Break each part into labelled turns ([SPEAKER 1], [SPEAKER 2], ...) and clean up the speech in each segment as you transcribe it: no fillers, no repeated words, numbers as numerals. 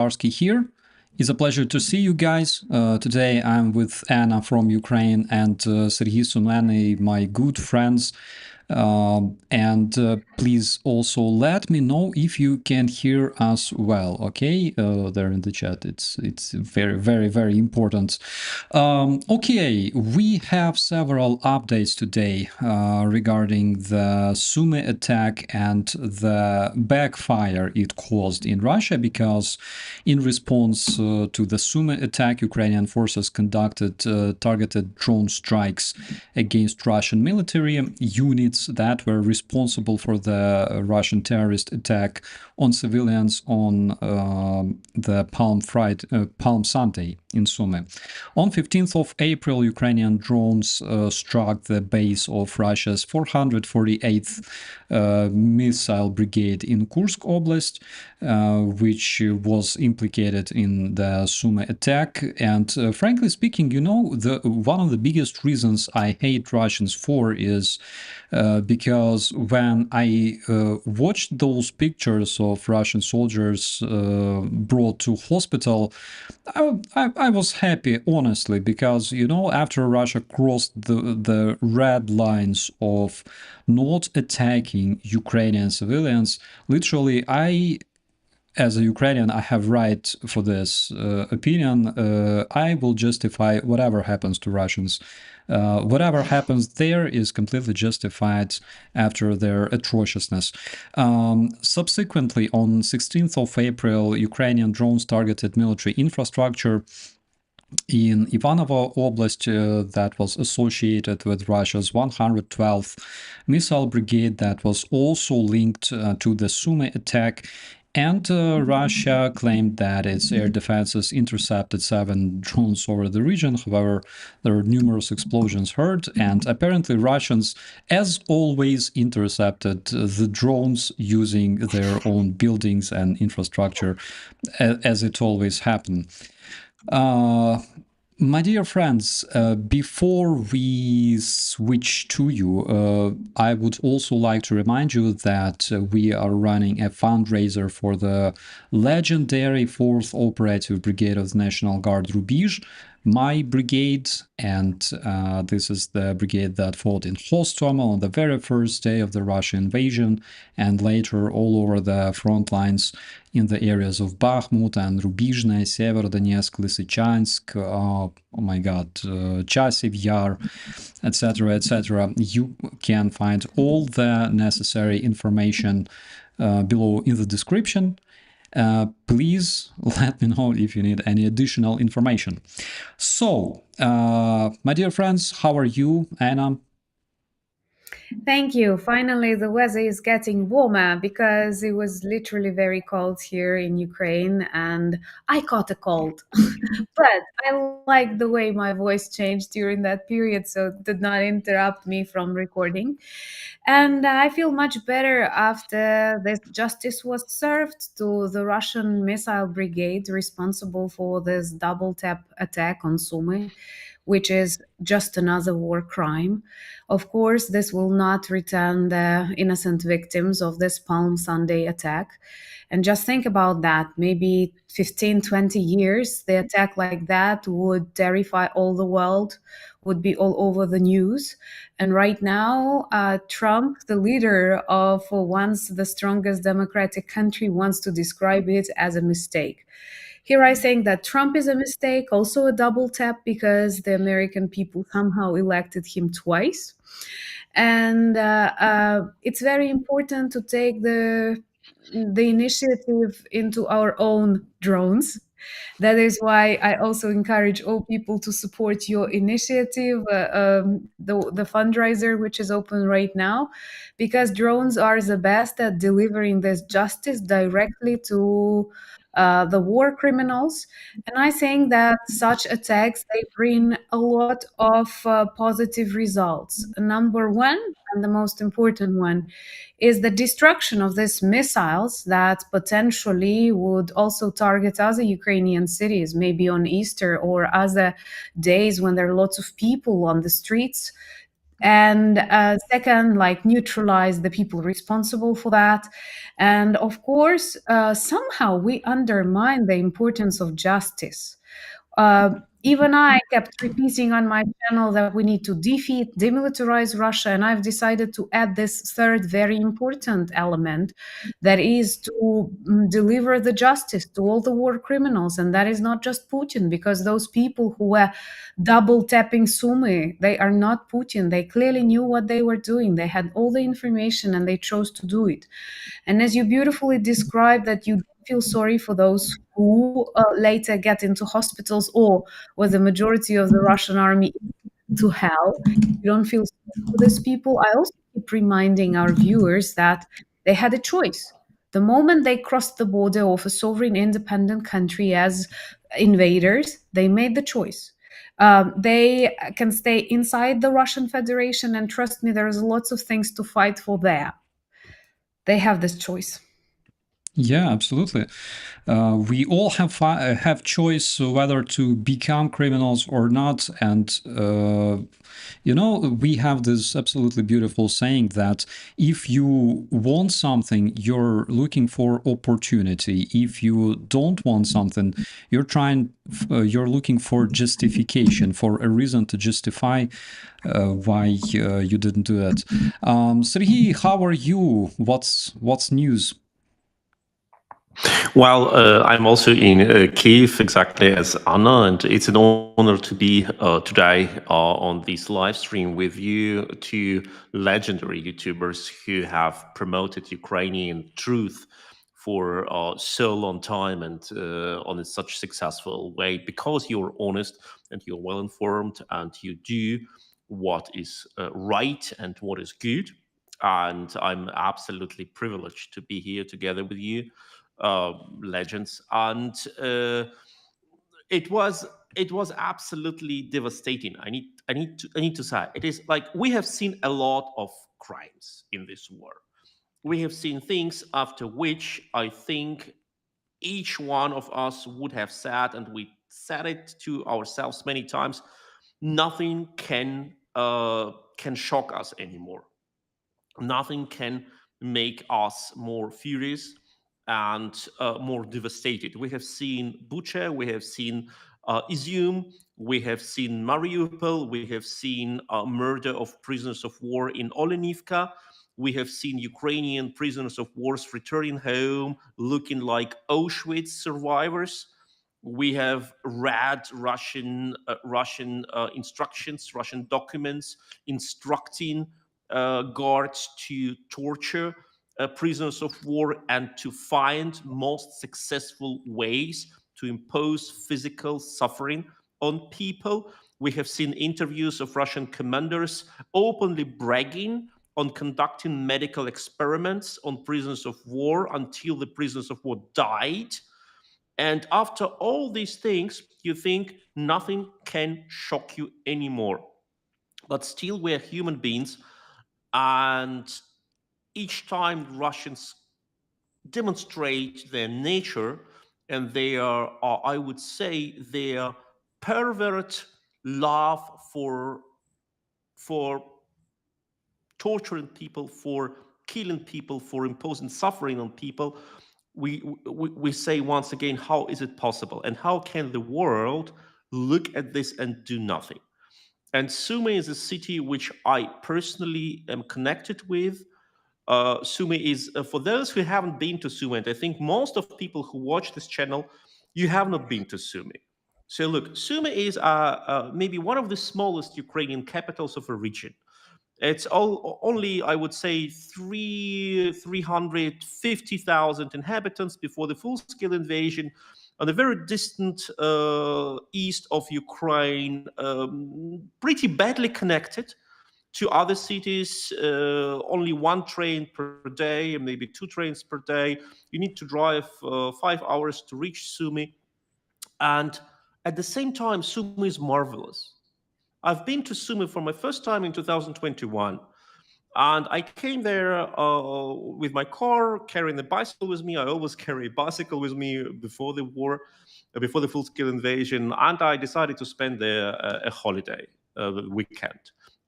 [SPEAKER 1] Starsky here. It's a pleasure to see you guys. Today I'm with Anna from Ukraine and Sergei Sumany, my good friends. Please also let me know if you can hear us well, okay? There in the chat, it's very important. Okay, we have several updates today regarding the Sumy attack and the backfire it caused in Russia, because in response to the Sumy attack, Ukrainian forces conducted targeted drone strikes against Russian military units that were responsible for the Russian terrorist attack on civilians on the Palm Sunday in Sumy. On 15th of April, Ukrainian drones struck the base of Russia's 448th Missile Brigade in Kursk Oblast, which was implicated in the Sumy attack. And frankly speaking, you know, one of the biggest reasons I hate Russians for is because when I watched those pictures of Russian soldiers brought to hospital, I was happy, honestly, because, you know, after Russia crossed the red lines of not attacking Ukrainian civilians, literally, as a Ukrainian, I have right for this opinion. I will justify whatever happens to Russians. Whatever happens there is completely justified after their atrociousness. Subsequently, on 16th of April, Ukrainian drones targeted military infrastructure in Ivanovo Oblast that was associated with Russia's 112th Missile Brigade that was also linked to the Sumy attack. And Russia claimed that its air defenses intercepted 7 drones over the region. However, there were numerous explosions heard, and apparently Russians, as always, intercepted the drones using their own buildings and infrastructure, as it always happened. My dear friends, before we switch to you, I would also like to remind you that we are running a fundraiser for the legendary 4th Operative Brigade of the National Guard Rubizh, my brigade, and this is the brigade that fought in Hostomel on the very first day of the Russian invasion, and later all over the front lines in the areas of Bakhmut and Rubizhne, Severodonetsk, Lysychansk, oh my god, Chasiv Yar, etc., etc. You can find all the necessary information below in the description. Please let me know if you need any additional information. So, my dear friends, how are you, Anna?
[SPEAKER 2] Thank you. Finally, the weather is getting warmer because it was literally very cold here in Ukraine and I caught a cold. But I like the way my voice changed during that period, so it did not interrupt me from recording. And I feel much better after this justice was served to the Russian missile brigade responsible for this double tap attack on Sumy, which is just another war crime. Of course, this will not return the innocent victims of this Palm Sunday attack. And just think about that. Maybe 15, 20 years, the attack like that would terrify all the world, would be all over the news. And right now, Trump, the leader of once the strongest democratic country, wants to describe it as a mistake. Here I think that Trump is a mistake, also a double tap, because the American people somehow elected him twice. And it's very important to take the initiative into our own drones. That is why I also encourage all people to support your initiative, the fundraiser, which is open right now, because drones are the best at delivering this justice directly to the war criminals. And I think that such attacks, they bring a lot of positive results. Number one, and the most important one, is the destruction of these missiles that potentially would also target other Ukrainian cities, maybe on Easter or other days when there are lots of people on the streets. And second, like neutralize the people responsible for that. And of course, somehow we undermine the importance of justice. Even I kept repeating on my channel that we need to defeat, demilitarize Russia, and I've decided to add this third very important element, that is to deliver the justice to all the war criminals. And that is not just Putin, because those people who were double tapping Sumy, they are not Putin. They clearly knew what they were doing. They had all the information and they chose to do it. And as you beautifully described, that you feel sorry for those who later get into hospitals, or where the majority of the Russian army to hell. You don't feel sorry for these people. I also keep reminding our viewers that they had a choice. The moment they crossed the border of a sovereign independent country as invaders, they made the choice. They can stay inside the Russian Federation, and trust me, there's lots of things to fight for there. They have this choice.
[SPEAKER 1] Yeah, absolutely. We all have choice whether to become criminals or not, and we have this absolutely beautiful saying that if you want something, you're looking for opportunity. If you don't want something, you're looking for justification, for a reason to justify why you didn't do that. Sergey, how are you? What's news?
[SPEAKER 3] Well, I'm also in Kiev, exactly as Anna, and it's an honor to be today on this live stream with you, two legendary YouTubers who have promoted Ukrainian truth for so long time and on a such successful way, because you're honest and you're well informed and you do what is right and what is good. And I'm absolutely privileged to be here together with you, legends. And it was it was absolutely devastating. I need to say, it is like we have seen a lot of crimes in this war. We have seen things after which I think each one of us would have said, and we said it to ourselves many times: nothing can shock us anymore. Nothing can make us more furious and more devastated. We have seen Bucha, we have seen Izium, we have seen Mariupol, we have seen murder of prisoners of war in Olenivka. We have seen Ukrainian prisoners of wars returning home looking like Auschwitz survivors. We have read Russian instructions, Russian documents instructing guards to torture prisoners of war and to find most successful ways to impose physical suffering on people. We have seen interviews of Russian commanders openly bragging on conducting medical experiments on prisoners of war until the prisoners of war died. And after all these things, you think nothing can shock you anymore. But still, we're human beings, and each time Russians demonstrate their nature and their, I would say, their pervert love for torturing people, for killing people, for imposing suffering on people, we say once again, how is it possible? And how can the world look at this and do nothing? And Sumy is a city which I personally am connected with. Sumy is, for those who haven't been to Sumy, and I think most of people who watch this channel, you have not been to Sumy. So look, Sumy is maybe one of the smallest Ukrainian capitals of a region. It's only, I would say, 350,000 inhabitants before the full-scale invasion, on the very distant east of Ukraine, pretty badly connected to other cities. Only one train per day, maybe two trains per day. You need to drive 5 hours to reach Sumy. And at the same time, Sumy is marvelous. I've been to Sumy for my first time in 2021. And I came there with my car, carrying a bicycle with me. I always carry a bicycle with me before the war, before the full-scale invasion. And I decided to spend there a holiday, weekend.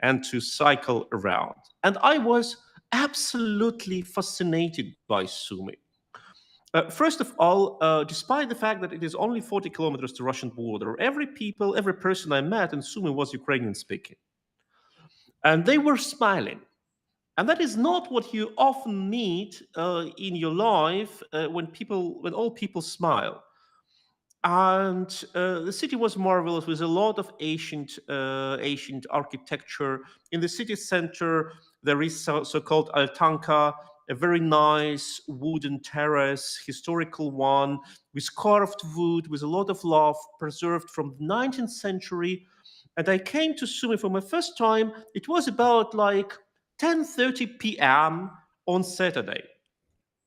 [SPEAKER 3] and to cycle around. And I was absolutely fascinated by Sumy. First of all, despite the fact that it is only 40 kilometers to Russian border, every person I met in Sumy was Ukrainian speaking. And they were smiling. And that is not what you often meet in your life when all people smile. And the city was marvelous with a lot of ancient architecture. In the city center, there is so-called Altanka, a very nice wooden terrace, historical one, with carved wood, with a lot of love, preserved from the 19th century. And I came to Sumy for my first time. It was about like 10:30 p.m. on Saturday.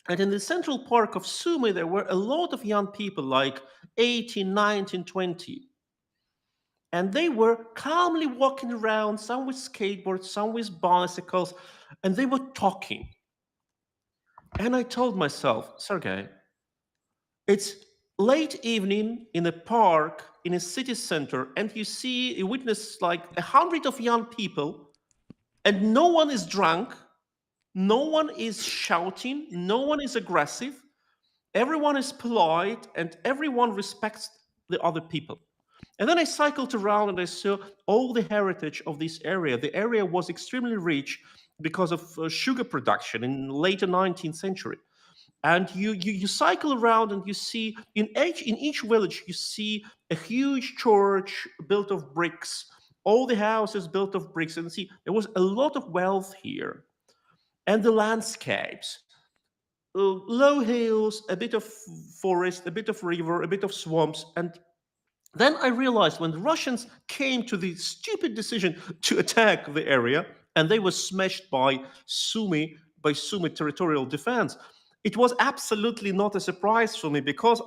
[SPEAKER 3] And in the central park of Sumy, there were a lot of young people, like 18, 19, 20. And they were calmly walking around, some with skateboards, some with bicycles, and they were talking. And I told myself, Sergey, it's late evening in a park in a city center, and you witness like 100 of young people, and no one is drunk, no one is shouting, no one is aggressive. Everyone is polite and everyone respects the other people. And then I cycled around and I saw all the heritage of this area. The area was extremely rich because of sugar production in later 19th century. And you cycle around and you see in each village you see a huge church built of bricks, all the houses built of bricks, and see there was a lot of wealth here. And the landscapes, low hills, a bit of forest, a bit of river, a bit of swamps. And then I realized when the Russians came to the stupid decision to attack the area, and they were smashed by Sumy territorial defense, it was absolutely not a surprise for me, because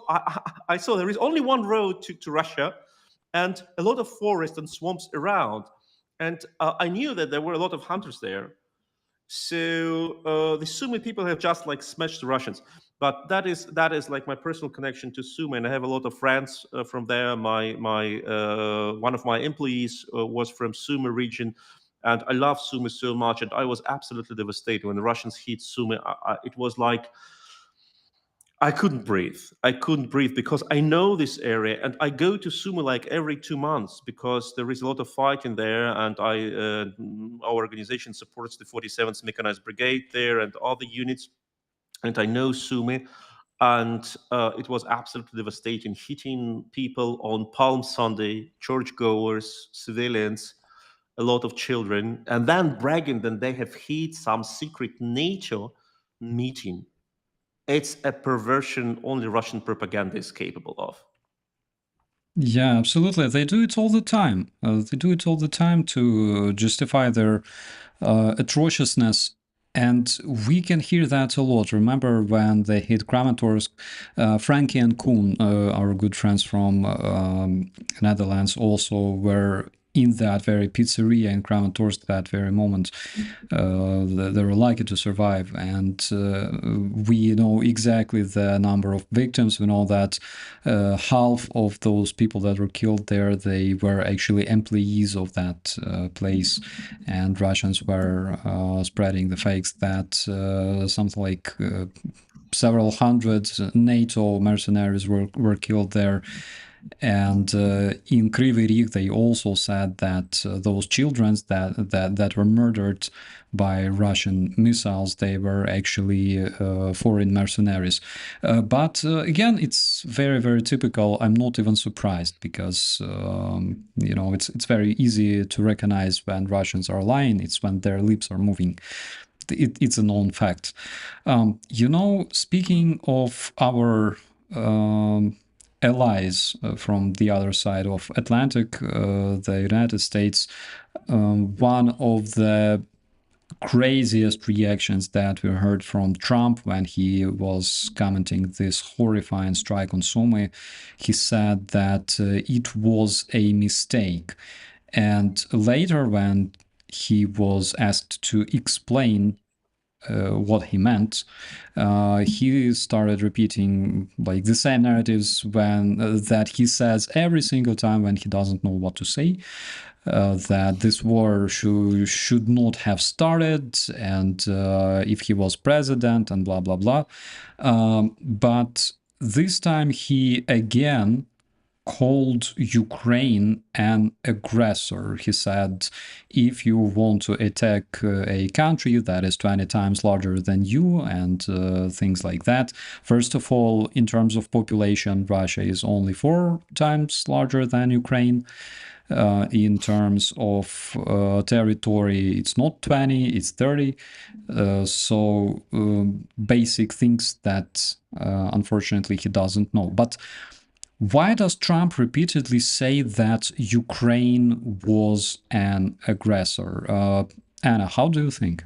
[SPEAKER 3] I saw there is only one road to Russia and a lot of forest and swamps around. And I knew that there were a lot of hunters there. So the Sumy people have just like smashed the Russians. But that is like my personal connection to Sumy, and I have a lot of friends from there. My one of my employees was from Sumy region, and I love Sumy so much. And I was absolutely devastated when the Russians hit Sumy. It was like I couldn't breathe. I couldn't breathe because I know this area, and I go to Sumy like every 2 months because there is a lot of fighting there, and our organization supports the 47th Mechanized Brigade there and other units, and I know Sumy, and it was absolutely devastating, hitting people on Palm Sunday, churchgoers, civilians, a lot of children, and then bragging that they have hit some secret NATO meeting. It's a perversion only Russian propaganda is capable of.
[SPEAKER 1] Yeah, absolutely. They do it all the time. They do it all the time to justify their atrociousness. And we can hear that a lot. Remember when they hit Kramatorsk, Frankie and Koen, our good friends from Netherlands, also were in that very pizzeria in Kramatorsk that very moment. They were lucky to survive, and we know exactly the number of victims. We know that half of those people that were killed there, they were actually employees of that place, and Russians were spreading the fakes that something like several hundred NATO mercenaries were killed there. And in Kryvyi Rih, they also said that those children that were murdered by Russian missiles, they were actually foreign mercenaries. But again, it's very, very typical. I'm not even surprised because, it's very easy to recognize when Russians are lying. It's when their lips are moving. It's a known fact. Speaking of our allies from the other side of Atlantic, the United States, one of the craziest reactions that we heard from Trump when he was commenting this horrifying strike on Sumy, he said that it was a mistake. And later, when he was asked to explain what he meant, he started repeating like the same narratives when that he says every single time when he doesn't know what to say. That this war should not have started, and if he was president, and blah blah blah. But this time he again called Ukraine an aggressor. He said, if you want to attack a country that is 20 times larger than you, and things like that. First of all, in terms of population, Russia is only 4 times larger than Ukraine. In terms of territory, it's not 20, it's 30. So basic things that unfortunately he doesn't know. But why does Trump repeatedly say that Ukraine was an aggressor? Anna, how do you think?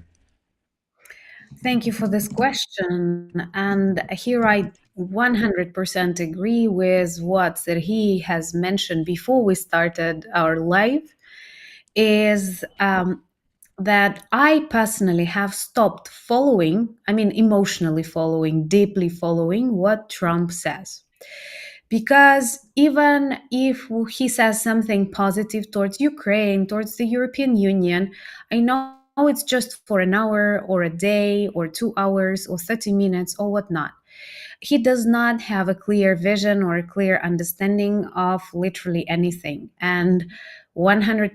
[SPEAKER 2] Thank you for this question. And here I 100% agree with what he has mentioned before we started our live, is that I personally have stopped following, I mean, emotionally following, deeply following what Trump says. Because even if he says something positive towards Ukraine, towards the European Union, I know it's just for an hour or a day or 2 hours or 30 minutes or whatnot. He does not have a clear vision or a clear understanding of literally anything. And 100%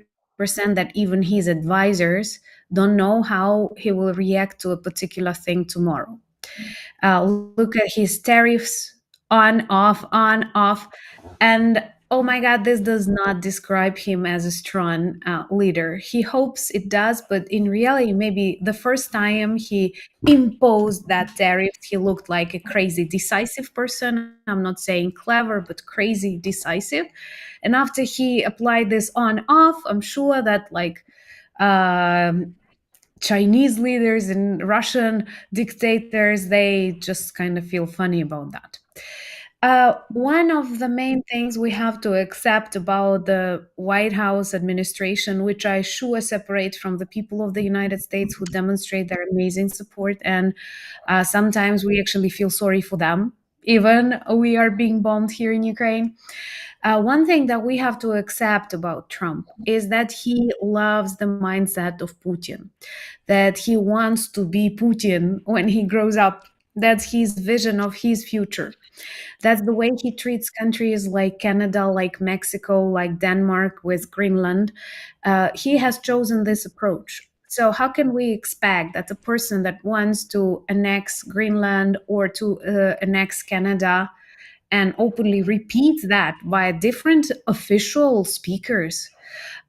[SPEAKER 2] that even his advisors don't know how he will react to a particular thing tomorrow. Look at his tariffs on, off. And oh my God, this does not describe him as a strong leader. He hopes it does, but in reality, maybe the first time he imposed that tariff, he looked like a crazy, decisive person. I'm not saying clever, but crazy, decisive. And after he applied this on off, I'm sure that Chinese leaders and Russian dictators, they just kind of feel funny about that. One of the main things we have to accept about the White House administration, which I sure separate from the people of the United States who demonstrate their amazing support, and sometimes we actually feel sorry for them, even we are being bombed here in Ukraine. One thing that we have to accept about Trump is that he loves the mindset of Putin, that he wants to be Putin when he grows up. That's his vision of his future. That's the way he treats countries like Canada, like Mexico, like Denmark, with Greenland. He has chosen this approach. So, how can we expect that a person that wants to annex Greenland or to annex Canada and openly repeats that by different official speakers,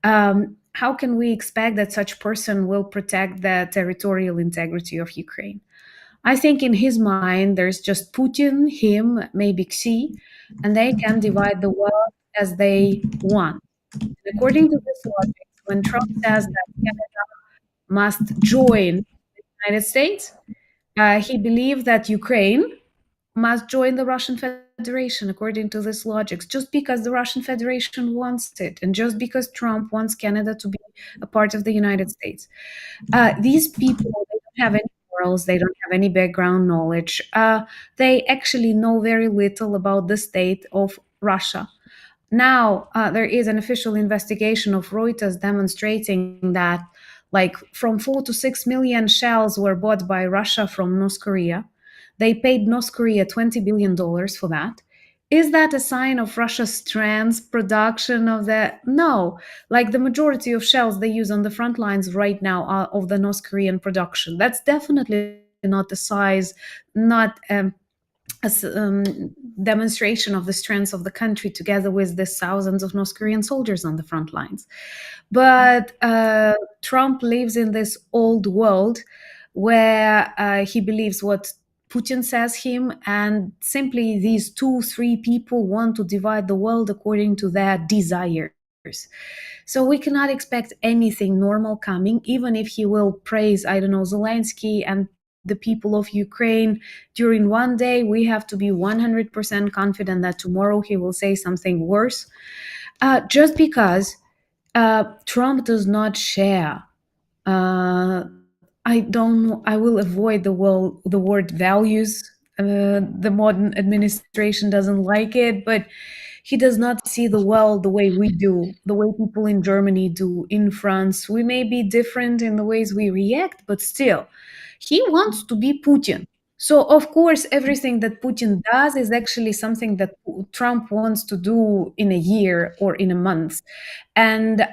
[SPEAKER 2] how can we expect that such person will protect the territorial integrity of Ukraine? I think in his mind, there's just Putin, him, maybe Xi, and they can divide the world as they want. And according to this logic, when Trump says that Canada must join the United States, he believes that Ukraine must join the Russian Federation according to this logic, just because the Russian Federation wants it, and just because Trump wants Canada to be a part of the United States. These people, they don't have any morals, they don't have any background knowledge. They actually know very little about the state of Russia. Now, there is an official investigation of Reuters demonstrating that from 4 to 6 million shells were bought by Russia from North Korea. They paid North Korea $20 billion for that. Is that a sign of Russia's production of the? No. Like the majority of shells they use on the front lines right now are of the North Korean production. That's definitely not the size, not demonstration of the strength of the country together with the thousands of North Korean soldiers on the front lines. But Trump lives in this old world where he believes what Putin says him, and simply these 2-3 people want to divide the world according to their desires. So we cannot expect anything normal coming, even if he will praise, I don't know, Zelensky and the people of Ukraine during one day. We have to be 100% confident that tomorrow he will say something worse. Just because Trump does not share I don't know. I will avoid the word values. The modern administration doesn't like it, but he does not see the world the way we do, the way people in Germany do, in France. We may be different in the ways we react, but still, he wants to be Putin. So, of course, everything that Putin does is actually something that Trump wants to do in a year or in a month. And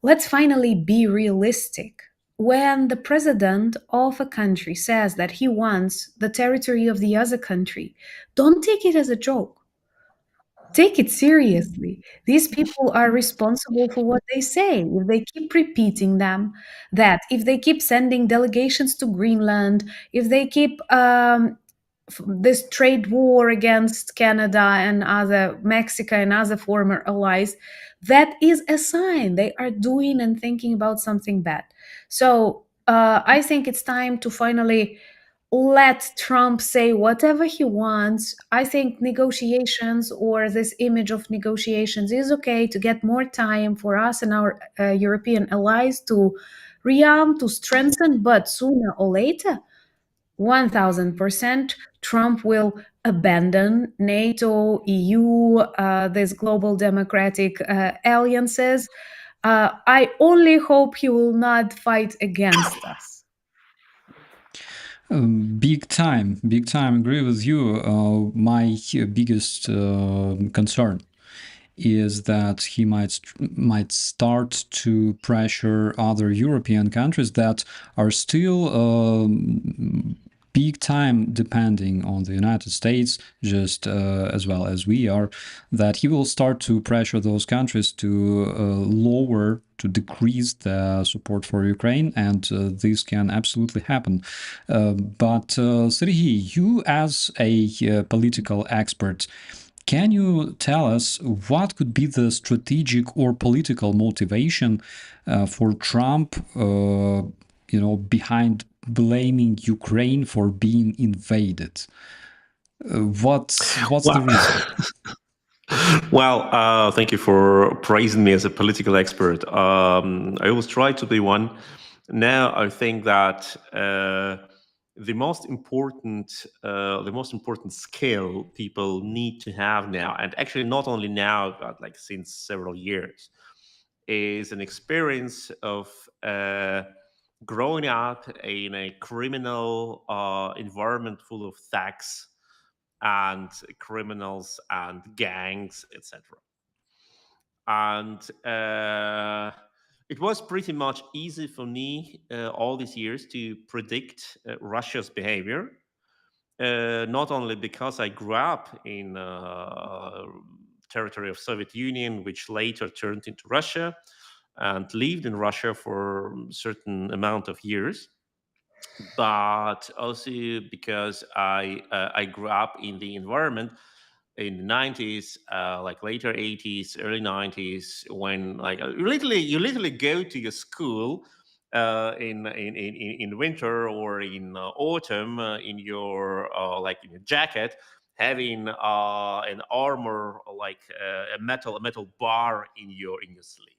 [SPEAKER 2] let's finally be realistic. When the president of a country says that he wants the territory of the other country, don't take it as a joke. Take it seriously. These people are responsible for what they say. If they keep repeating that, if they keep sending delegations to Greenland, if they keep this trade war against Canada and other Mexico and other former allies, that is a sign they are doing and thinking about something bad. So I think it's time to finally let Trump say whatever he wants. I think negotiations or this image of negotiations is okay to get more time for us and our European allies to rearm, to strengthen, but sooner or later, 1000%, Trump will abandon NATO, EU, these global democratic alliances. I only hope he will not fight against us.
[SPEAKER 1] Big time, agree with you. My biggest concern is that he might start to pressure other European countries that are still big time depending on the United States, just as well as we are, that he will start to pressure those countries to decrease the support for Ukraine, and this can absolutely happen. But Sergei, you as a political expert, can you tell us what could be the strategic or political motivation for Trump, behind blaming Ukraine for being invaded? What's the reason?
[SPEAKER 3] Well, thank you for praising me as a political expert. I always try to be one. Now, I think that the most important skill people need to have now, and actually not only now, but like since several years, is an experience of growing up in a criminal environment full of thugs and criminals and gangs, etc. And it was pretty much easy for me all these years to predict Russia's behavior. Not only because I grew up in territory of Soviet Union, which later turned into Russia, and lived in Russia for a certain amount of years, but also because I grew up in the environment in the 90s, like later 80s, early 90s, when like you literally go to your school in winter or in autumn in your like in your jacket, having an armor like a metal bar in your sleeve.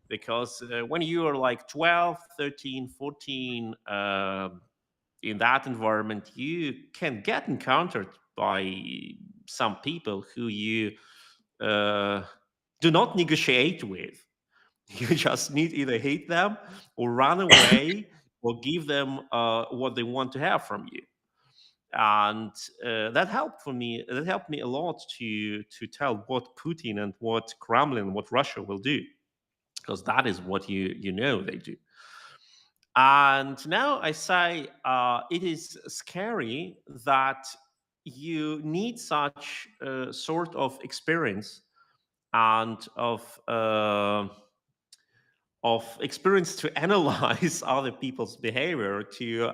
[SPEAKER 3] Because when you are like 12, 13, 14, in that environment, you can get encountered by some people who you uh, do not negotiate with. You just need either hate them or run away or give them what they want to have from you. And that helped for me. That helped me a lot to tell what Putin and what Kremlin, what Russia will do, because that is what you know they do. And now I say it is scary that you need such sort of experience and of experience to analyze other people's behavior to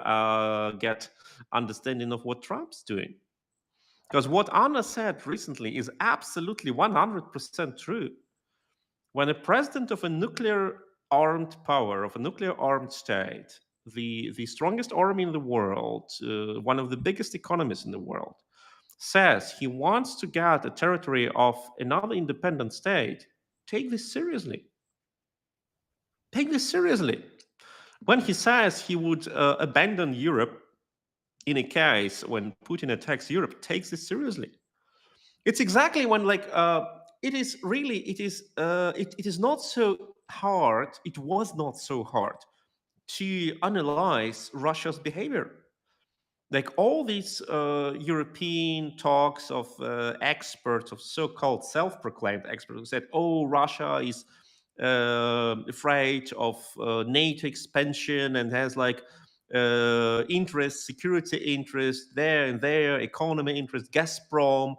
[SPEAKER 3] get understanding of what Trump's doing. Because what Anna said recently is absolutely 100% true. When a president of a nuclear armed power, of a nuclear armed state, the strongest army in the world, one of the biggest economies in the world, says he wants to get a territory of another independent state, take this seriously. Take this seriously. when he says he would abandon Europe in a case when Putin attacks Europe, takes this seriously. It's exactly when it is not so hard. It was not so hard to analyze Russia's behavior. Like all these European talks of experts, of so-called self-proclaimed experts, who said, "Oh, Russia is afraid of NATO expansion and has interest, security interest there and there, economy interest, Gazprom,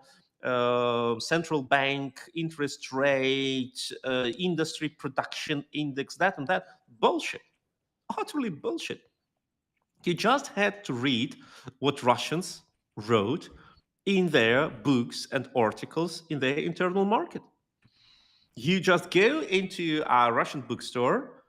[SPEAKER 3] central bank interest rate, industry production index, that and that." Bullshit, utterly bullshit. You just had to read what Russians wrote in their books and articles in their internal market. You just go into a Russian bookstore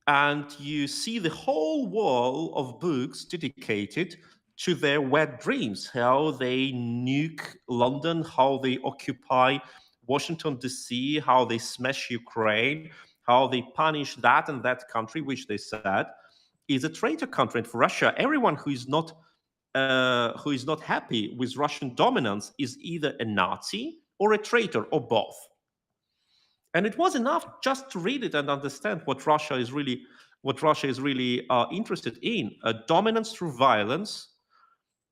[SPEAKER 3] and you see the whole wall of books dedicated to their wet dreams, how they nuke London, how they occupy Washington, D.C., how they smash Ukraine, how they punish that and that country, which they said is a traitor country. And for Russia, everyone who is not happy with Russian dominance is either a Nazi or a traitor or both. And it was enough just to read it and understand what Russia is really interested in: dominance through violence,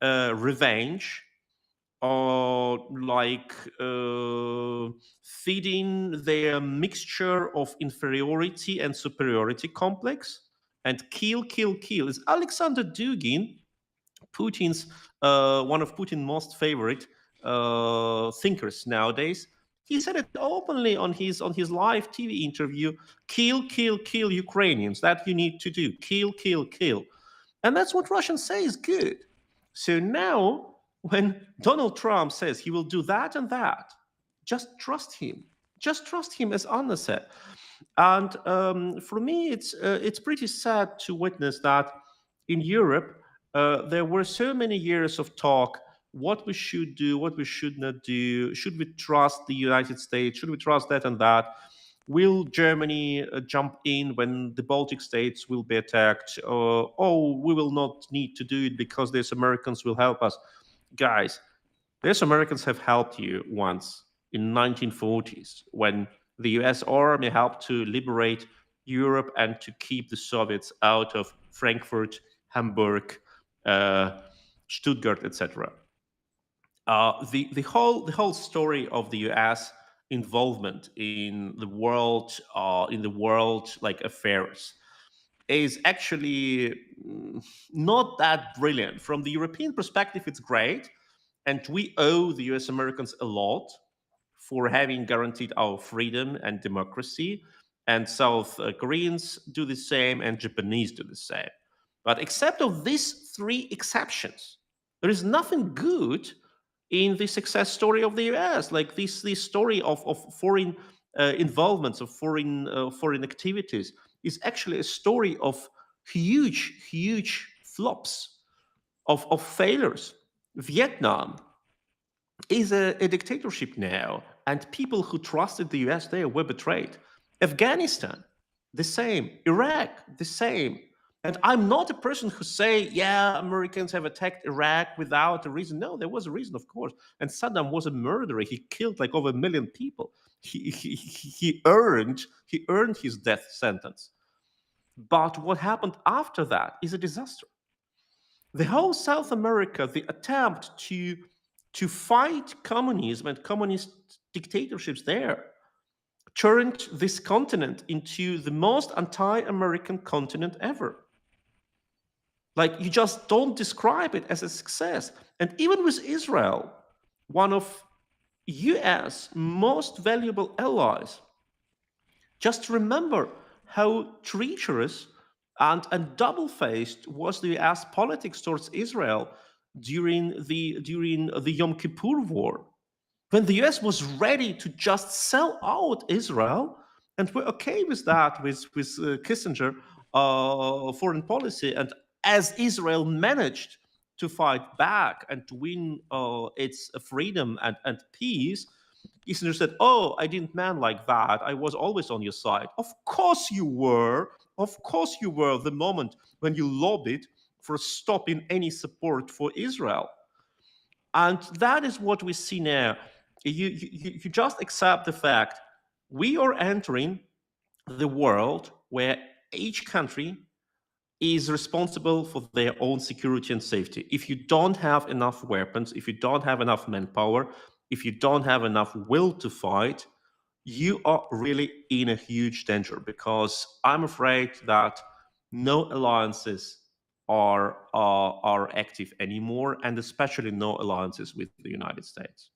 [SPEAKER 3] revenge, or feeding their mixture of inferiority and superiority complex, and kill, kill, kill. Is Alexander Dugin, Putin's one of Putin's most favorite thinkers nowadays? He said it openly on his live TV interview: "Kill, kill, kill Ukrainians. That you need to do. Kill, kill, kill." And that's what Russians say is good. So now, when Donald Trump says he will do that and that, just trust him. Just trust him, as Anna said. And for me, it's pretty sad to witness that in Europe there were so many years of talk: what we should do, what we should not do, should we trust the United States, should we trust that and that, will Germany jump in when the Baltic states will be attacked, oh, we will not need to do it because these Americans will help us. Guys, these Americans have helped you once in 1940s when the US Army helped to liberate Europe and to keep the Soviets out of Frankfurt, Hamburg, Stuttgart, etc. The whole story of the U.S. involvement in the world affairs is actually not that brilliant. From the European perspective, it's great, and we owe the U.S. Americans a lot for having guaranteed our freedom and democracy. And South Koreans do the same, and Japanese do the same. But except of these three exceptions, there is nothing good in the success story of the US. Like this story of foreign involvements, of foreign activities, is actually a story of huge flops, of failures. Vietnam is a dictatorship now, and people who trusted the US there were betrayed. Afghanistan, the same. Iraq, the same. And I'm not a person who say, yeah, Americans have attacked Iraq without a reason. No, there was a reason, of course. And Saddam was a murderer. He killed like over 1 million people. He earned his death sentence. But what happened after that is a disaster. The whole South America, the attempt to fight communism and communist dictatorships there, turned this continent into the most anti-American continent ever. Like, you just don't describe it as a success. And even with Israel, one of US most valuable allies, just remember how treacherous and double-faced was the US politics towards Israel during the Yom Kippur War, when the US was ready to just sell out Israel, and we're okay with that, with Kissinger foreign policy. And as Israel managed to fight back and to win its freedom and peace, Kissinger said, oh, I didn't mean like that. I was always on your side. Of course you were. Of course you were, the moment when you lobbied for stopping any support for Israel. And that is what we see now. You just accept the fact we are entering the world where each country is responsible for their own security and safety. If you don't have enough weapons, if you don't have enough manpower, if you don't have enough will to fight, you are really in a huge danger, because I'm afraid that no alliances are active anymore, and especially no alliances with the United States.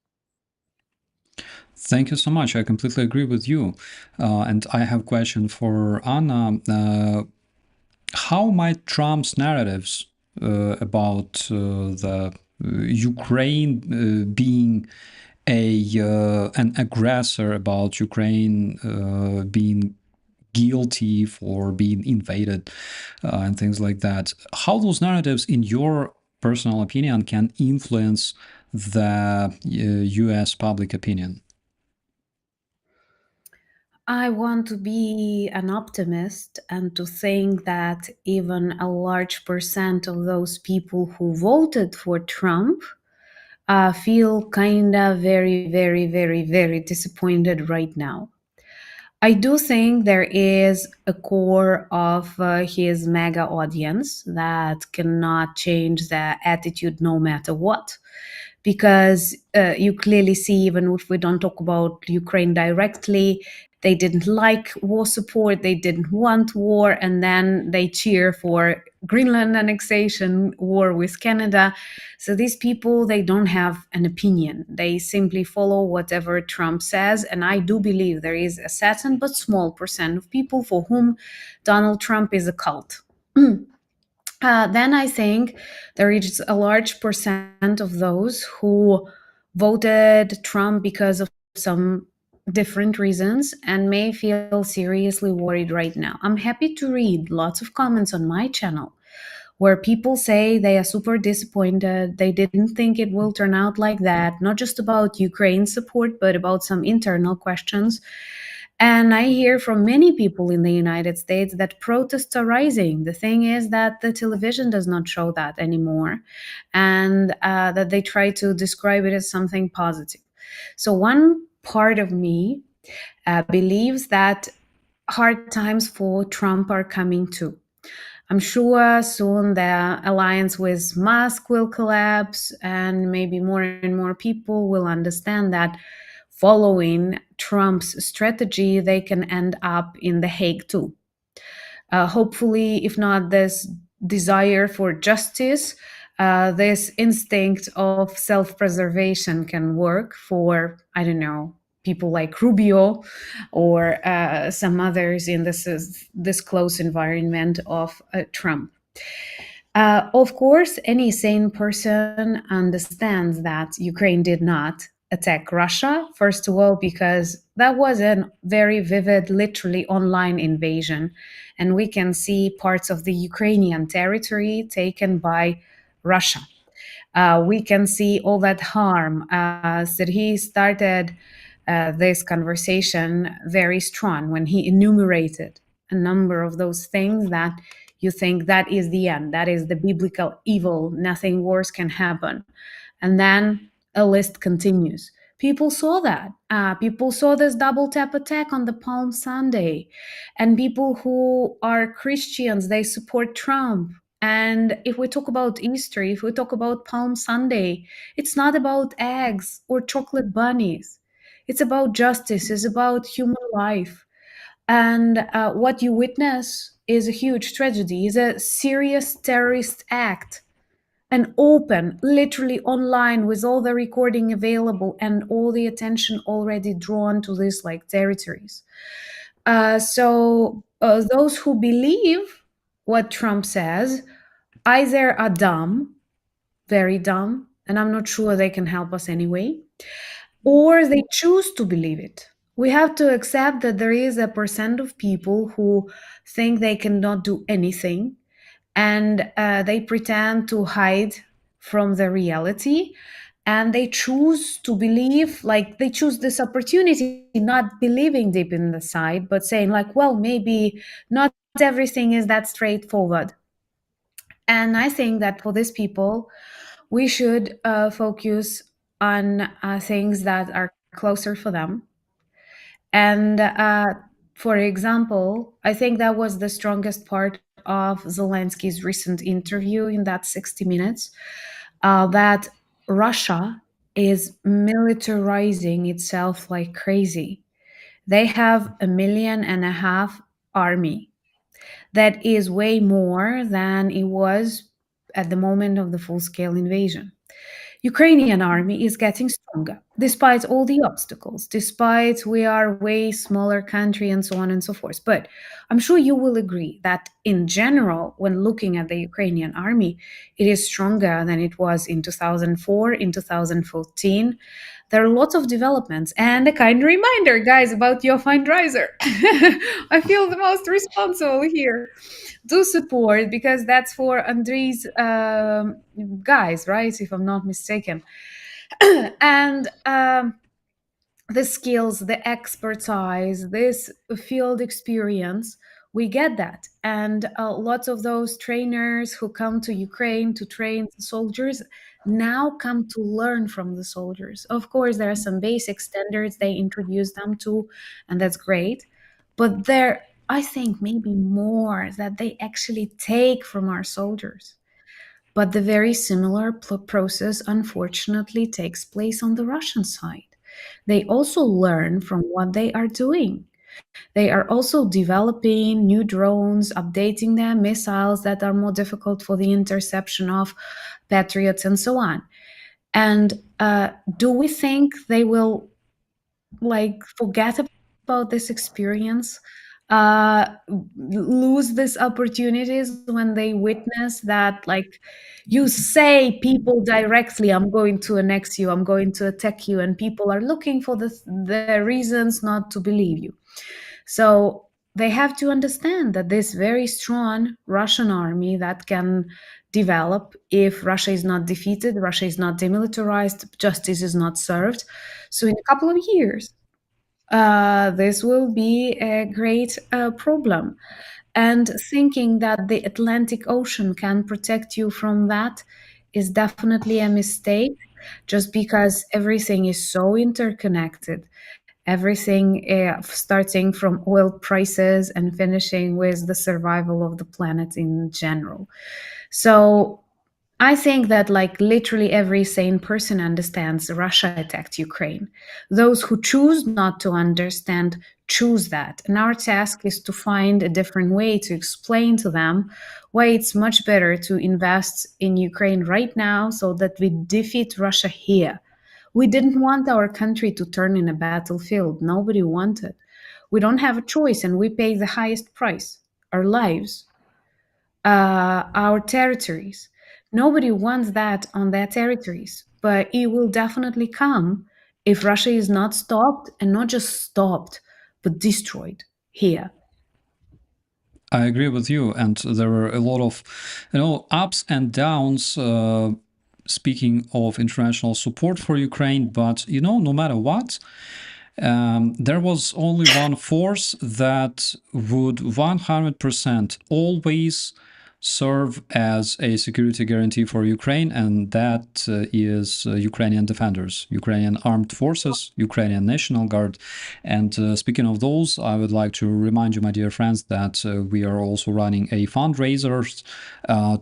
[SPEAKER 1] Thank you so much. I completely agree with you. And I have a question for Anna. How might Trump's narratives about the Ukraine being an aggressor, about Ukraine being guilty for being invaded and things like that, how those narratives, in your personal opinion, can influence the US public opinion?
[SPEAKER 2] I want to be an optimist and to think that even a large percent of those people who voted for Trump feel kind of very, very, very, very disappointed right now. I do think there is a core of his mega audience that cannot change their attitude no matter what. Because you clearly see, even if we don't talk about Ukraine directly, they didn't like war support, they didn't want war, and then they cheer for Greenland annexation, war with Canada. So these people, they don't have an opinion. They simply follow whatever Trump says. And I do believe there is a certain but small percent of people for whom Donald Trump is a cult. Then I think there is a large percent of those who voted Trump because of some different reasons and may feel seriously worried right now. I'm happy to read lots of comments on my channel where people say they are super disappointed. They didn't think it will turn out like that, not just about Ukraine support, but about some internal questions. And I hear from many people in the United States that protests are rising. The thing is that the television does not show that anymore, and that they try to describe it as something positive. So, one part of me believes that hard times for Trump are coming too. I'm sure soon the alliance with Musk will collapse, and maybe more and more people will understand that following Trump's strategy, they can end up in The Hague too. Hopefully, if not this desire for justice, this instinct of self-preservation can work for, I don't know, people like Rubio or some others in this close environment of Trump. Of course, any sane person understands that Ukraine did not attack Russia, first of all, because that was a very vivid, literally online invasion. And we can see parts of the Ukrainian territory taken by Russia. We can see all that harm. That he started this conversation very strong when he enumerated a number of those things that you think that is the end, that is the biblical evil, nothing worse can happen. And then a list continues. People saw that. People saw this double tap attack on the Palm Sunday. And people who are Christians, they support Trump. And if we talk about Easter, if we talk about Palm Sunday, it's not about eggs or chocolate bunnies. It's about justice, it's about human life. And what you witness is a huge tragedy, is a serious terrorist act, an open, literally online with all the recording available and all the attention already drawn to these like territories. So those who believe what Trump says either are dumb, very dumb, and I'm not sure they can help us anyway, or they choose to believe it. We have to accept that there is a percent of people who think they cannot do anything, and they pretend to hide from the reality, and they choose to believe, like they choose this opportunity, not believing deep in the side, but saying like, well, maybe not everything is that straightforward. And I think that for these people, we should focus on things that are closer for them. And for example, I think that was the strongest part of Zelensky's recent interview in that 60 minutes, that Russia is militarizing itself like crazy. They have 1.5 million army. That is way more than it was at the moment of the full-scale invasion. Ukrainian army is getting stronger, despite all the obstacles, despite we are a way smaller country and so on and so forth. But I'm sure you will agree that in general, when looking at the Ukrainian army, it is stronger than it was in 2004, in 2014. There are lots of developments. And a kind reminder, guys, about your Fundraiser. I feel the most responsible here. Do support, because that's for Andrei's guys, right? If I'm not mistaken. And the skills, the expertise, this field experience, we get that. And lots of those trainers who come to Ukraine to train soldiers now come to learn from the soldiers. Of course, there are some basic standards they introduce them to, and that's great. But there, I think, maybe more that they actually take from our soldiers. But the very similar process, unfortunately, takes place on the Russian side. They also learn from what they are doing. They are also developing new drones, updating their missiles that are more difficult for the interception of Patriots and so on. And do we think they will forget about this experience, lose these opportunities when they witness that, you say people directly, I'm going to annex you, I'm going to attack you, and people are looking for the reasons not to believe you. So they have to understand that this very strong Russian army that can develop if Russia is not defeated, Russia is not demilitarized, justice is not served. So in a couple of years, this will be a great problem. And thinking that the Atlantic Ocean can protect you from that is definitely a mistake, just because everything is so interconnected. Everything, starting from oil prices and finishing with the survival of the planet in general. So I think that literally every sane person understands Russia attacked Ukraine. Those who choose not to understand choose that. And our task is to find a different way to explain to them why it's much better to invest in Ukraine right now so that we defeat Russia here. We didn't want our country to turn in a battlefield. Nobody wanted. We don't have a choice, and we pay the highest price, our lives, our territories. Nobody wants that on their territories, but it will definitely come if Russia is not stopped, and not just stopped, but destroyed here.
[SPEAKER 1] I agree with you, and there are a lot of, ups and downs. Speaking of international support for Ukraine, but no matter what, there was only one force that would 100% always serve as a security guarantee for Ukraine, and that is Ukrainian defenders, Ukrainian armed forces, Ukrainian National Guard. And speaking of those, I would like to remind you, my dear friends, that we are also running a fundraiser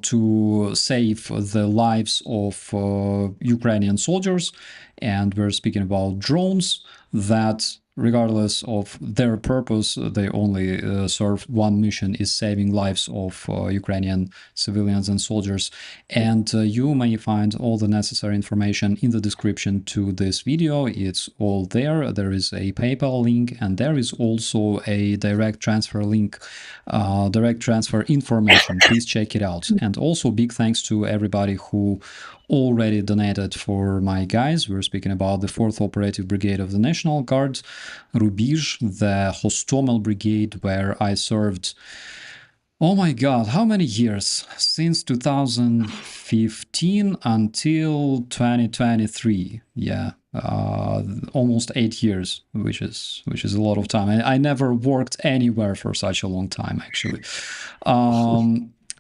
[SPEAKER 1] to save the lives of Ukrainian soldiers. And we're speaking about drones that, regardless of their purpose, they only serve one mission, is saving lives of Ukrainian civilians and soldiers. And you may find all the necessary information in the description to this video. It's all there. There is a PayPal link, and there is also a direct transfer link, direct transfer information. Please check it out. And also big thanks to everybody who already donated for my guys. We're speaking about the 4th Operative Brigade of the National Guard, Rubizh, the Hostomel Brigade, where I served, oh my god, how many years? Since 2015 until 2023. Yeah, almost 8 years, which is a lot of time. I never worked anywhere for such a long time, actually.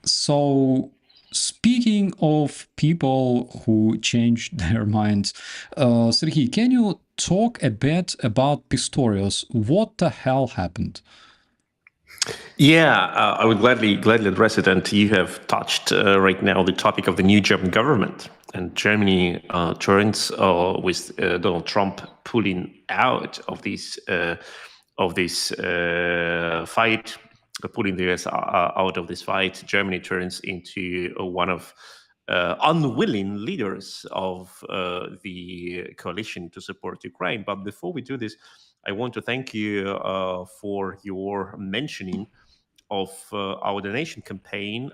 [SPEAKER 1] So speaking of people who changed their minds, Sergey, can you talk a bit about Pistorius? What the hell happened?
[SPEAKER 3] Yeah, I would gladly address it. And you have touched right now the topic of the new German government. And Germany turns with Donald Trump pulling out of this fight, pulling the US out of this fight. Germany turns into one of unwilling leaders of the coalition to support Ukraine. But before we do this, I want to thank you for your mentioning of our donation campaign.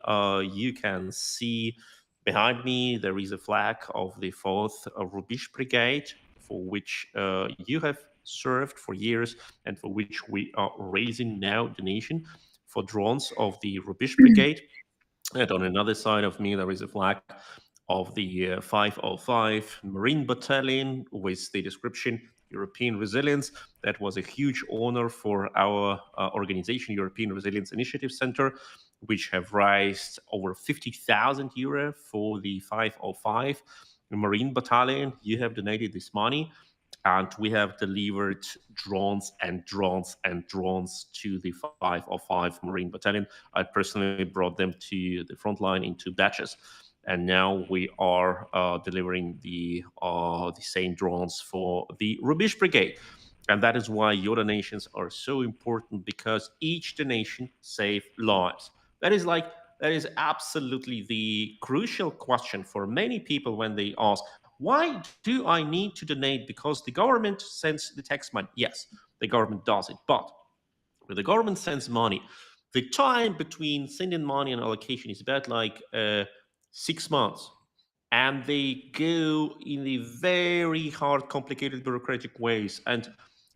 [SPEAKER 3] You can see behind me there is a flag of the 4th Rubizh Brigade, for which you have served for years and for which we are raising now donation for drones of the Rubizh Brigade. And on another side of me, there is a flag of the 505 Marine Battalion with the description European Resilience. That was a huge honor for our organization, European Resilience Initiative Center, which have raised over 50,000 euro for the 505 Marine Battalion. You have donated this money, and we have delivered drones and drones and drones to the 505 Marine Battalion. I personally brought them to the front line in 2 batches. And now we are delivering the same drones for the Rubizh Brigade. And that is why your donations are so important, because each donation saves lives. That is absolutely the crucial question for many people when they ask, why do I need to donate? Because the government sends the tax money. Yes, the government does it. But when the government sends money, the time between sending money and allocation is about 6 months. And they go in the very hard, complicated, bureaucratic ways. And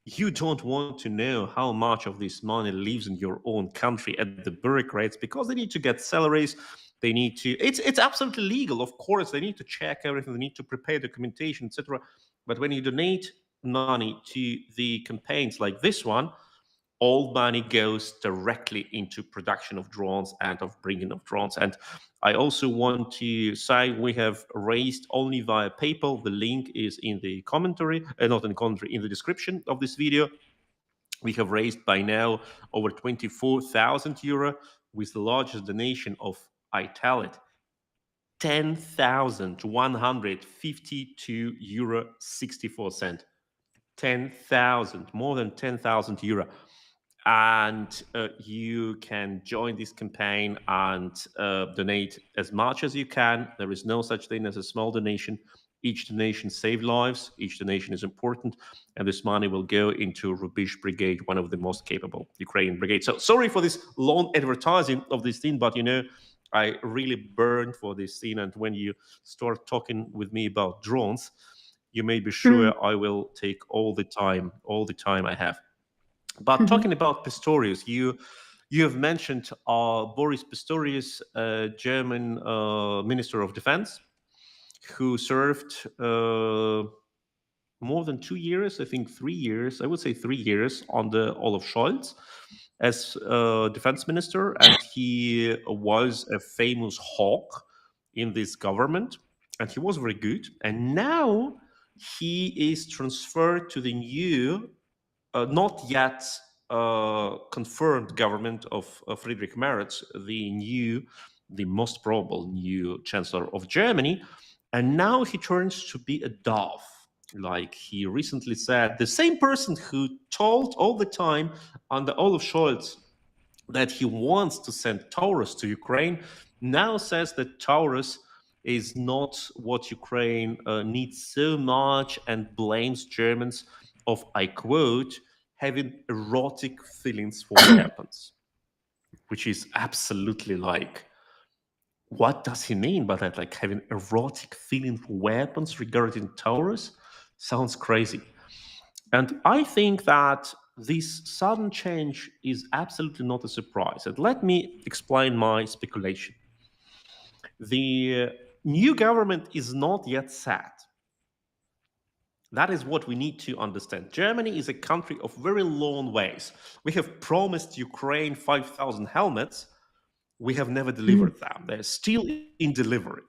[SPEAKER 3] you don't want to know how much of this money lives in your own country at the bureaucrats, because they need to get salaries. They need to, it's absolutely legal. Of course, they need to check everything. They need to prepare documentation, etc. But when you donate money to the campaigns like this one, all money goes directly into production of drones and of bringing of drones. And I also want to say we have raised only via PayPal. The link is in the commentary, not in the commentary, in the description of this video. We have raised by now over 24,000 euro, with the largest donation of, I tell it, 10,152 euro 64 cent. 10,000, more than 10,000 euro. And you can join this campaign and donate as much as you can. There is no such thing as a small donation. Each donation saves lives. Each donation is important. And this money will go into Rubizh Brigade, one of the most capable Ukrainian brigades. So sorry for this long advertising of this thing, but I really burned for this thing. And when you start talking with me about drones, you may be sure I will take all the time I have. But talking about Pistorius, you have mentioned Boris Pistorius, German Minister of Defense, who served more than 2 years, I think 3 years, I would say 3 years under Olaf Scholz as defense minister. And he was a famous hawk in this government, and he was very good. And now he is transferred to the new, not yet confirmed government of Friedrich Merz, the most probable new chancellor of Germany. And now he turns to be a dove. Like he recently said, the same person who told all the time under Olaf Scholz that he wants to send Taurus to Ukraine, now says that Taurus is not what Ukraine needs so much, and blames Germans of, I quote, having erotic feelings for weapons, which is absolutely like, what does he mean by that? Like having erotic feelings for weapons regarding Taurus? Sounds crazy. And I think that this sudden change is absolutely not a surprise. And let me explain my speculation. The new government is not yet set. That is what we need to understand. Germany is a country of very long ways. We have promised Ukraine 5,000 helmets. We have never delivered them. They're still in delivery.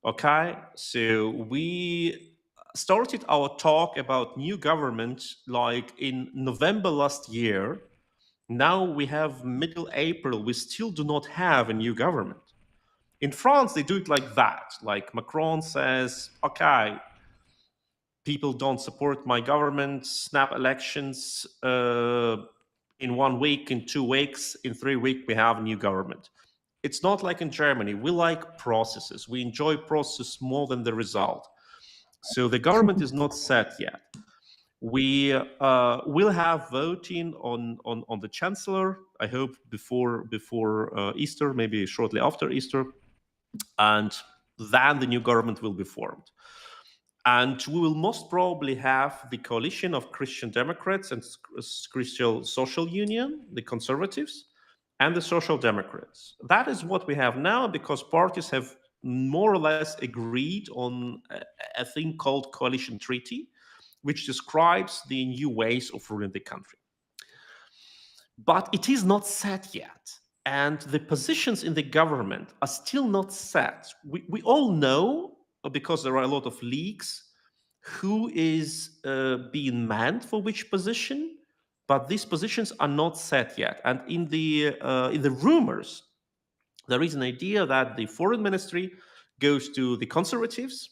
[SPEAKER 3] Okay, so we started our talk about new government like in November last year. Now we have middle April. We still do not have a new government. In France, they do it like that. Like Macron says, okay, people don't support my government, snap elections in 1 week, in 2 weeks, in 3 weeks, we have a new government. It's not like in Germany. We like processes. We enjoy process more than the result. So the government is not set yet. We will have voting on the chancellor, I hope before Easter, maybe shortly after Easter, and then the new government will be formed. And we will most probably have the coalition of Christian Democrats and Christian Social Union, the conservatives, and the Social Democrats. That is what we have now because parties have more or less agreed on a thing called coalition treaty, which describes the new ways of ruling the country. But it is not set yet. And the positions in the government are still not set. We all know, because there are a lot of leaks, who is being manned for which position, but these positions are not set yet. And in the rumors, there is an idea that the foreign ministry goes to the conservatives,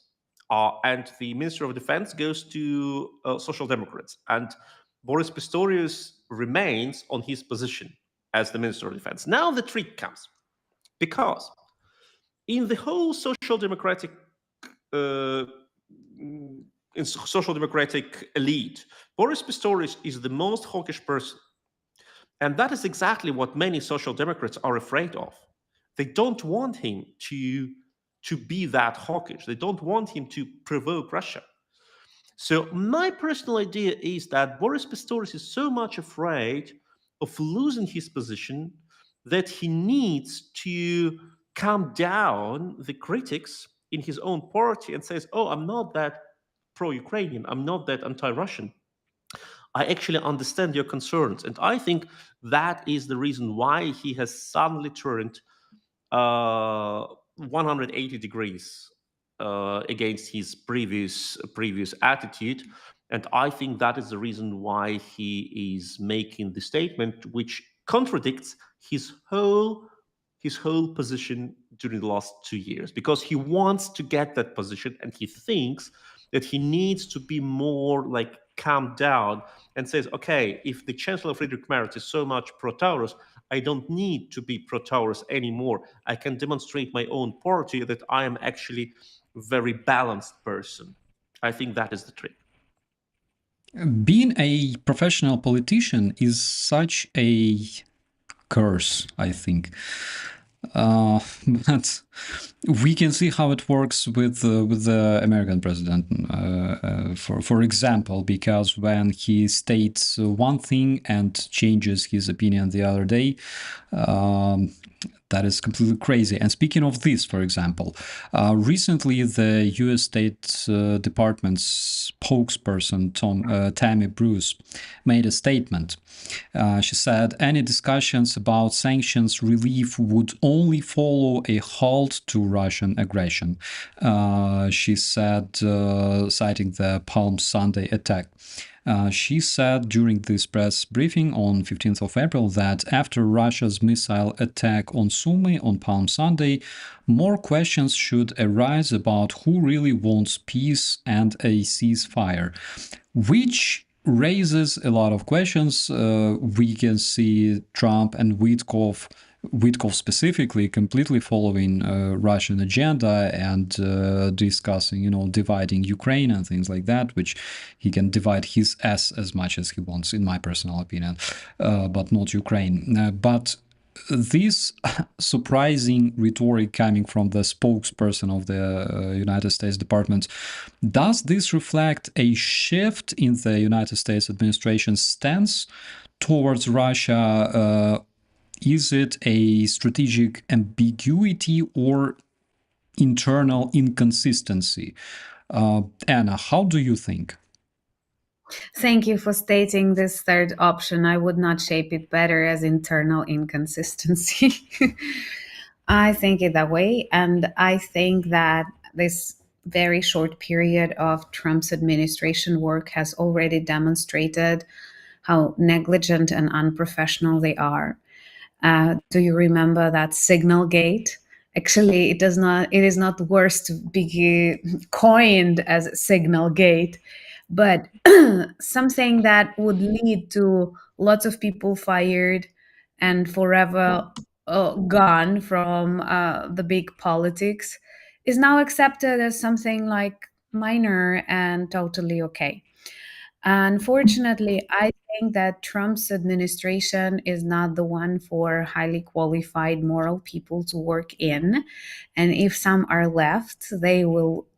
[SPEAKER 3] and the Minister of Defense goes to Social Democrats. And Boris Pistorius remains on his position as the Minister of Defense. Now the trick comes, because in the whole social democratic elite, Boris Pistorius is the most hawkish person. And that is exactly what many social democrats are afraid of. They don't want him to be that hawkish. They don't want him to provoke Russia. So my personal idea is that Boris Pistorius is so much afraid of losing his position that he needs to calm down the critics in his own party and says, oh, I'm not that pro-Ukrainian. I'm not that anti-Russian. I actually understand your concerns. And I think that is the reason why he has suddenly turned 180 degrees against his previous attitude. And I think that is the reason why he is making the statement, which contradicts his whole position during the last 2 years, because he wants to get that position and he thinks that he needs to be more like calmed down and says, okay, if the Chancellor Friedrich Merz is so much pro-Taurus, I don't need to be pro-Taurus anymore. I can demonstrate my own party that I am actually a very balanced person. I think that is the trick.
[SPEAKER 1] Being a professional politician is such a curse, I think. But we can see how it works with the American president, for example, because when he states one thing and changes his opinion the other day, that is completely crazy. And speaking of this, for example, recently the U.S. State Department's spokesperson, Tammy Bruce, made a statement. She said any discussions about sanctions relief would only follow a halt to Russian aggression. She said, citing the Palm Sunday attack. She said during this press briefing on 15th of April that after Russia's missile attack on Sumy on Palm Sunday, more questions should arise about who really wants peace and a ceasefire, which raises a lot of questions. We can see Trump and Witkoff specifically completely following Russian agenda and discussing, dividing Ukraine and things like that, which he can divide his ass as much as he wants, in my personal opinion, but not Ukraine. But this surprising rhetoric coming from the spokesperson of the United States Department, does this reflect a shift in the United States administration's stance towards Russia? Is it a strategic ambiguity or internal inconsistency? Anna, how do you think?
[SPEAKER 2] Thank you for stating this third option. I would not shape it better as internal inconsistency. I think it that way. And I think that this very short period of Trump's administration work has already demonstrated how negligent and unprofessional they are. Do you remember that Signal Gate? Actually, it does not. It is not worse to be coined as Signal Gate, but something that would lead to lots of people fired and forever gone from the big politics is now accepted as something like minor and totally okay. Unfortunately, I think that Trump's administration is not the one for highly qualified moral people to work in. And if some are left, they will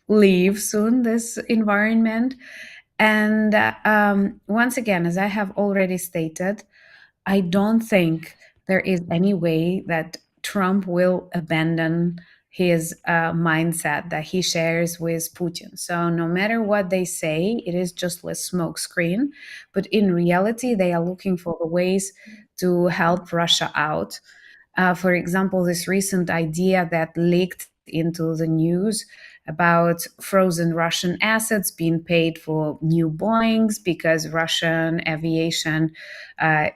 [SPEAKER 2] leave soon this environment. And once again, as I have already stated, I don't think there is any way that Trump will abandon his mindset that he shares with Putin. So, no matter what they say, it is just a smokescreen. But in reality, they are looking for the ways to help Russia out. For example, this recent idea that leaked into the news about frozen Russian assets being paid for new Boeings because Russian aviation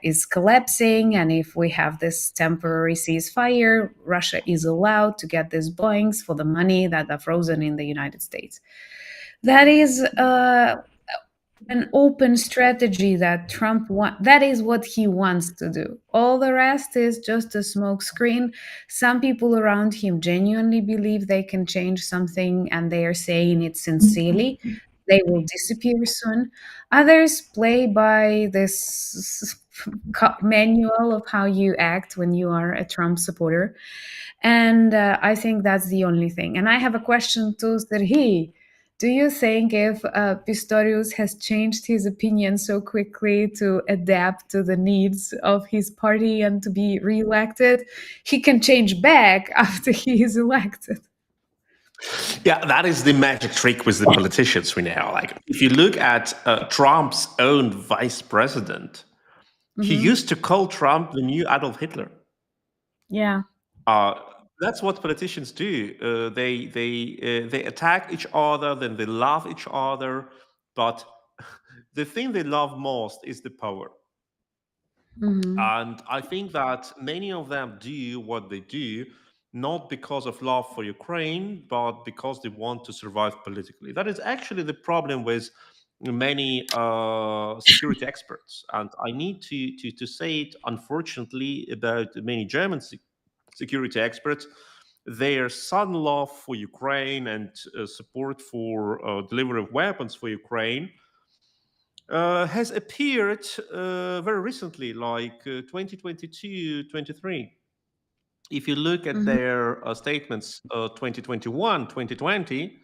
[SPEAKER 2] is collapsing. And if we have this temporary ceasefire, Russia is allowed to get these Boeings for the money that are frozen in the United States. That is an open strategy that Trump wants. That is what he wants to do. All the rest is just a smokescreen. Some people around him genuinely believe they can change something and they are saying it sincerely. They will disappear soon. Others play by this manual of how you act when you are a Trump supporter. And I think that's the only thing. And I have a question to Serhiy. Do you think if Pistorius has changed his opinion so quickly to adapt to the needs of his party and to be reelected, he can change back after he is elected?
[SPEAKER 3] Yeah, that is the magic trick with the politicians we know. Like, if you look at Trump's own vice president, he used to call Trump the new Adolf Hitler.
[SPEAKER 2] Yeah.
[SPEAKER 3] That's what politicians do. They attack each other, then they love each other. But the thing they love most is the power. And I think that many of them do what they do not because of love for Ukraine, but because they want to survive politically. That is actually the problem with many security experts. And I need to say it, unfortunately, about many German security experts. Their sudden love for Ukraine and support for delivery of weapons for Ukraine has appeared very recently, like 2022, 23. If you look at their statements 2021, 2020,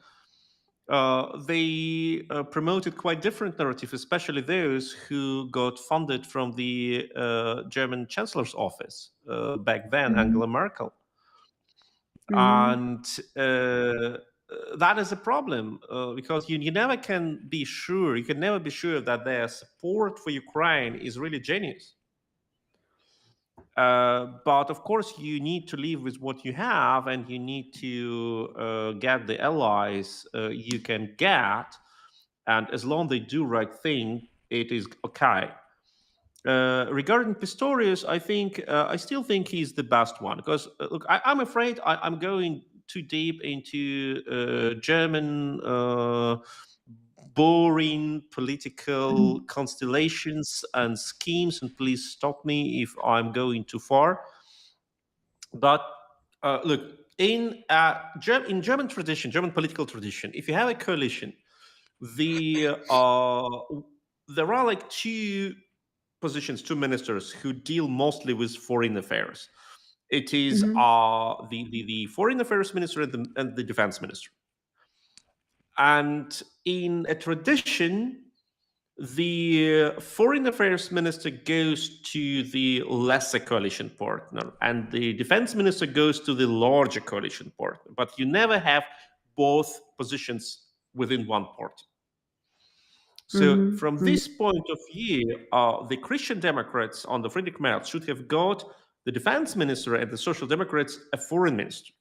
[SPEAKER 3] they promoted quite different narrative, especially those who got funded from the German Chancellor's office, back then, Angela Merkel. And that is a problem because you never can be sure, you can never be sure that their support for Ukraine is really genuine. But of course, you need to live with what you have, and you need to get the allies you can get. And as long as they do right thing, it is okay. Regarding Pistorius, I still think he's the best one because look, I'm afraid I'm going too deep into German boring political constellations and schemes, and please stop me if I'm going too far. But look, in German tradition, German political tradition, if you have a coalition, there are like two positions, two ministers who deal mostly with foreign affairs. It is the foreign affairs minister and the defense minister. And in a tradition, the foreign affairs minister goes to the lesser coalition partner, and the defense minister goes to the larger coalition partner. But you never have both positions within one party. So from this point of view, the Christian Democrats on the Friedrich Merz should have got the defense minister and the Social Democrats a foreign minister.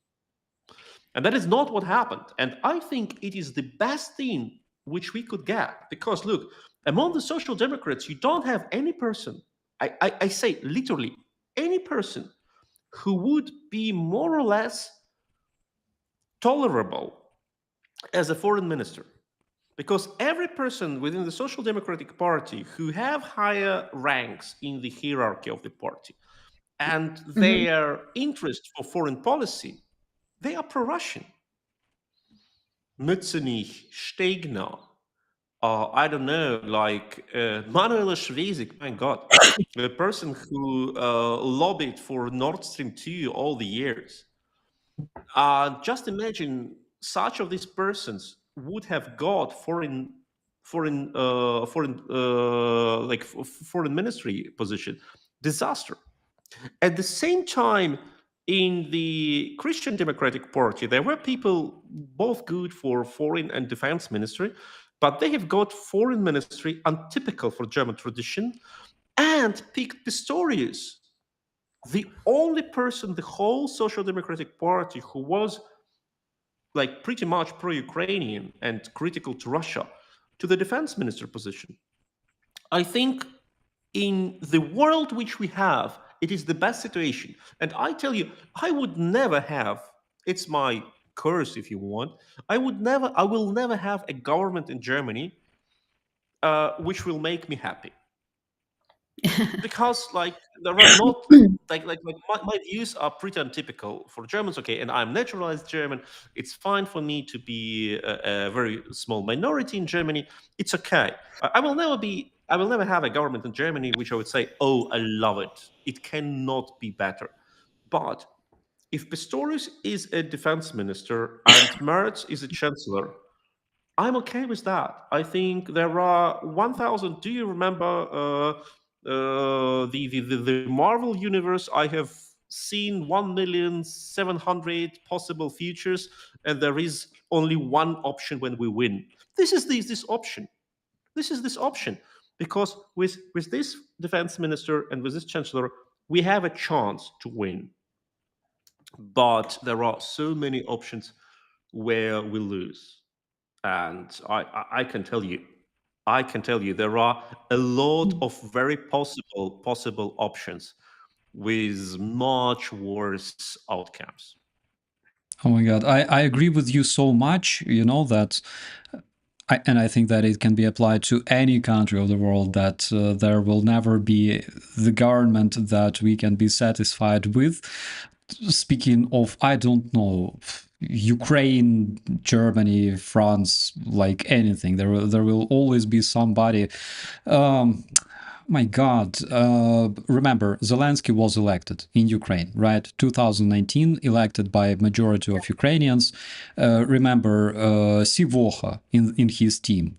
[SPEAKER 3] And that is not what happened. And I think it is the best thing which we could get. Because look, among the Social Democrats, you don't have any person, I say literally any person, who would be more or less tolerable as a foreign minister. Because every person within the Social Democratic Party who have higher ranks in the hierarchy of the party and their interest for foreign policy, they are pro-Russian. Mützenich, Stegner, I don't know, like Manuela Schwesig, my God, the person who lobbied for Nord Stream 2 all the years. Just imagine such of these persons would have got foreign ministry position. Disaster. At the same time, in the Christian Democratic Party, there were people both good for foreign and defense ministry, but they have got foreign ministry untypical for German tradition and picked Pistorius, the only person, the whole Social Democratic Party, who was like pretty much pro-Ukrainian and critical to Russia, to the defense minister position. I think in the world which we have, it is the best situation. And I tell you, I would never have, it's my curse if you want, I will never have a government in Germany which will make me happy. Because like there are not my views are pretty untypical for Germans. Okay, and I'm naturalized German. It's fine for me to be a very small minority in Germany. It's okay. I will never have a government in Germany which I would say, oh, I love it. It cannot be better. But if Pistorius is a defense minister and Merz is a chancellor, I'm okay with that. I think there are 1,000. Do you remember the Marvel universe? I have seen 1,700,000 possible futures, and there is only one option when we win. This is this option. This is this option because with this defense minister and with this chancellor, we have a chance to win. But there are so many options where we lose. And I can tell you, there are a lot of very possible options with much worse outcomes.
[SPEAKER 1] Oh my God, I agree with you so much, that and I think that it can be applied to any country of the world, that there will never be the government that we can be satisfied with. Speaking of, I don't know, Ukraine, Germany, France, like anything, there will always be somebody. My God, remember, Zelensky was elected in Ukraine, right? 2019, elected by a majority of Ukrainians. Remember, Sivoha in his team.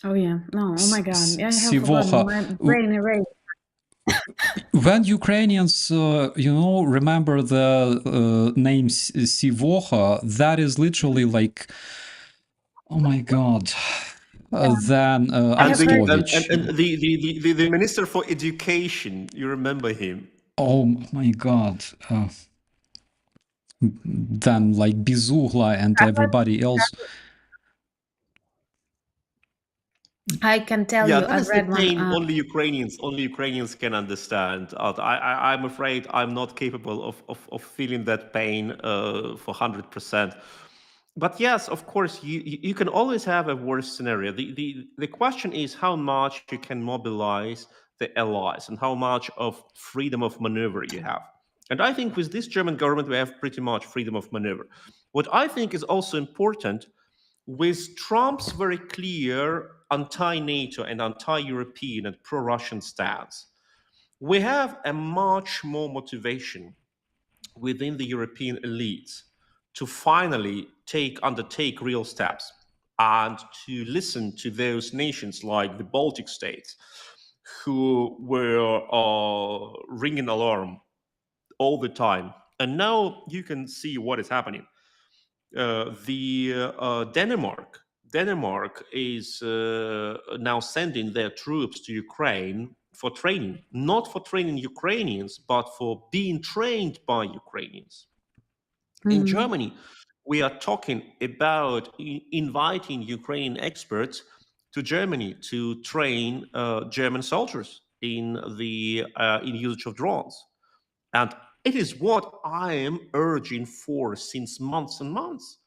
[SPEAKER 2] Oh yeah, no, oh my God, I have forgotten.
[SPEAKER 1] Sivoha.
[SPEAKER 2] My brain erased.
[SPEAKER 1] When Ukrainians, remember the name Sivoha, that is literally like, oh my God. Then
[SPEAKER 3] And
[SPEAKER 1] Arstovich.
[SPEAKER 3] the minister for education, you remember him?
[SPEAKER 1] Oh my God. Then like Bizugla and everybody else.
[SPEAKER 2] I can tell
[SPEAKER 3] Yeah,
[SPEAKER 2] you,
[SPEAKER 3] that
[SPEAKER 2] I've
[SPEAKER 3] is the
[SPEAKER 2] read one.
[SPEAKER 3] pain only Ukrainians can understand. I'm afraid I'm not capable of feeling that pain for 100%. But yes, of course, you can always have a worse scenario. The question is how much you can mobilize the allies and how much of freedom of maneuver you have. And I think with this German government, we have pretty much freedom of maneuver. What I think is also important, with Trump's very clear anti-NATO and anti-European and pro-Russian stance, we have a much more motivation within the European elites to finally undertake real steps and to listen to those nations like the Baltic states who were ringing alarm all the time. And now you can see what is happening. Denmark is now sending their troops to Ukraine for training, not for training Ukrainians, but for being trained by Ukrainians. In Germany, we are talking about inviting Ukrainian experts to Germany to train German soldiers in the in usage of drones, and it is what I am urging for since months and months.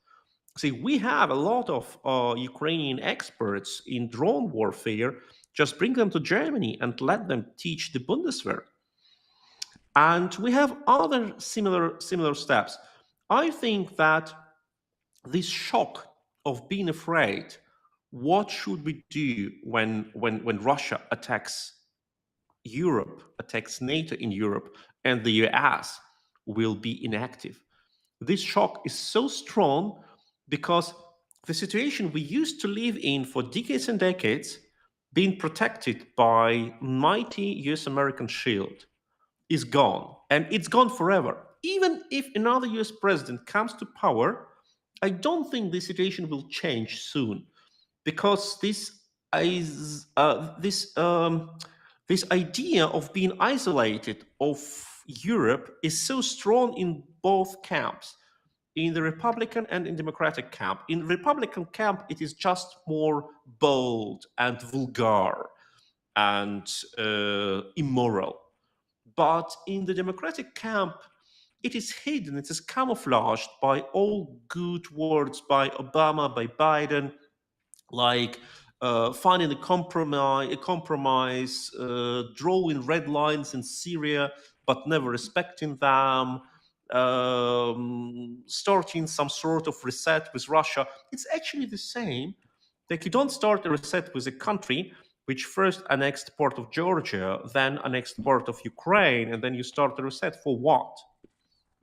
[SPEAKER 3] See, we have a lot of Ukrainian experts in drone warfare. Just bring them to Germany and let them teach the Bundeswehr. And we have other similar steps. I think that this shock of being afraid, what should we do when Russia attacks Europe, attacks NATO in Europe, and the US will be inactive? This shock is so strong because the situation we used to live in for decades and decades, being protected by mighty US American shield, is gone. And it's gone forever. Even if another US president comes to power, I don't think this situation will change soon, because is this idea of being isolated of Europe is so strong in both camps, in the Republican and in Democratic camp. In Republican camp, it is just more bold and vulgar and immoral. But in the Democratic camp, it is hidden, it is camouflaged by all good words by Obama, by Biden, like finding a compromise, drawing red lines in Syria, but never respecting them, starting some sort of reset with Russia. It's actually the same. Like, you don't start a reset with a country which first annexed part of Georgia, then annexed part of Ukraine, and then you start a reset for what?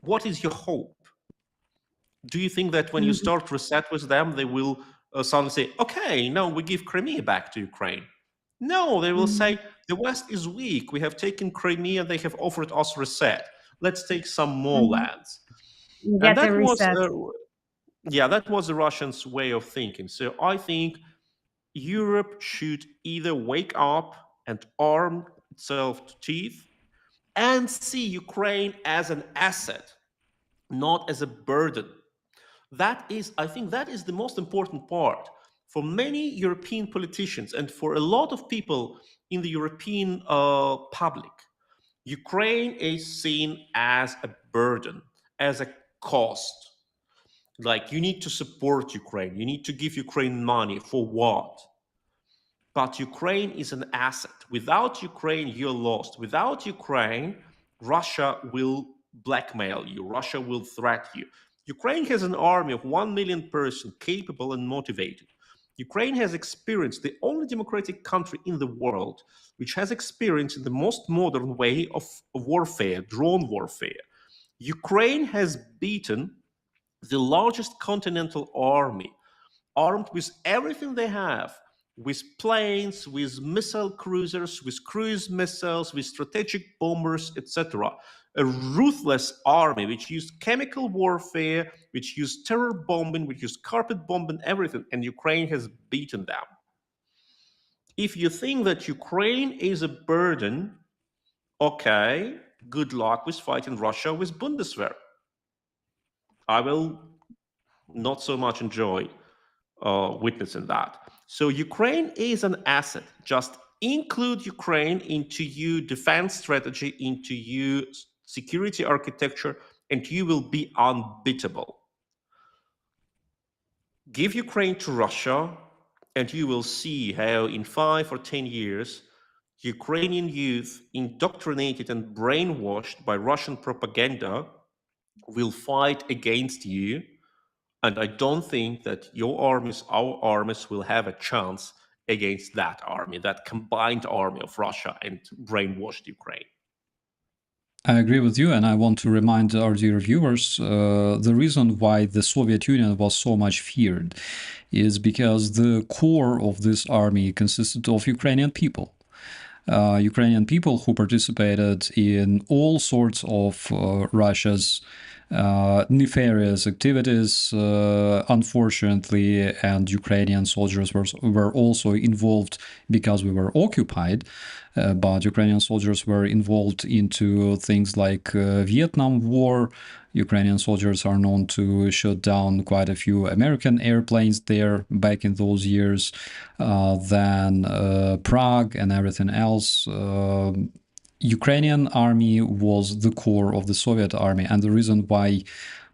[SPEAKER 3] What is your hope? Do you think that when you start reset with them, they will suddenly say, okay, no, we give Crimea back to Ukraine? No, they will say, the West is weak. We have taken Crimea. They have offered us reset. Let's take some more lands.
[SPEAKER 2] You
[SPEAKER 3] And
[SPEAKER 2] get a reset.
[SPEAKER 3] that was the Russians' way of thinking. So I think Europe should either wake up and arm itself to teeth and see Ukraine as an asset, not as a burden. I think that is the most important part for many European politicians and for a lot of people in the European public. Ukraine is seen as a burden, as a cost. Like, you need to support Ukraine, you need to give Ukraine money for what? But Ukraine is an asset. Without Ukraine, you're lost. Without Ukraine, Russia will blackmail you. Russia will threaten you. Ukraine has an army of 1 million persons, capable and motivated. Ukraine has experienced the only democratic country in the world which has experienced the most modern way of warfare, drone warfare. Ukraine has beaten the largest continental army, armed with everything they have, with planes, with missile cruisers, with cruise missiles, with strategic bombers, etc. A ruthless army which used chemical warfare, which used terror bombing, which used carpet bombing, everything, and Ukraine has beaten them. If you think that Ukraine is a burden, okay, good luck with fighting Russia with Bundeswehr. I will not so much enjoy witnessing that. So Ukraine is an asset. Just include Ukraine into your defense strategy, into your security architecture, and you will be unbeatable. Give Ukraine to Russia, and you will see how in 5 or 10 years, Ukrainian youth, indoctrinated and brainwashed by Russian propaganda, will fight against you. And I don't think that your armies, our armies, will have a chance against that army, that combined army of Russia and brainwashed Ukraine.
[SPEAKER 1] I agree with you, and I want to remind our dear viewers the reason why the Soviet Union was so much feared is because the core of this army consisted of Ukrainian people. Ukrainian people who participated in all sorts of Russia's nefarious activities, unfortunately, and Ukrainian soldiers were also involved because we were occupied. But Ukrainian soldiers were involved into things like Vietnam War. Ukrainian soldiers are known to shoot down quite a few American airplanes there back in those years. Then Prague and everything else. Ukrainian army was the core of the Soviet army, and the reason why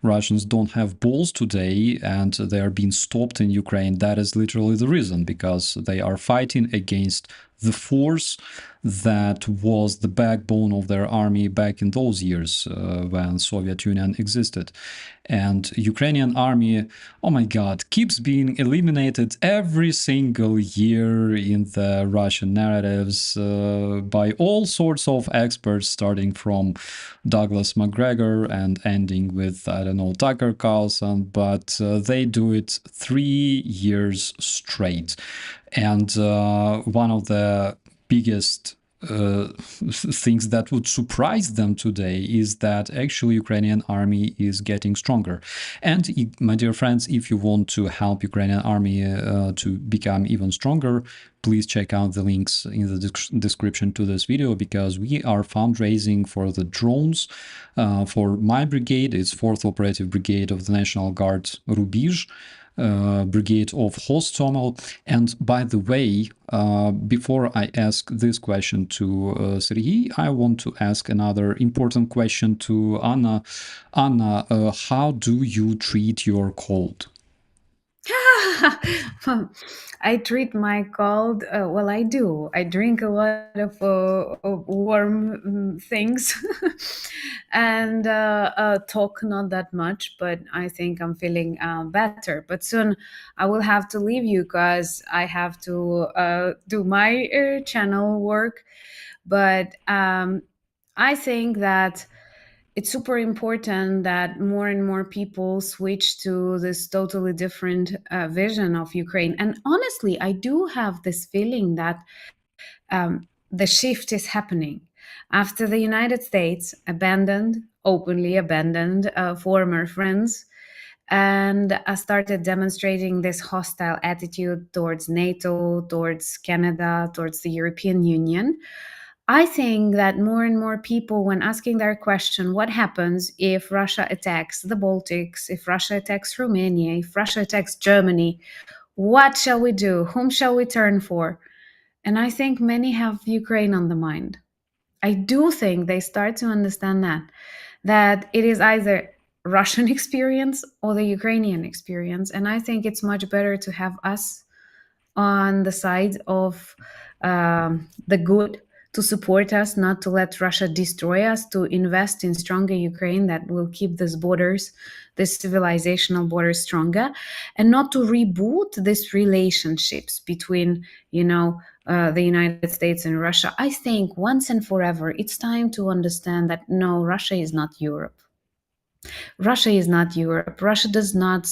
[SPEAKER 1] Russians don't have balls today and they are being stopped in Ukraine, that is literally the reason, because they are fighting against the force that was the backbone of their army back in those years when Soviet Union existed. And Ukrainian army, oh my god, keeps being eliminated every single year in the Russian narratives by all sorts of experts, starting from Douglas McGregor and ending with, I don't know, Tucker Carlson, but they do it 3 years straight. And one of the biggest things that would surprise them today is that actually Ukrainian army is getting stronger. And my dear friends, if you want to help Ukrainian army to become even stronger, please check out the links in the description to this video, because we are fundraising for the drones for my brigade. It's 4th Operative Brigade of the National Guard Rubizh, Brigade of Hostomel. And by the way, before I ask this question to Sergei, I want to ask another important question to Anna. Anna, how do you treat your cold?
[SPEAKER 2] I treat my cold, well, I do. I drink a lot of warm things and talk not that much, but I think I'm feeling better. But soon I will have to leave you because I have to do my channel work. But I think that it's super important that more and more people switch to this totally different vision of Ukraine. And honestly, I do have this feeling that the shift is happening after the United States openly abandoned former friends and started demonstrating this hostile attitude towards NATO, towards Canada, towards the European Union. I think that more and more people, when asking their question, what happens if Russia attacks the Baltics, if Russia attacks Romania, if Russia attacks Germany, what shall we do? Whom shall we turn for? And I think many have Ukraine on the mind. I do think they start to understand that it is either Russian experience or the Ukrainian experience. And I think it's much better to have us on the side of the good, to support us, not to let Russia destroy us, to invest in stronger Ukraine that will keep these borders, this civilizational borders stronger, and not to reboot these relationships between, the United States and Russia. I think once and forever, it's time to understand that no, Russia is not Europe. Russia is not Europe. Russia does not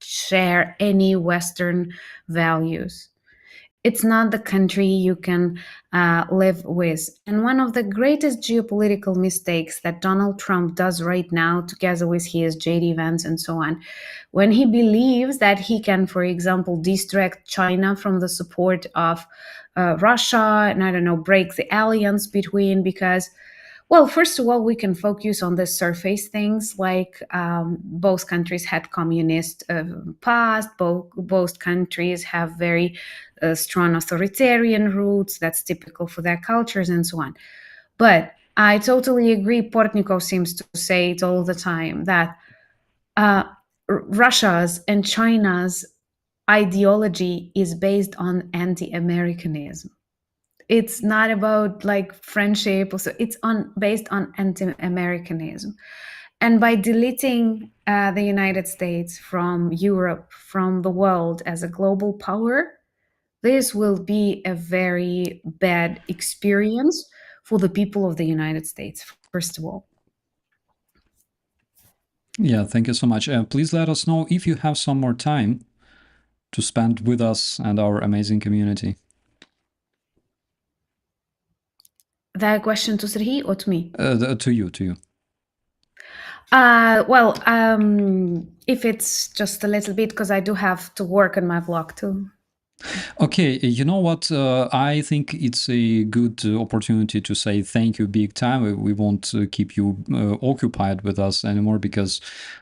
[SPEAKER 2] share any Western values. It's not the country you can live with. And one of the greatest geopolitical mistakes that Donald Trump does right now, together with his JD Vance and so on, when he believes that he can, for example, distract China from the support of Russia and, I don't know, break the alliance between, because well, first of all, we can focus on the surface things, like both countries had communist past, both countries have very strong authoritarian roots, that's typical for their cultures and so on. But I totally agree, Portnikov seems to say it all the time, that Russia's and China's ideology is based on anti-Americanism. It's not about like friendship, so it's based on anti-Americanism. And by deleting the United States from Europe, from the world as a global power, this will be a very bad experience for the people of the United States, first of all.
[SPEAKER 1] Yeah, thank you so much. Please let us know if you have some more time to spend with us and our amazing community.
[SPEAKER 2] That question to Sergei or to me?
[SPEAKER 1] To you.
[SPEAKER 2] Well, if it's just a little bit, because I do have to work on my blog too.
[SPEAKER 1] Okay, you know what? I think it's a good opportunity to say thank you big time. We won't keep you occupied with us anymore because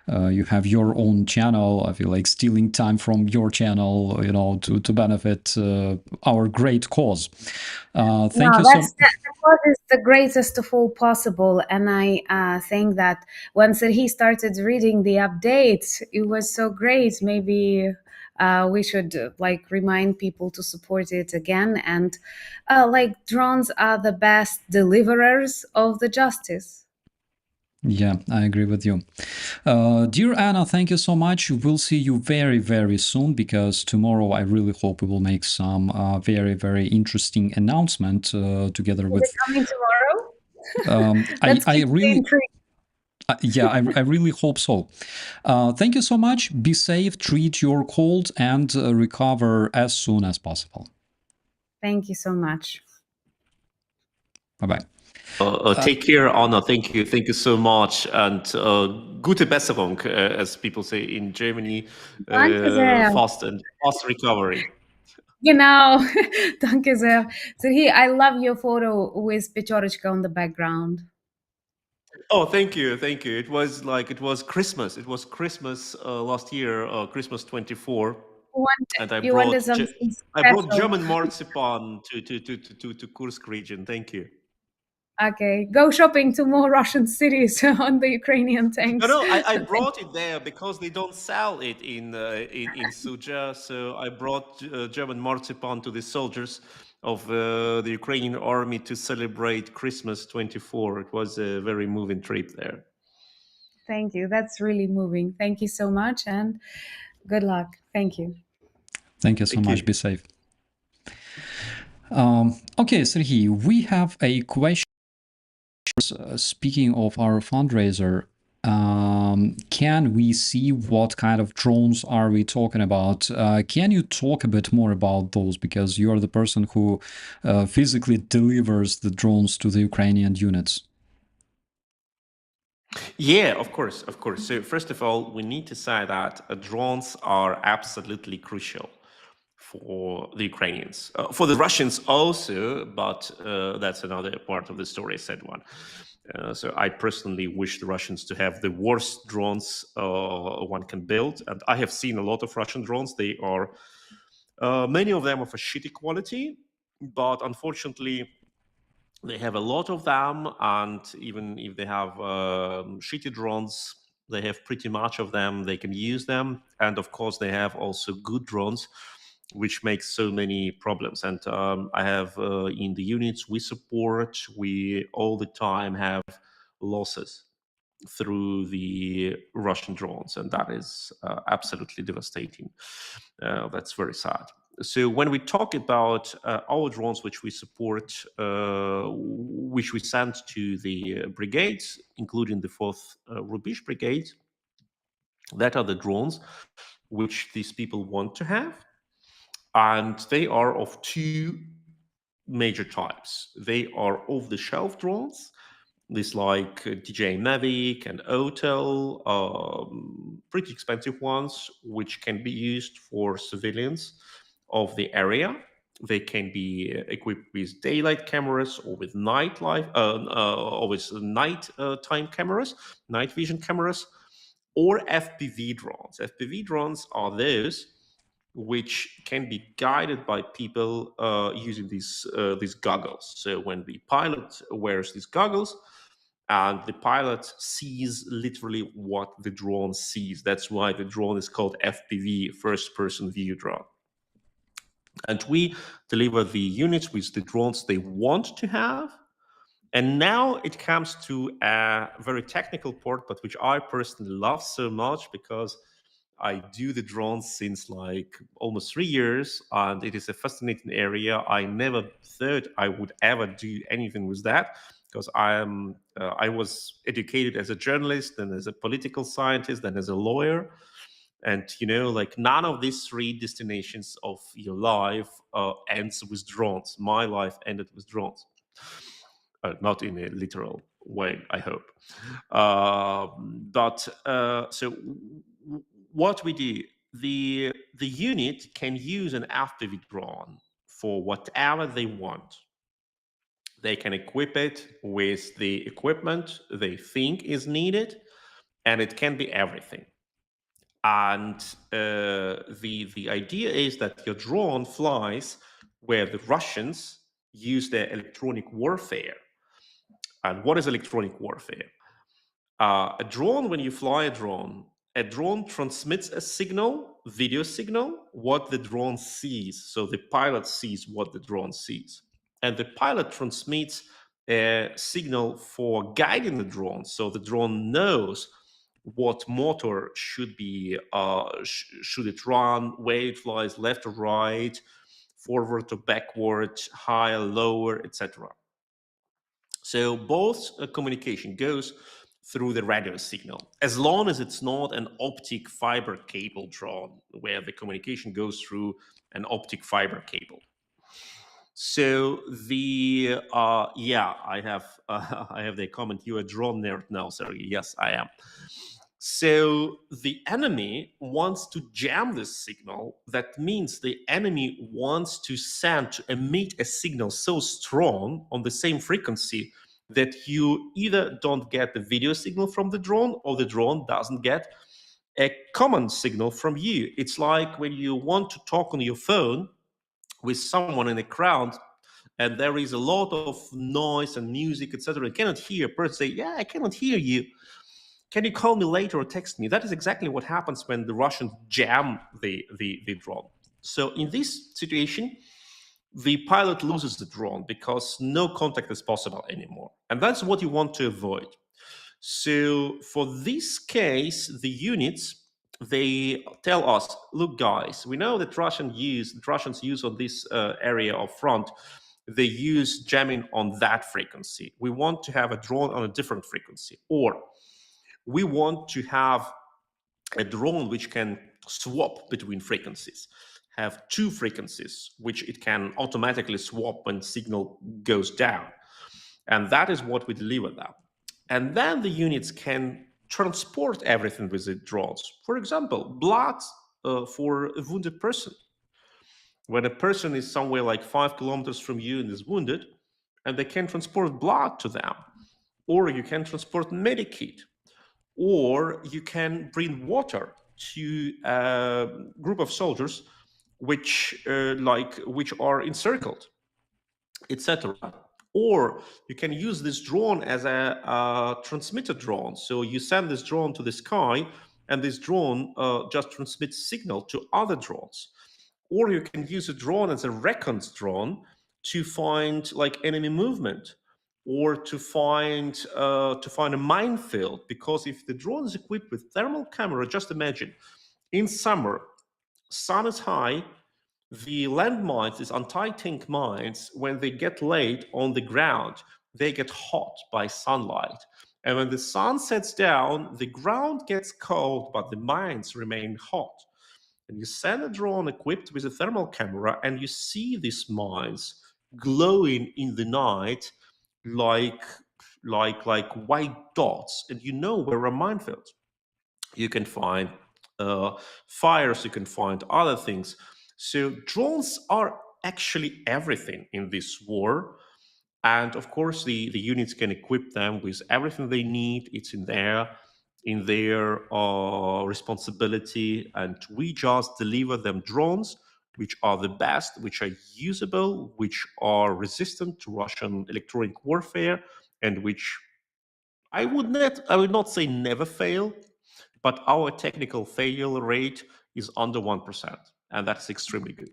[SPEAKER 1] you have your own channel. I feel like stealing time from your channel, to benefit our great cause. Thank
[SPEAKER 2] No,
[SPEAKER 1] you so.
[SPEAKER 2] that cause is the greatest of all possible, and I think that once that he started reading the updates, it was so great. Maybe we should like remind people to support it again, and like drones are the best deliverers of the justice.
[SPEAKER 1] Yeah, I agree with you. Dear Anna, thank you so much. We'll see you very, very soon because tomorrow I really hope we will make some very, very interesting announcement together
[SPEAKER 2] Is it
[SPEAKER 1] with.
[SPEAKER 2] coming tomorrow?
[SPEAKER 1] I,
[SPEAKER 2] Let's
[SPEAKER 1] I
[SPEAKER 2] keep the
[SPEAKER 1] really,
[SPEAKER 2] intrigue.
[SPEAKER 1] yeah, I really hope so. Thank you so much. Be safe, treat your cold, and recover as soon as possible.
[SPEAKER 2] Thank you so much.
[SPEAKER 1] Bye bye.
[SPEAKER 3] Take care, Anna. Thank you so much, and gute Besserung, as people say in Germany.
[SPEAKER 2] Danke sehr.
[SPEAKER 3] Fast recovery.
[SPEAKER 2] Genau. Danke sehr. So here, I love your photo with Pechorichka on the background.
[SPEAKER 3] Oh, thank you. It was Christmas. It was Christmas last year, Christmas 24, and
[SPEAKER 2] You wanted something
[SPEAKER 3] I brought
[SPEAKER 2] special.
[SPEAKER 3] German marzipan to Kursk region. Thank you.
[SPEAKER 2] Okay, go shopping to more Russian cities on the Ukrainian tanks.
[SPEAKER 3] No, I brought it there because they don't sell it in Suja. So I brought German marzipan to the soldiers of the Ukrainian army to celebrate Christmas 24. It was a very moving trip there.
[SPEAKER 2] Thank you. That's really moving. Thank you so much and good luck. Thank you.
[SPEAKER 1] Thank you so
[SPEAKER 3] Thank
[SPEAKER 1] much.
[SPEAKER 3] you.
[SPEAKER 1] Be safe. Okay, Sergey, we have a question. Speaking of our fundraiser, can we see what kind of drones are we talking about? Can you talk a bit more about those, because you are the person who physically delivers the drones to the Ukrainian units?
[SPEAKER 3] Yeah, of course. So first of all, we need to say that drones are absolutely crucial for the Ukrainians, for the Russians also, but that's another part of the story, said one. So I personally wish the Russians to have the worst drones one can build, and I have seen a lot of Russian drones. They are many of them of a shitty quality, but unfortunately they have a lot of them, and even if they have shitty drones, they have pretty much of them. They can use them, and of course, they have also good drones, which makes so many problems. And I have in the units we support, we all the time have losses through the Russian drones, and that is absolutely devastating. That's very sad. So when we talk about our drones, which we support, which we send to the brigades, including the 4th Rubizh Brigade, that are the drones which these people want to have. And they are of two major types. They are off-the-shelf drones, this like DJI Mavic and Hotel, pretty expensive ones, which can be used for civilians of the area. They can be equipped with daylight cameras or with or with night time cameras, night vision cameras, or FPV drones. FPV drones are those which can be guided by people using these goggles. So when the pilot wears these goggles, and the pilot sees literally what the drone sees. That's why the drone is called FPV, first person view drone. And we deliver the units with the drones they want to have. And now it comes to a very technical part, but which I personally love so much because I do the drones since like almost 3 years, and it is a fascinating area. I never thought I would ever do anything with that because I was educated as a journalist and as a political scientist and as a lawyer, and like none of these three destinations of your life ends with drones. My life ended with drones. not in a literal way, I hope. So what we do, the unit can use an FPV drone for whatever they want. They can equip it with the equipment they think is needed, and it can be everything. And the idea is that your drone flies where the Russians use their electronic warfare. And what is electronic warfare? A drone, when you fly a drone transmits a signal, video signal, what the drone sees. So the pilot sees what the drone sees. And the pilot transmits a signal for guiding the drone. So the drone knows what motor should be, should it run, where it flies, left or right, forward or backward, higher, lower, etc. So both communication goes through the radio signal, as long as it's not an optic fiber cable drone, where the communication goes through an optic fiber cable. So the I have I have the comment. You're a drone nerd now, Sergey. Yes, I am. So the enemy wants to jam this signal. That means the enemy wants to emit a signal so strong on the same frequency that you either don't get the video signal from the drone, or the drone doesn't get a common signal from you. It's like when you want to talk on your phone with someone in a crowd, and there is a lot of noise and music, etc. You cannot hear a person say, "Yeah, I cannot hear you. Can you call me later or text me?" That is exactly what happens when the Russians jam the drone. So in this situation, the pilot loses the drone because no contact is possible anymore. And that's what you want to avoid. So for this case, the units, they tell us, look, guys, we know that Russians use on this area of front, they use jamming on that frequency. We want to have a drone on a different frequency. Or we want to have a drone which can swap between frequencies, have two frequencies, which it can automatically swap when signal goes down. And that is what we deliver now. And then the units can transport everything with the drones. For example, blood for a wounded person. When a person is somewhere like 5 kilometers from you and is wounded, and they can transport blood to them. Or you can transport medikit. Or you can bring water to a group of soldiers which are encircled, etc. Or you can use this drone as a transmitter drone. So you send this drone to the sky, and this drone just transmits signal to other drones. Or you can use a drone as a recon drone to find like enemy movement, or to find a minefield. Because if the drone is equipped with thermal camera, just imagine, in summer, sun is high, the landmines, these anti-tank mines, when they get laid on the ground, they get hot by sunlight. And when the sun sets down, the ground gets cold, but the mines remain hot. And you send a drone equipped with a thermal camera, and you see these mines glowing in the night like white dots, and you know where a minefield. You can find fires, you can find other things. So drones are actually everything in this war. And of course, the units can equip them with everything they need. It's in their responsibility, and we just deliver them drones which are the best, which are usable, which are resistant to Russian electronic warfare, and which I would not say never fail, but our technical failure rate is under 1%, and that's extremely good.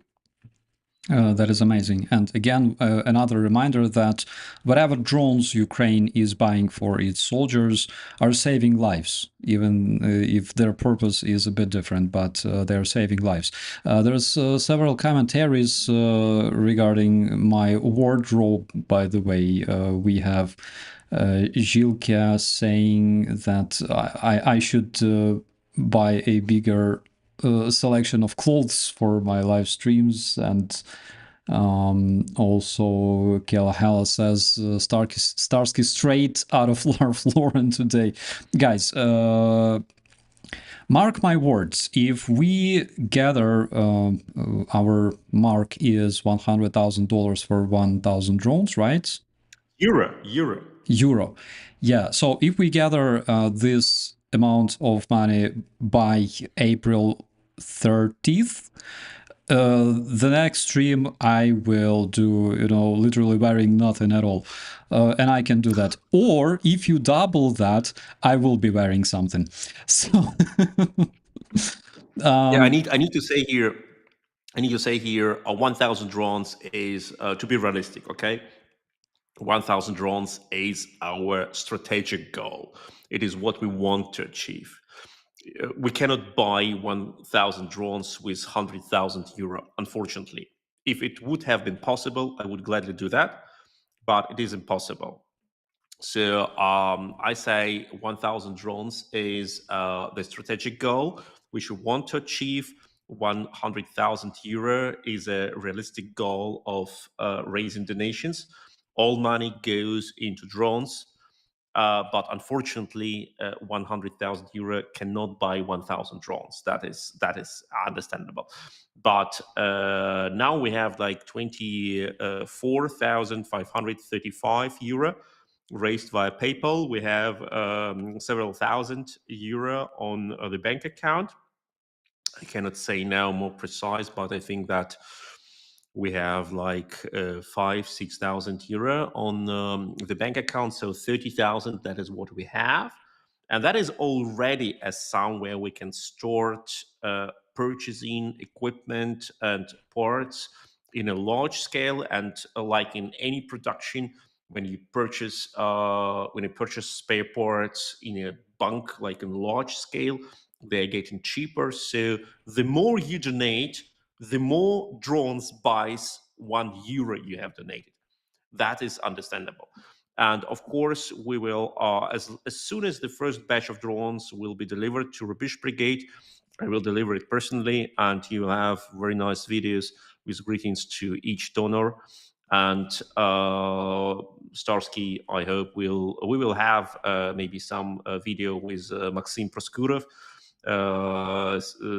[SPEAKER 1] That is amazing. And again, another reminder that whatever drones Ukraine is buying for its soldiers are saving lives, even if their purpose is a bit different, but they're saving lives. There's several commentaries regarding my wardrobe, by the way. We have Zhilka saying that I should buy a bigger selection of clothes for my live streams, and Also, Kelahella says Starsky straight out of Ralph Lauren today. Guys, mark my words, if we gather, our mark is $100,000 for 1,000 drones, right? Euro. Yeah, so if we gather this amount of money by April 30th, the next stream I will do, literally wearing nothing at all. And I can do that. Or if you double that, I will be wearing something. So
[SPEAKER 3] yeah, I need to say here, 1,000 drones is, to be realistic, okay? 1,000 drones is our strategic goal. It is what we want to achieve. We cannot buy 1,000 drones with 100,000 euro, unfortunately. If it would have been possible, I would gladly do that, but it is impossible. So I say 1,000 drones is the strategic goal which we want to achieve. 100,000 euro is a realistic goal of raising donations. All money goes into drones, but unfortunately, 100,000 euro cannot buy 1,000 drones. That is understandable. But now we have like 24,535 euro raised via PayPal. We have several thousand euro on the bank account. I cannot say now more precise, but I think that we have like 5,000-6,000 euro on the bank account. So 30,000, that is what we have. And that is already a sum where we can store purchasing equipment and parts in a large scale. And like in any production, when you purchase spare parts in a bulk, like in large scale, they're getting cheaper. So the more you donate, the more drones buys 1 euro you have donated. That is understandable. And of course, we will, as soon as the first batch of drones will be delivered to Rubizh Brigade, I will deliver it personally, and you will have very nice videos with greetings to each donor. And Starsky, I hope we will have maybe some video with Maxim Proskurov,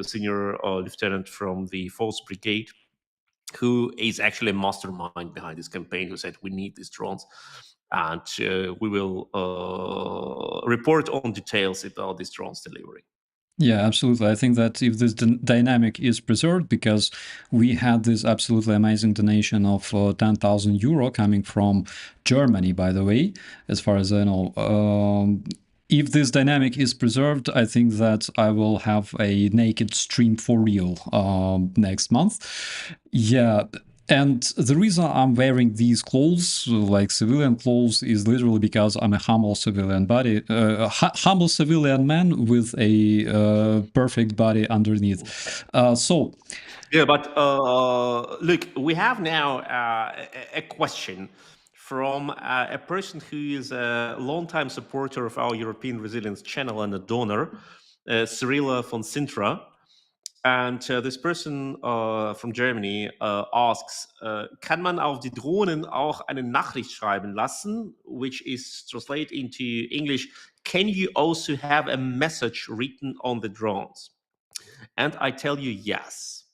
[SPEAKER 3] senior lieutenant from the 4th Brigade, who is actually a mastermind behind this campaign, who said we need these drones. And we will report on details about this drones delivery.
[SPEAKER 1] Yeah, absolutely. I think that if this dynamic is preserved, because we had this absolutely amazing donation of 10,000 euro coming from Germany, by the way, as far as I know. If this dynamic is preserved, I think that I will have a naked stream for real next month. Yeah. And the reason I'm wearing these clothes, like civilian clothes, is literally because I'm a humble civilian body, humble civilian man with a perfect body underneath.
[SPEAKER 3] Yeah, but look, we have now a question from a person who is a longtime supporter of our European Resilience channel and a donor, Cyrilla von Sintra. And this person from Germany asks, kann man auf die Drohnen auch eine Nachricht schreiben lassen, which is translated into English, can you also have a message written on the drones? And I tell you yes.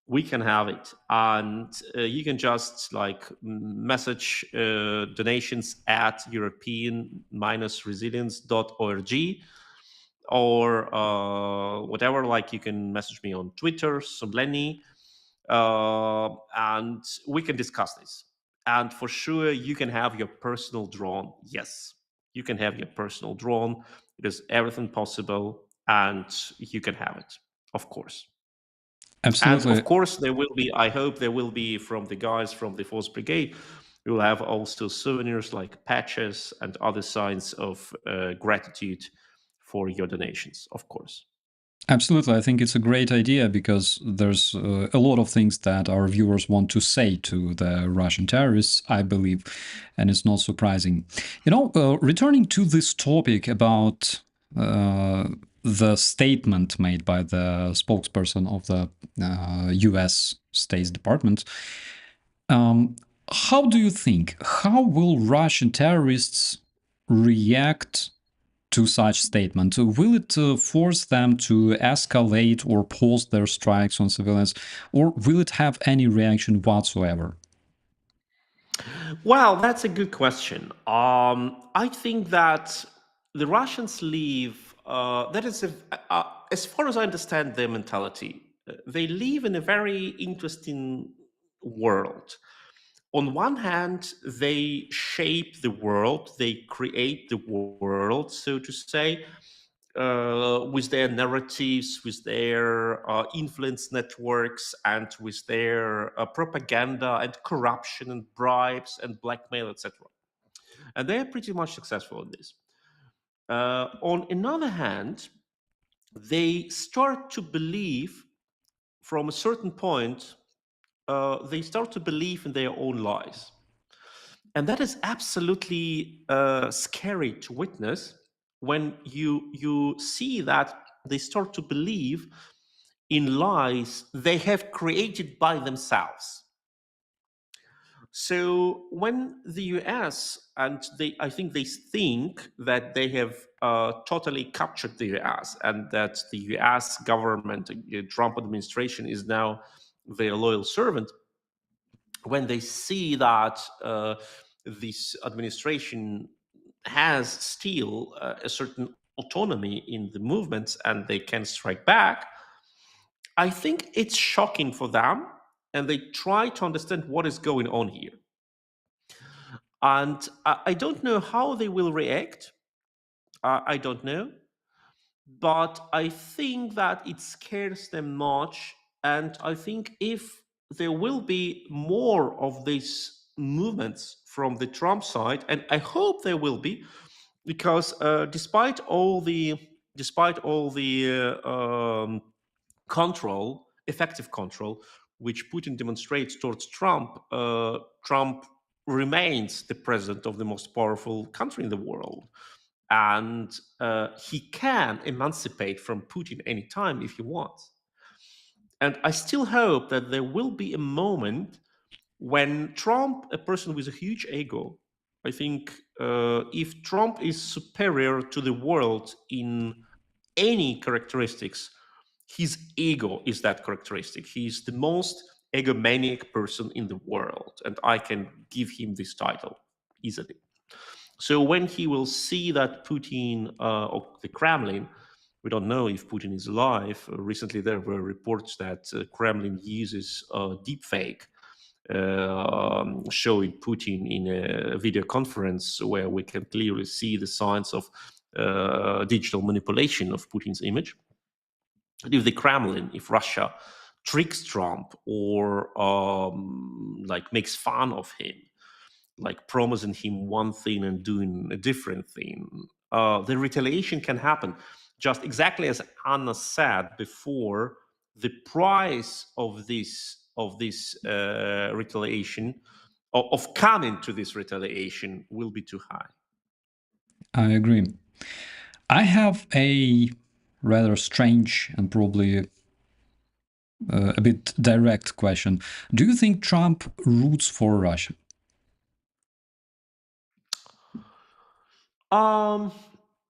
[SPEAKER 3] We can have it. And you can just like message donations at european-resilience.org or whatever. Like you can message me on Twitter, Somleni, and we can discuss this. And for sure, you can have your personal drone. Yes, you can have your personal drone. It is everything possible, and you can have it, of course.
[SPEAKER 1] Absolutely.
[SPEAKER 3] And of course, there will be, I hope there will be from the guys from the 4th Brigade, we will have also souvenirs like patches and other signs of gratitude for your donations, of course.
[SPEAKER 1] Absolutely. I think it's a great idea because there's a lot of things that our viewers want to say to the Russian terrorists, I believe, and it's not surprising. Returning to this topic about the statement made by the spokesperson of the US State Department. How do you think, how will Russian terrorists react to such statement? Will it force them to escalate or pause their strikes on civilians, or will it have any reaction whatsoever?
[SPEAKER 3] Well, that's a good question. I think that the Russians live, that is, as far as I understand their mentality, they live in a very interesting world. On one hand, they shape the world, they create the world, so to say, with their narratives, with their influence networks, and with their propaganda and corruption and bribes and blackmail, etc. And they're pretty much successful in this. On another hand, they start to believe from a certain point, they start to believe in their own lies. And that is absolutely scary to witness when you see that they start to believe in lies they have created by themselves. So when the US, and I think they think that they have totally captured the US, and that the US government, Trump administration, is now their loyal servant. When they see that this administration has still a certain autonomy in the movements and they can strike back, I think it's shocking for them, and they try to understand what is going on here. And I don't know how they will react. I don't know. But I think that it scares them much. And I think if there will be more of these movements from the Trump side, and I hope there will be, because despite all the control, effective control, which Putin demonstrates towards Trump, Trump remains the president of the most powerful country in the world. And he can emancipate from Putin anytime if he wants. And I still hope that there will be a moment when Trump, a person with a huge ego, I think if Trump is superior to the world in any characteristics, his ego is that characteristic. He's the most egomaniac person in the world, and I can give him this title easily. So when he will see that Putin, or the Kremlin, we don't know if Putin is alive. Recently, there were reports that Kremlin uses deepfake, showing Putin in a video conference where we can clearly see the signs of digital manipulation of Putin's image. If the Kremlin, if Russia tricks Trump or like makes fun of him, like promising him one thing and doing a different thing, the retaliation can happen. Just exactly as Anna said before, the price of this retaliation, of coming to this retaliation, will be too high.
[SPEAKER 1] I agree. I have a rather strange and probably a bit direct question. Do you think Trump roots for Russia?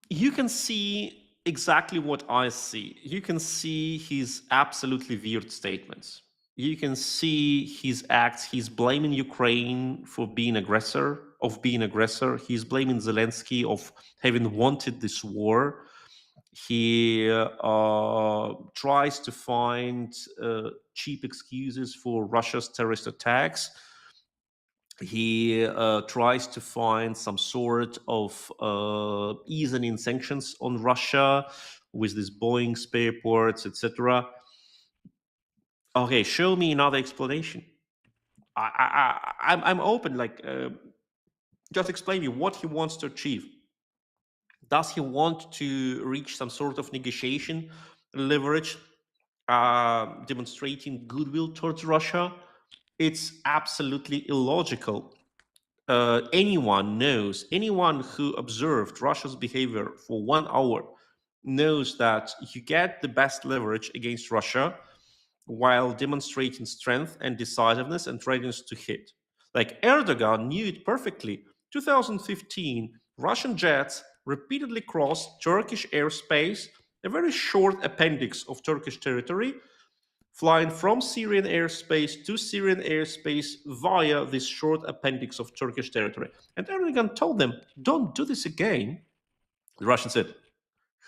[SPEAKER 3] You can see exactly what I see. You can see his absolutely weird statements. You can see his acts. He's blaming Ukraine for being aggressor. He's blaming Zelensky of having wanted this war. He tries to find cheap excuses for Russia's terrorist attacks. He tries to find some sort of easing in sanctions on Russia with these Boeing spare parts, etc. Okay, show me another explanation. I'm open. Like, just explain me what he wants to achieve. Does he want to reach some sort of negotiation leverage, demonstrating goodwill towards Russia? It's absolutely illogical. Anyone who observed Russia's behavior for 1 hour knows that you get the best leverage against Russia while demonstrating strength and decisiveness and readiness to hit. Like Erdogan knew it perfectly. 2015, Russian jets repeatedly crossed Turkish airspace, a very short appendix of Turkish territory, flying from Syrian airspace to Syrian airspace via this short appendix of Turkish territory. And Erdogan told them, don't do this again. The Russians said,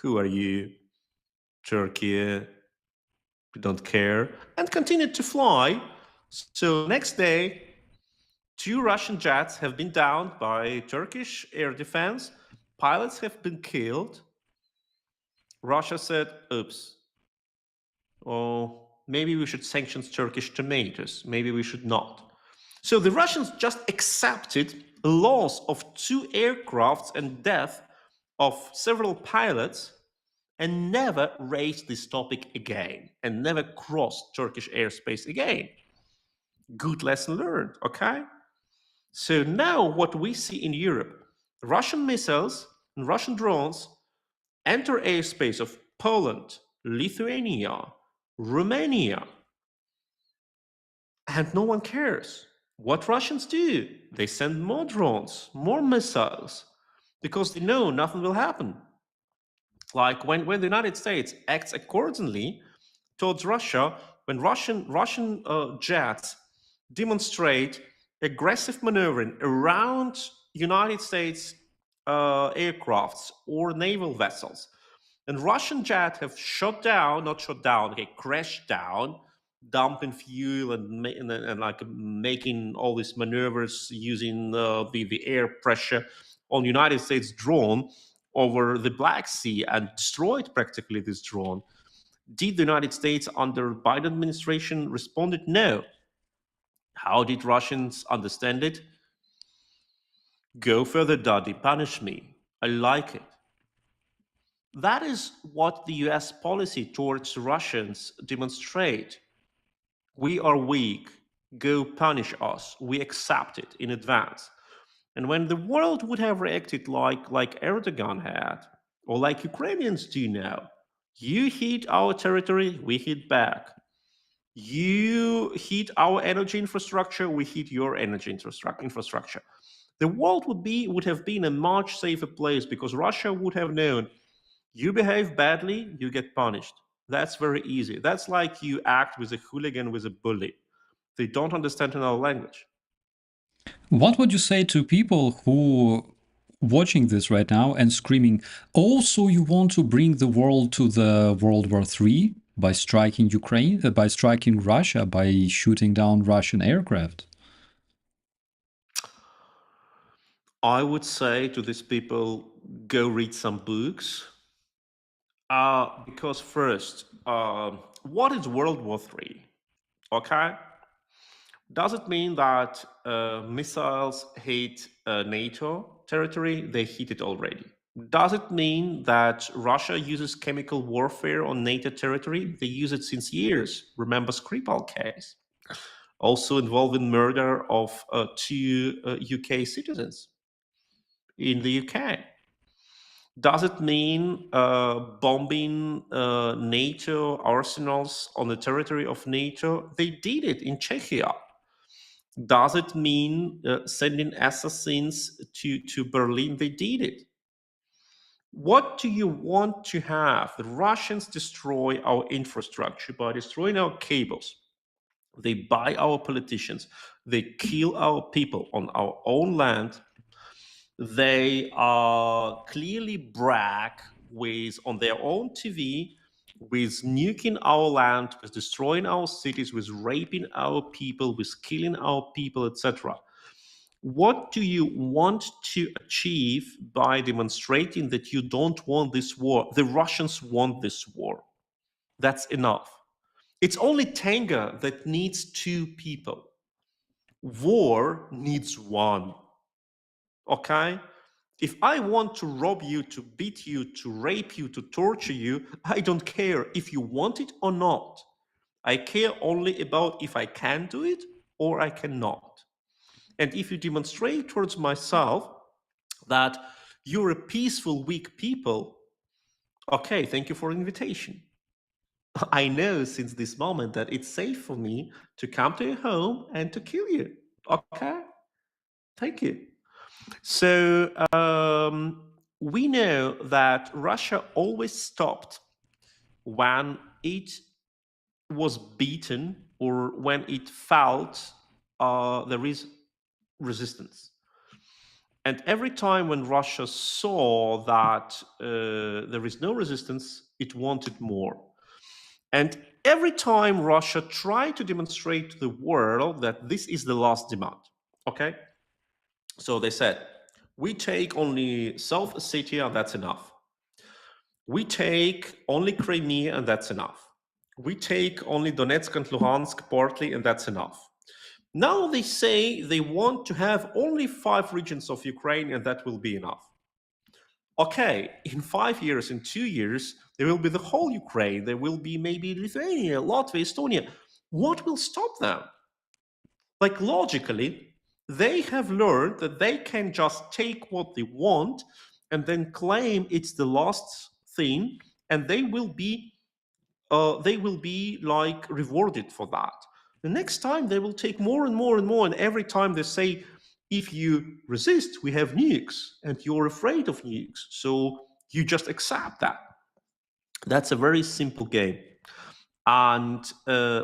[SPEAKER 3] who are you, Turkey? We don't care, and continued to fly. So next day, 2 Russian jets have been downed by Turkish air defense. Pilots have been killed. Russia said, oops, oh, maybe we should sanction Turkish tomatoes. Maybe we should not. So the Russians just accepted a loss of 2 aircrafts and death of several pilots and never raised this topic again and never crossed Turkish airspace again. Good lesson learned, okay? So now what we see in Europe, Russian missiles and Russian drones enter airspace of Poland, Lithuania, Romania, and no one cares. What Russians do? They send more drones, more missiles, because they know nothing will happen. Like when the United States acts accordingly towards Russia, when Russian jets demonstrate aggressive maneuvering around United States aircrafts or naval vessels, and Russian jets have not shot down, okay, crashed down, dumping fuel and like making all these maneuvers using the air pressure on United States drone over the Black Sea and destroyed practically this drone. Did the United States under Biden administration responded? No. How did Russians understand it? Go further, daddy, punish me. I like it. That is what the US policy towards Russians demonstrate. We are weak. Go punish us. We accept it in advance. And when the world would have reacted like Erdogan had, or like Ukrainians do now, you hit our territory, we hit back. You hit our energy infrastructure, we hit your energy infrastructure. The world would have been a much safer place because Russia would have known you behave badly, you get punished. That's very easy. That's like you act with a hooligan, with a bully. They don't understand another language.
[SPEAKER 1] What would you say to people who watching this right now and screaming, also you want to bring the world to the World War III by striking Ukraine, by striking Russia, by shooting down Russian aircraft?
[SPEAKER 3] I would say to these people, go read some books. Because first, what is World War III? Okay? Does it mean that missiles hit NATO territory? They hit it already. Does it mean that Russia uses chemical warfare on NATO territory? They use it since years. Remember Skripal case, also involving murder of 2 UK citizens in the UK. Does it mean bombing NATO arsenals on the territory of NATO? They did it in Czechia. Does it mean sending assassins to Berlin? They did it. What do you want to have? The Russians destroy our infrastructure by destroying our cables. They buy our politicians. They kill our people on our own land. They clearly brag with on their own TV with nuking our land, with destroying our cities, with raping our people, with killing our people, etc. What do you want to achieve by demonstrating that you don't want this war? The Russians want this war. That's enough. It's only Tenga that needs 2 people. War needs 1. Okay? If I want to rob you, to beat you, to rape you, to torture you, I don't care if you want it or not. I care only about if I can do it or I cannot. And if you demonstrate towards myself that you're a peaceful, weak people, Okay, thank you for the invitation. I know since this moment that it's safe for me to come to your home and to kill you. Okay? Thank you. So we know that Russia always stopped when it was beaten or when it felt there is resistance. And every time when Russia saw that there is no resistance, it wanted more. And every time Russia tried to demonstrate to the world that this is the last demand, okay? So they said, we take only South Ossetia and that's enough. We take only Crimea and that's enough. We take only Donetsk and Luhansk partly and that's enough. Now they say they want to have only 5 regions of Ukraine and that will be enough. Okay, in 5 years, in 2 years, there will be the whole Ukraine. There will be maybe Lithuania, Latvia, Estonia. What will stop them? Like logically, they have learned that they can just take what they want and then claim it's the last thing, and they will be like rewarded for that. The next time they will take more and more and more, and every time they say, if you resist, we have nukes, and you're afraid of nukes, so you just accept that. That's a very simple game. And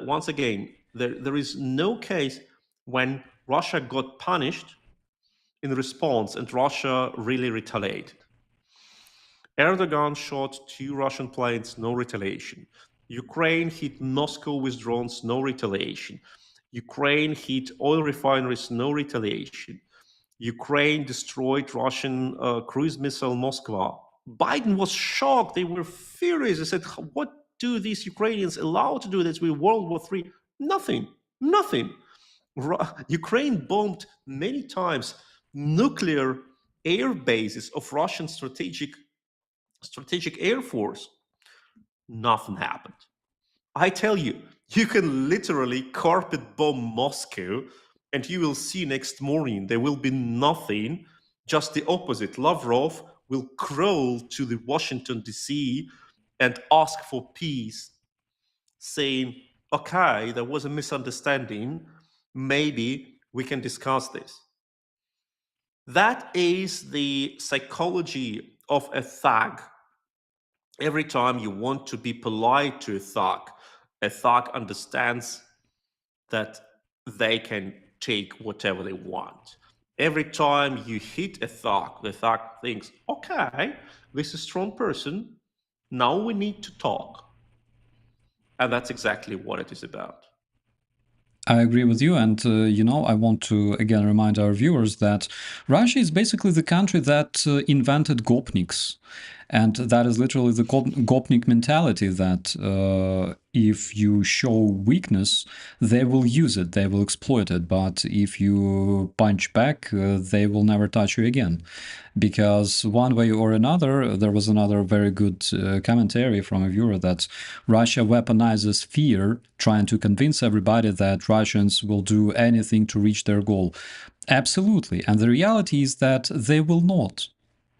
[SPEAKER 3] once again, there is no case when Russia got punished in response and Russia really retaliated. Erdogan shot 2 Russian planes, no retaliation. Ukraine hit Moscow with drones, no retaliation. Ukraine hit oil refineries, no retaliation. Ukraine destroyed Russian cruise missile Moskva. Biden was shocked. They were furious. They said, what do these Ukrainians allow to do this with World War III? Nothing. Ukraine bombed many times nuclear air bases of Russian strategic air force. Nothing happened. I tell you, you can literally carpet bomb Moscow and you will see next morning there will be nothing, just the opposite. Lavrov will crawl to the Washington DC and ask for peace, saying, okay, there was a misunderstanding, maybe we can discuss this. That is the psychology of a thug. Every time you want to be polite to a thug understands that they can take whatever they want. Every time you hit a thug, the thug thinks, okay, this is a strong person, now we need to talk. And that's exactly what it is about.
[SPEAKER 1] I agree with you, and I want to again remind our viewers that Russia is basically the country that invented gopniks, and that is literally the gopnik mentality that if you show weakness, they will use it, they will exploit it, but if you punch back, they will never touch you again. Because one way or another, there was another very good commentary from a viewer that Russia weaponizes fear, trying to convince everybody that Russians will do anything to reach their goal. Absolutely. And the reality is that they will not.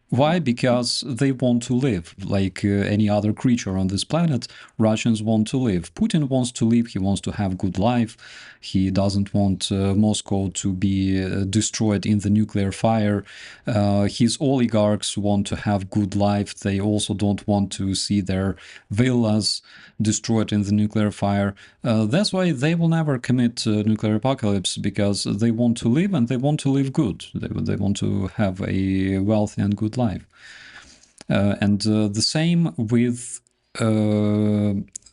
[SPEAKER 1] Why? Because they want to live like any other creature on this planet. Russians want to live. Putin wants to live. He wants to have good life. He doesn't want Moscow to be destroyed in the nuclear fire. His oligarchs want to have good life. They also don't want to see their villas destroyed in the nuclear fire. That's why they will never commit nuclear apocalypse, because they want to live and they want to live good. They want to have a wealthy and good life. And the same with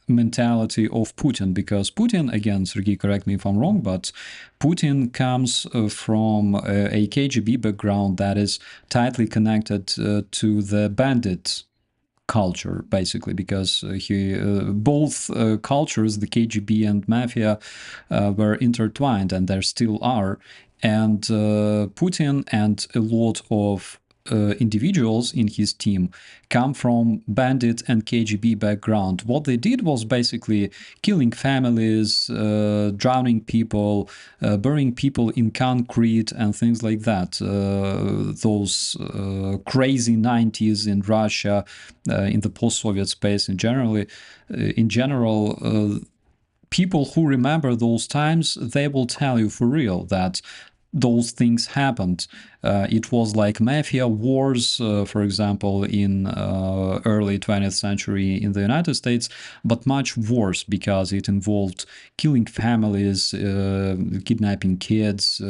[SPEAKER 1] mentality of Putin, because Putin, again, Sergei, correct me if I'm wrong, but Putin comes from a KGB background that is tightly connected to the bandit culture, basically, because both cultures, the KGB and mafia, were intertwined, and there still are. And Putin and a lot of individuals in his team come from bandit and KGB background. What they did was basically killing families, drowning people, burying people in concrete and things like that. Those crazy 90s in Russia, in the post-Soviet space in general, people who remember those times, they will tell you for real that those things happened. It was like mafia wars, for example, in early 20th century in the United States, but much worse because it involved killing families, kidnapping kids,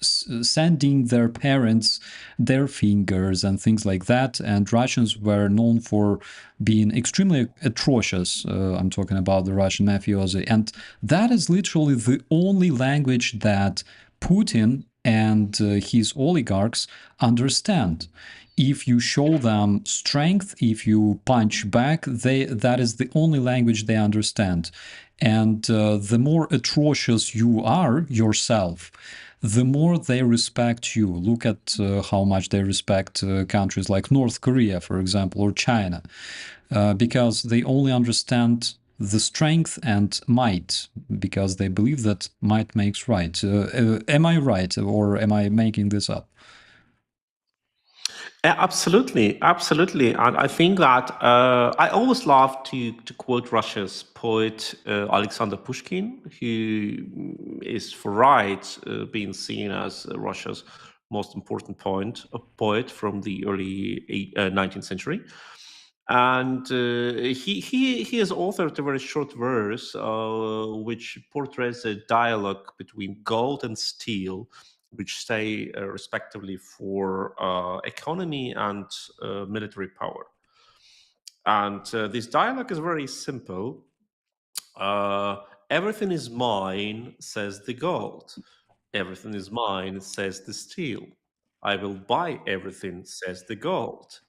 [SPEAKER 1] sending their parents their fingers and things like that. And Russians were known for being extremely atrocious. I'm talking about the Russian mafiosi. And that is literally the only language that Putin and his oligarchs understand. If you show them strength, if you punch back, that is the only language they understand. And the more atrocious you are yourself, the more they respect you. Look at how much they respect countries like North Korea, for example, or China, because they only understand the strength and might, because they believe that might makes right. Am I right, or am I making this up?
[SPEAKER 3] Absolutely, absolutely, and I think that I always love to quote Russia's poet Alexander Pushkin, who is for right being seen as Russia's most important poet from the early 19th century. And he has authored a very short verse which portrays a dialogue between gold and steel, which stay respectively for economy and military power. And this dialogue is very simple. Everything is mine, says the gold. Everything is mine, says the steel. I will buy everything, says the gold.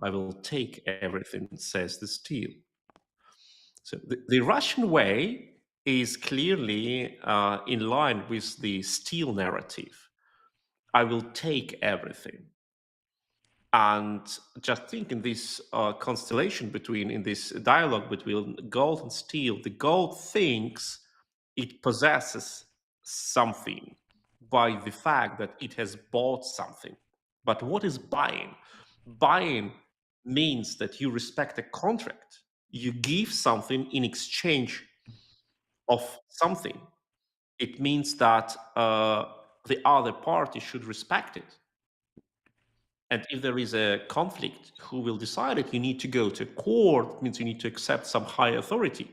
[SPEAKER 3] I will take everything, says the steel. So the Russian way is clearly in line with the steel narrative. I will take everything. And just think in this constellation in this dialogue between gold and steel, the gold thinks it possesses something by the fact that it has bought something. But what is buying? Buying means that you respect a contract. You give something in exchange of something. It means that the other party should respect it. And if there is a conflict, who will decide it? You need to go to court. It means you need to accept some high authority.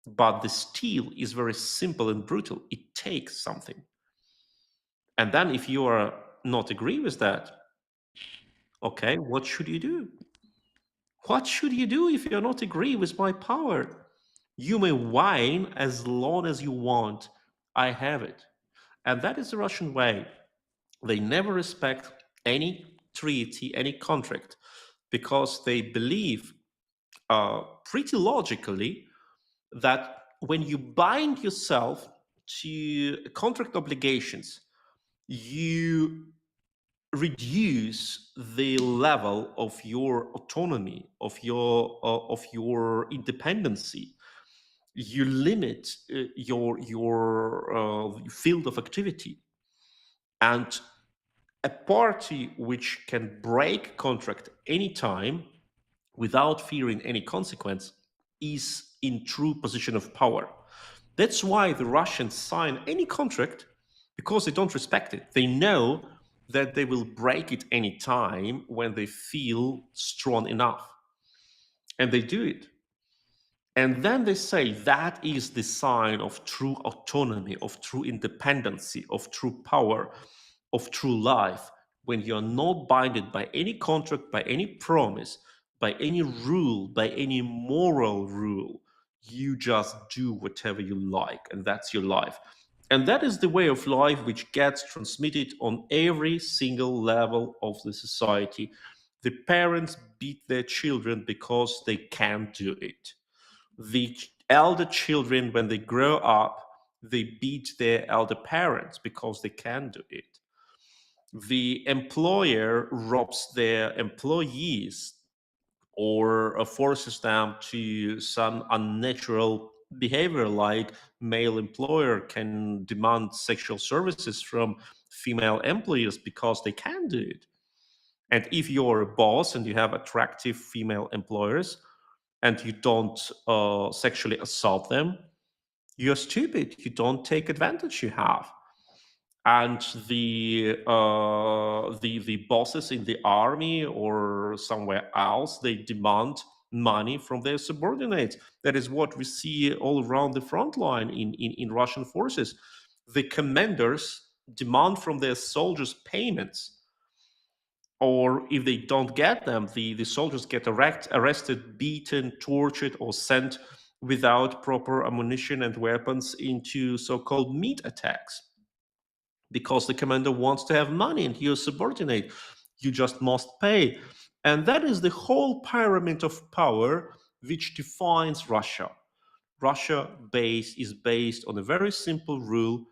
[SPEAKER 3] But the steel is very simple and brutal. It takes something. And then if you are not agree with that, okay, what should you do? What should you do if you are not agree with my power? You may whine as long as you want. I have it. And that is the Russian way. They never respect any treaty, any contract, because they believe pretty logically that when you bind yourself to contract obligations, you reduce the level of your autonomy, of your independency. You limit your field of activity, and a party which can break contract anytime without fearing any consequence is in true position of power. That's why the Russians sign any contract, because they don't respect it. They know that they will break it any time when they feel strong enough. And they do it. And then they say that is the sign of true autonomy, of true independency, of true power, of true life, when you are not binded by any contract, by any promise, by any rule, by any moral rule. You just do whatever you like, and that's your life. And that is the way of life which gets transmitted on every single level of the society. The parents beat their children because they can't do it. The elder children, when they grow up, they beat their elder parents because they can do it. the employer robs their employees or forces them to some unnatural behavior, like male employer can demand sexual services from female employees because they can do it. And if you're a boss and you have attractive female employers and you don't sexually assault them, you're stupid. You don't take advantage. You have. And the bosses in the army or somewhere else, they demand money from their subordinates. That is what we see all around the front line in Russian forces. The commanders demand from their soldiers payments, or if they don't get them, the soldiers get arrested, beaten, tortured, or sent without proper ammunition and weapons into so-called meat attacks, because the commander wants to have money and you're subordinate. You just must pay. And that is the whole pyramid of power which defines Russia. Russia is based on a very simple rule.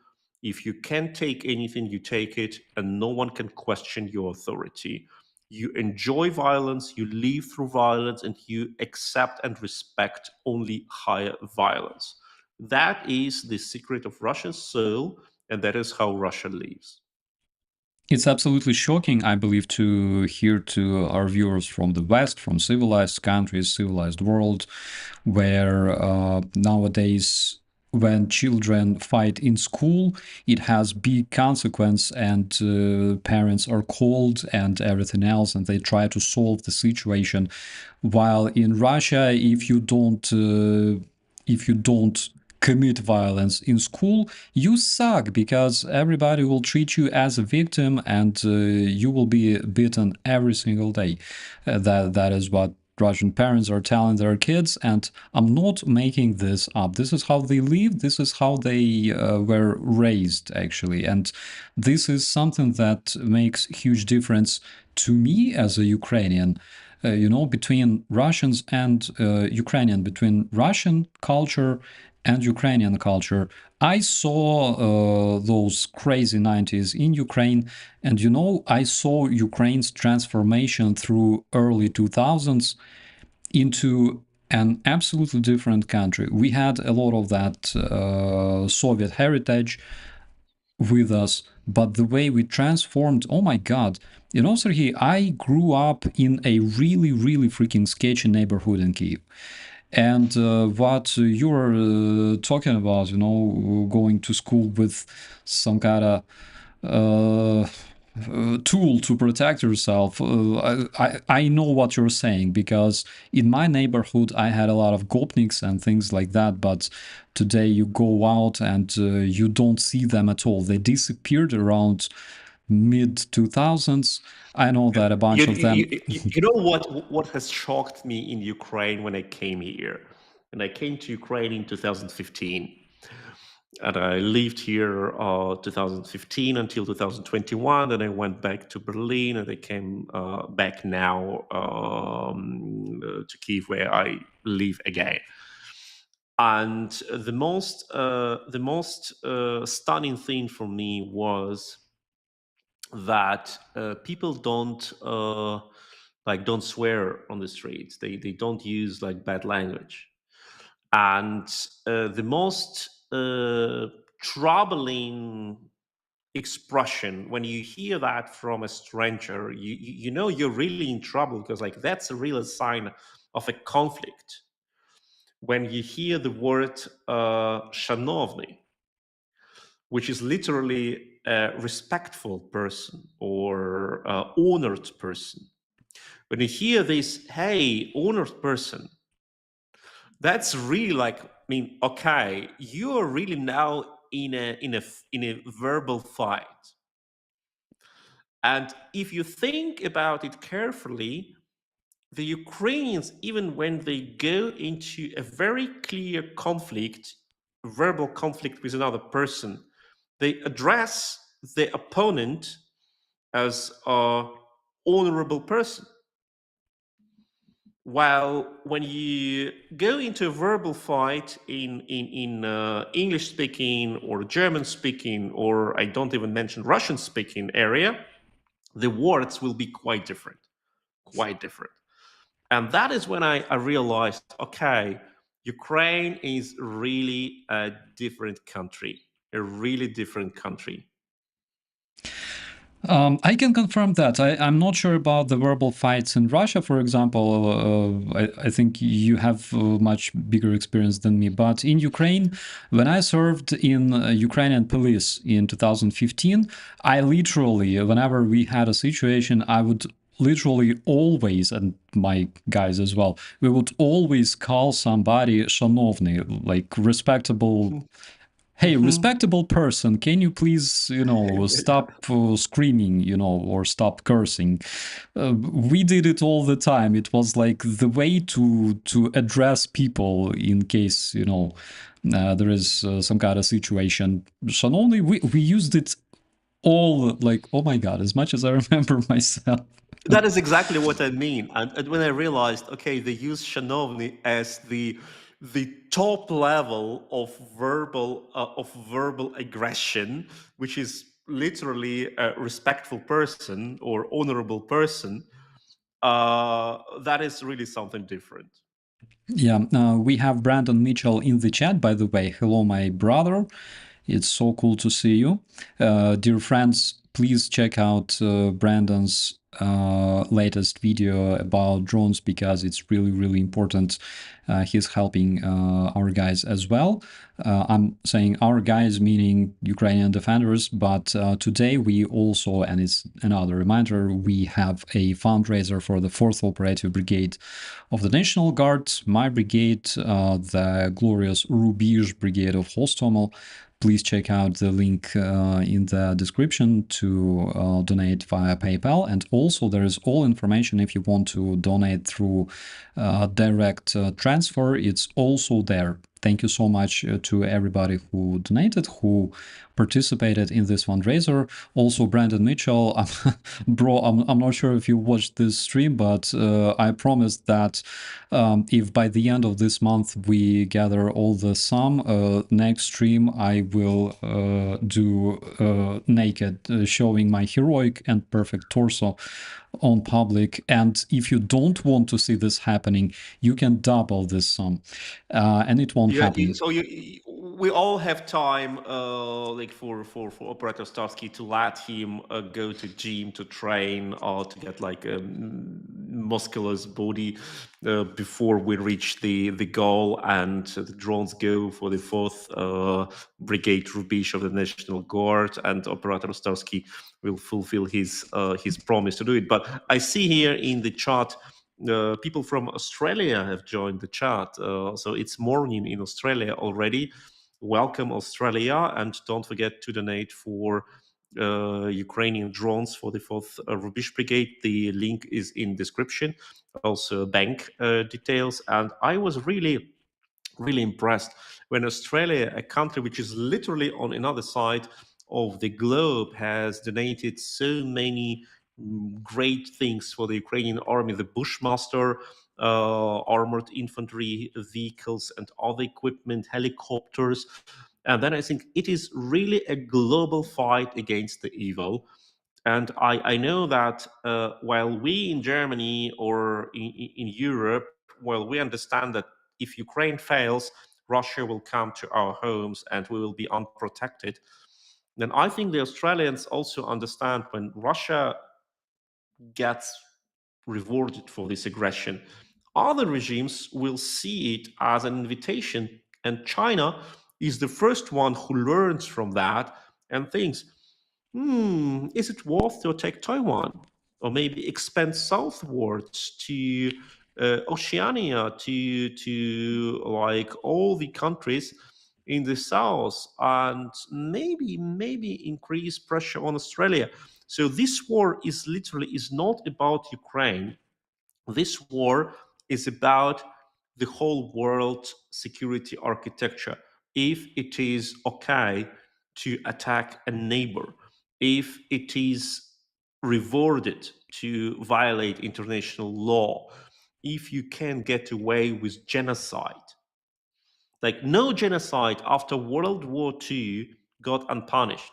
[SPEAKER 3] If you can take anything, you take it, and no one can question your authority. You enjoy violence, you live through violence, and you accept and respect only higher violence. That is the secret of Russian soul, and that is how Russia lives.
[SPEAKER 1] It's absolutely shocking, I believe, to hear to our viewers from the West, from civilized countries, civilized world, where nowadays when children fight in school, it has big consequence, and parents are called and everything else, and they try to solve the situation. While in Russia, if you don't commit violence in school, you suck, because everybody will treat you as a victim, and you will be beaten every single day. That is what Russian parents are telling their kids, and I'm not making this up. This is how they live. This is how they were raised, actually, and this is something that makes huge difference to me as a Ukrainian. Between Russians and Ukrainian, between Russian culture and Ukrainian culture. I saw those crazy 90s in Ukraine, and I saw Ukraine's transformation through early 2000s into an absolutely different country. We had a lot of that Soviet heritage with us, but the way we transformed, oh my god. Sergey, I grew up in a really, really freaking sketchy neighborhood in Kyiv. And what you're talking about, going to school with some kind of tool to protect yourself, I know what you're saying, because in my neighborhood I had a lot of gopniks and things like that, but today you go out and you don't see them at all. They disappeared around mid 2000s. I know that a bunch of them.
[SPEAKER 3] You know what has shocked me in Ukraine when I came here? And I came to Ukraine in 2015. And I lived here 2015 until 2021. Then I went back to Berlin, and I came back now to Kyiv, where I live again. And the most stunning thing for me was that people don't swear on the streets. They don't use bad language. And the most troubling expression when you hear that from a stranger, you know you're really in trouble, because that's a real sign of a conflict. When you hear the word "shanovny," which is literally a respectful person or honored person. When you hear this, hey, honored person, that's really okay, you are really now in a verbal fight. And if you think about it carefully, the Ukrainians, even when they go into a very clear conflict, verbal conflict with another person, they address the opponent as a honorable person. While when you go into a verbal fight in English speaking or German speaking, or I don't even mention Russian speaking area, the words will be quite different, quite different. And that is when I realized, okay, Ukraine is really a different country, a really different country.
[SPEAKER 1] I can confirm that. I'm not sure about the verbal fights in Russia, for example. I think you have much bigger experience than me. But in Ukraine, when I served in Ukrainian police in 2015, I literally, whenever we had a situation, I would literally always, and my guys as well, we would always call somebody shanovny, like respectable. Hey, respectable person, can you please, stop screaming, or stop cursing? We did it all the time. It was like the way to address people in case, there is some kind of situation. Shanonly, we used it all, like, oh my God, as much as I remember myself.
[SPEAKER 3] That is exactly what I mean. And when I realized, okay, they use shanovny as the top level of verbal aggression, which is literally a respectful person or honorable person, that is really something different.
[SPEAKER 1] Yeah, we have Brandon Mitchell in the chat, by the way. Hello, my brother. It's so cool to see you. Dear friends, please check out Brandon's latest video about drones because it's really, really important. He's helping our guys as well. I'm saying our guys, meaning Ukrainian defenders, but today we also, and it's another reminder, we have a fundraiser for the 4th Operative Brigade of the National Guard, my brigade, the glorious Rubizh Brigade of Hostomel. Please check out the link in the description to donate via PayPal. And also there is all information if you want to donate through direct transfer. It's also there. Thank you so much to everybody who donated, who participated in this fundraiser. Also, Brandon Mitchell, bro, I'm not sure if you watched this stream, but I promised that if by the end of this month we gather all the sum, next stream I will do naked, showing my heroic and perfect torso on public. And if you don't want to see this happening, you can double this sum, and it won't happen.
[SPEAKER 3] We all have time, like for Operator Starsky to let him go to gym to train or to get like a muscular body before we reach the goal, and the drones go for the 4th Brigade Rubizh of the National Guard, and Operator Starsky will fulfill his promise to do it. But I see here in the chat people from Australia have joined the chat. So it's morning in Australia already. Welcome, Australia. And don't forget to donate for Ukrainian drones for the 4th Rubizh Brigade. The link is in description. Also bank details. And I was really impressed when Australia, a country which is literally on another side of the globe, has donated so many great things for the Ukrainian army, the Bushmaster, armored infantry vehicles and other equipment, helicopters. And then I think it is really a global fight against the evil. And I know that while we in Germany or in Europe, while we understand that if Ukraine fails, Russia will come to our homes and we will be unprotected, then I think the Australians also understand when Russia gets rewarded for this aggression, other regimes will see it as an invitation. And China is the first one who learns from that and thinks, is it worth to attack Taiwan? Or maybe expand southwards to Oceania, to like all the countries in the south, and maybe increase pressure on Australia. So this war is not about Ukraine. This war is about the whole world security architecture. If it is okay to attack a neighbor, if it is rewarded to violate international law, if you can get away with genocide, like no genocide after World War II got unpunished.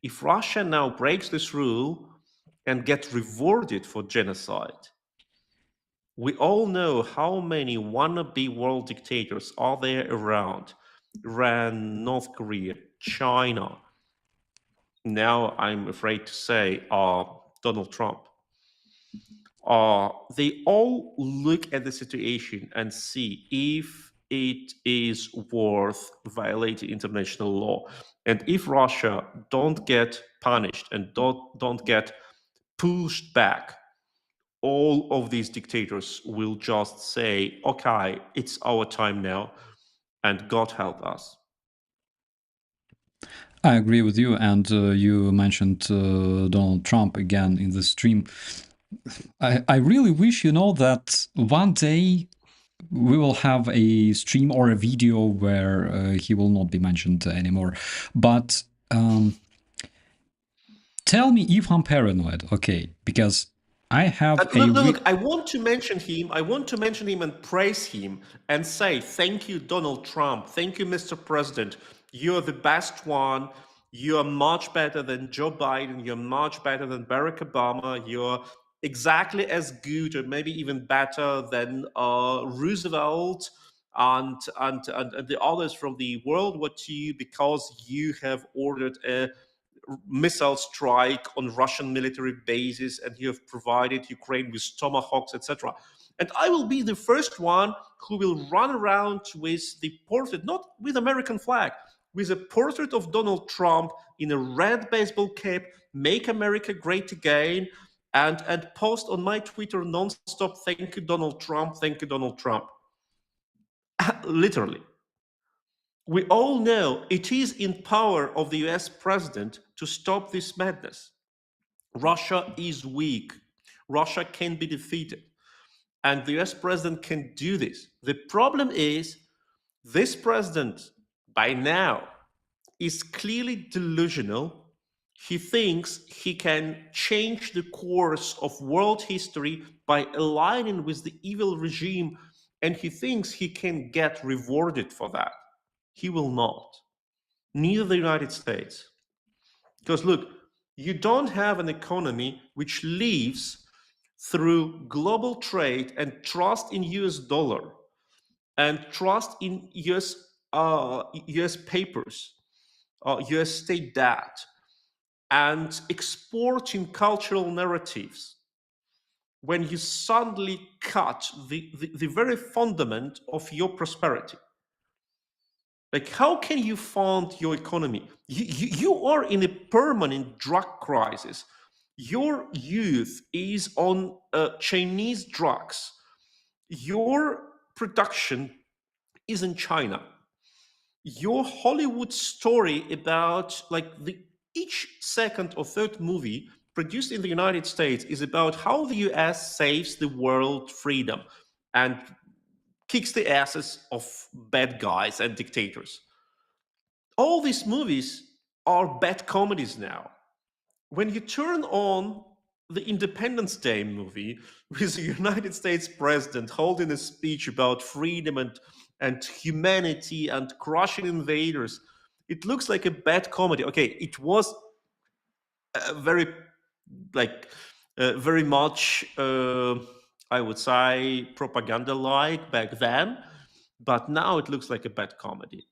[SPEAKER 3] If Russia now breaks this rule, and get rewarded for genocide. We all know how many wannabe world dictators are there around. Iran, North Korea, China. Now I'm afraid to say Donald Trump. They all look at the situation and see if it is worth violating international law. And if Russia don't get punished and don't get pushed back, all of these dictators will just say, okay, it's our time now, and God help us.
[SPEAKER 1] I agree with you, and you mentioned Donald Trump again in the stream. I really wish, that one day we will have a stream or a video where he will not be mentioned anymore. But tell me if I'm paranoid, okay? Because I have
[SPEAKER 3] Look, I want to mention him. I want to mention him and praise him and say, thank you, Donald Trump. Thank you, Mr. President. You're the best one. You're much better than Joe Biden. You're much better than Barack Obama. You're exactly as good or maybe even better than Roosevelt and the others from the World War II, because you have ordered a missile strike on Russian military bases, and you have provided Ukraine with tomahawks, etc. And I will be the first one who will run around with the portrait, not with American flag, with a portrait of Donald Trump in a red baseball cap, make America great again, and post on my Twitter nonstop, thank you, Donald Trump, thank you, Donald Trump. Literally. We all know it is in power of the US president to stop this madness. Russia is weak. Russia can be defeated. And the US president can do this. The problem is this president, by now, is clearly delusional. He thinks he can change the course of world history by aligning with the evil regime, and he thinks he can get rewarded for that. He will not. Neither the United States. Because look, you don't have an economy which lives through global trade and trust in US dollar and trust in US papers, US state debt, and exporting cultural narratives when you suddenly cut the very fundament of your prosperity. Like, how can you fund your economy? You are in a permanent drug crisis. Your youth is on Chinese drugs. Your production is in China. Your Hollywood story about each second or third movie produced in the United States is about how the US saves the world freedom and kicks the asses of bad guys and dictators. All these movies are bad comedies now. When you turn on the Independence Day movie with the United States president holding a speech about freedom and humanity and crushing invaders, it looks like a bad comedy. Okay, it was very very much I would say propaganda-like back then, but now it looks like a bad comedy.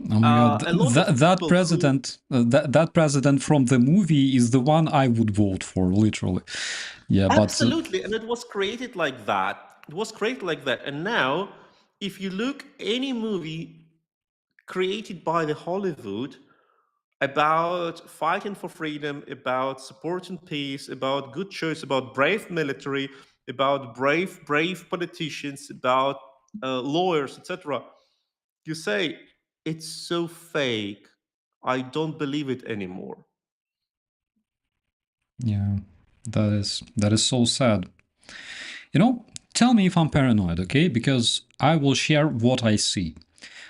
[SPEAKER 1] Oh my God!
[SPEAKER 3] A lot of
[SPEAKER 1] That
[SPEAKER 3] people
[SPEAKER 1] president, that president from the movie is the one I would vote for, literally. Yeah,
[SPEAKER 3] absolutely, and it was created like that. It was created like that, and now, if you look any movie created by the Hollywood about fighting for freedom, about supporting peace, about good choice, about brave military, about brave politicians, about lawyers, etc., you say it's so fake. I don't believe it anymore.
[SPEAKER 1] yeah, that is so sad. Tell me if I'm paranoid, okay? Because I will share what I see.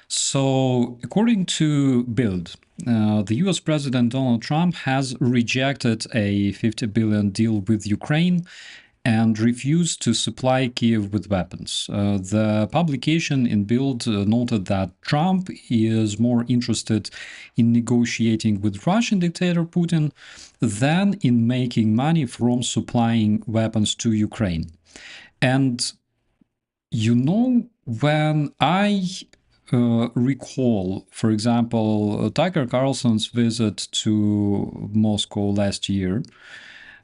[SPEAKER 1] So, according to Build, the US President Donald Trump has rejected a $50 billion deal with Ukraine and refused to supply Kiev with weapons. The publication in Bild noted that Trump is more interested in negotiating with Russian dictator Putin than in making money from supplying weapons to Ukraine. And when I recall, for example, Tucker Carlson's visit to Moscow last year,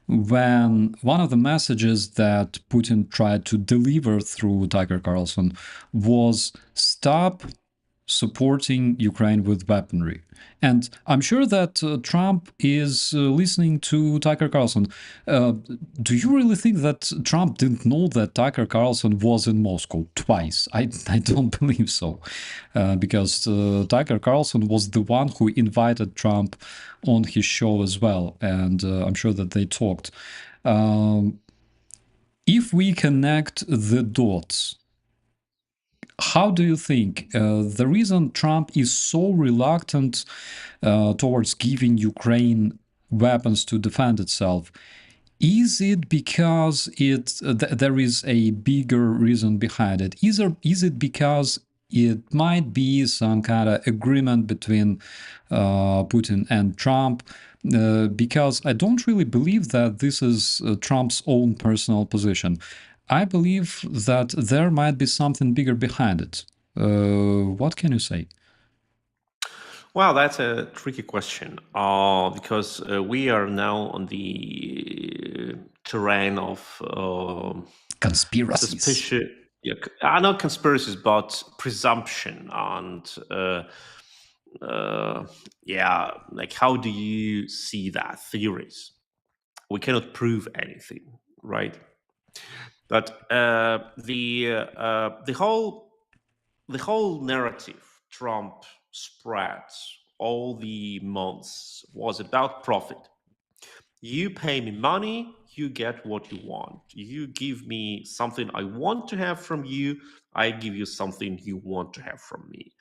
[SPEAKER 1] when one of the messages that Putin tried to deliver through Tucker Carlson was stop supporting Ukraine with weaponry. And I'm sure that Trump is listening to Tucker Carlson. Do you really think that Trump didn't know that Tucker Carlson was in Moscow twice? I don't believe so, because Tucker Carlson was the one who invited Trump on his show as well, and I'm sure that they talked. If we connect the dots, how do you think the reason Trump is so reluctant towards giving Ukraine weapons to defend itself? Is it because there is a bigger reason behind it? Is it because it might be some kind of agreement between Putin and Trump? Because I don't really believe that this is Trump's own personal position. I believe that there might be something bigger behind it. What can you say?
[SPEAKER 3] Well, that's a tricky question because we are now on the terrain of
[SPEAKER 1] Conspiracies.
[SPEAKER 3] suspicion. Yeah, not conspiracies, but presumption and yeah, like how do you see that theories? We cannot prove anything, right? But the whole narrative Trump spreads all the months was about profit. You pay me money, you get what you want. You give me something I want to have from you, I give you something you want to have from me.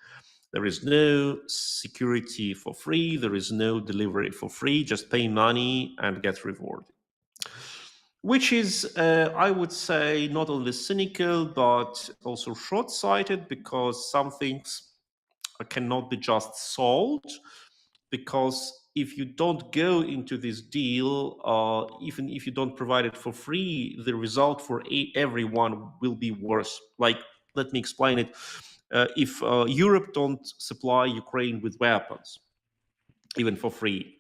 [SPEAKER 3] There is no security for free, there is no delivery for free, just pay money and get rewarded. Which is, I would say, not only cynical, but also short sighted because some things cannot be just solved. Because if you don't go into this deal, even if you don't provide it for free, the result for everyone will be worse. Like, let me explain it. If Europe don't supply Ukraine with weapons, even for free,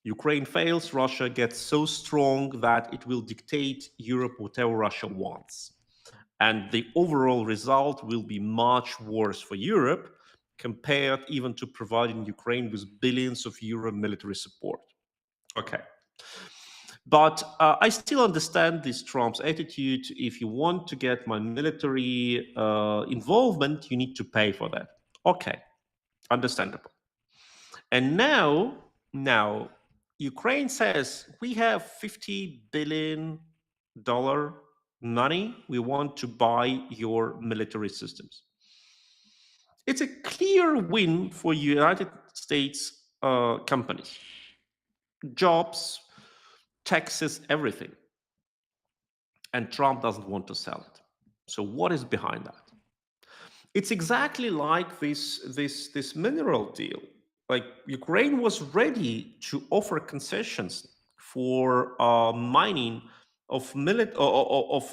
[SPEAKER 3] Ukraine fails, Russia gets so strong that it will dictate Europe whatever Russia wants. And the overall result will be much worse for Europe compared even to providing Ukraine with billions of euro military support. Okay. But I still understand this Trump's attitude. If you want to get my military involvement, you need to pay for that. Okay, understandable. And now, Ukraine says we have $50 billion money. We want to buy your military systems. It's a clear win for United States companies. Jobs, taxes, everything. And Trump doesn't want to sell it. So what is behind that? It's exactly like this mineral deal. Like Ukraine was ready to offer concessions for mining of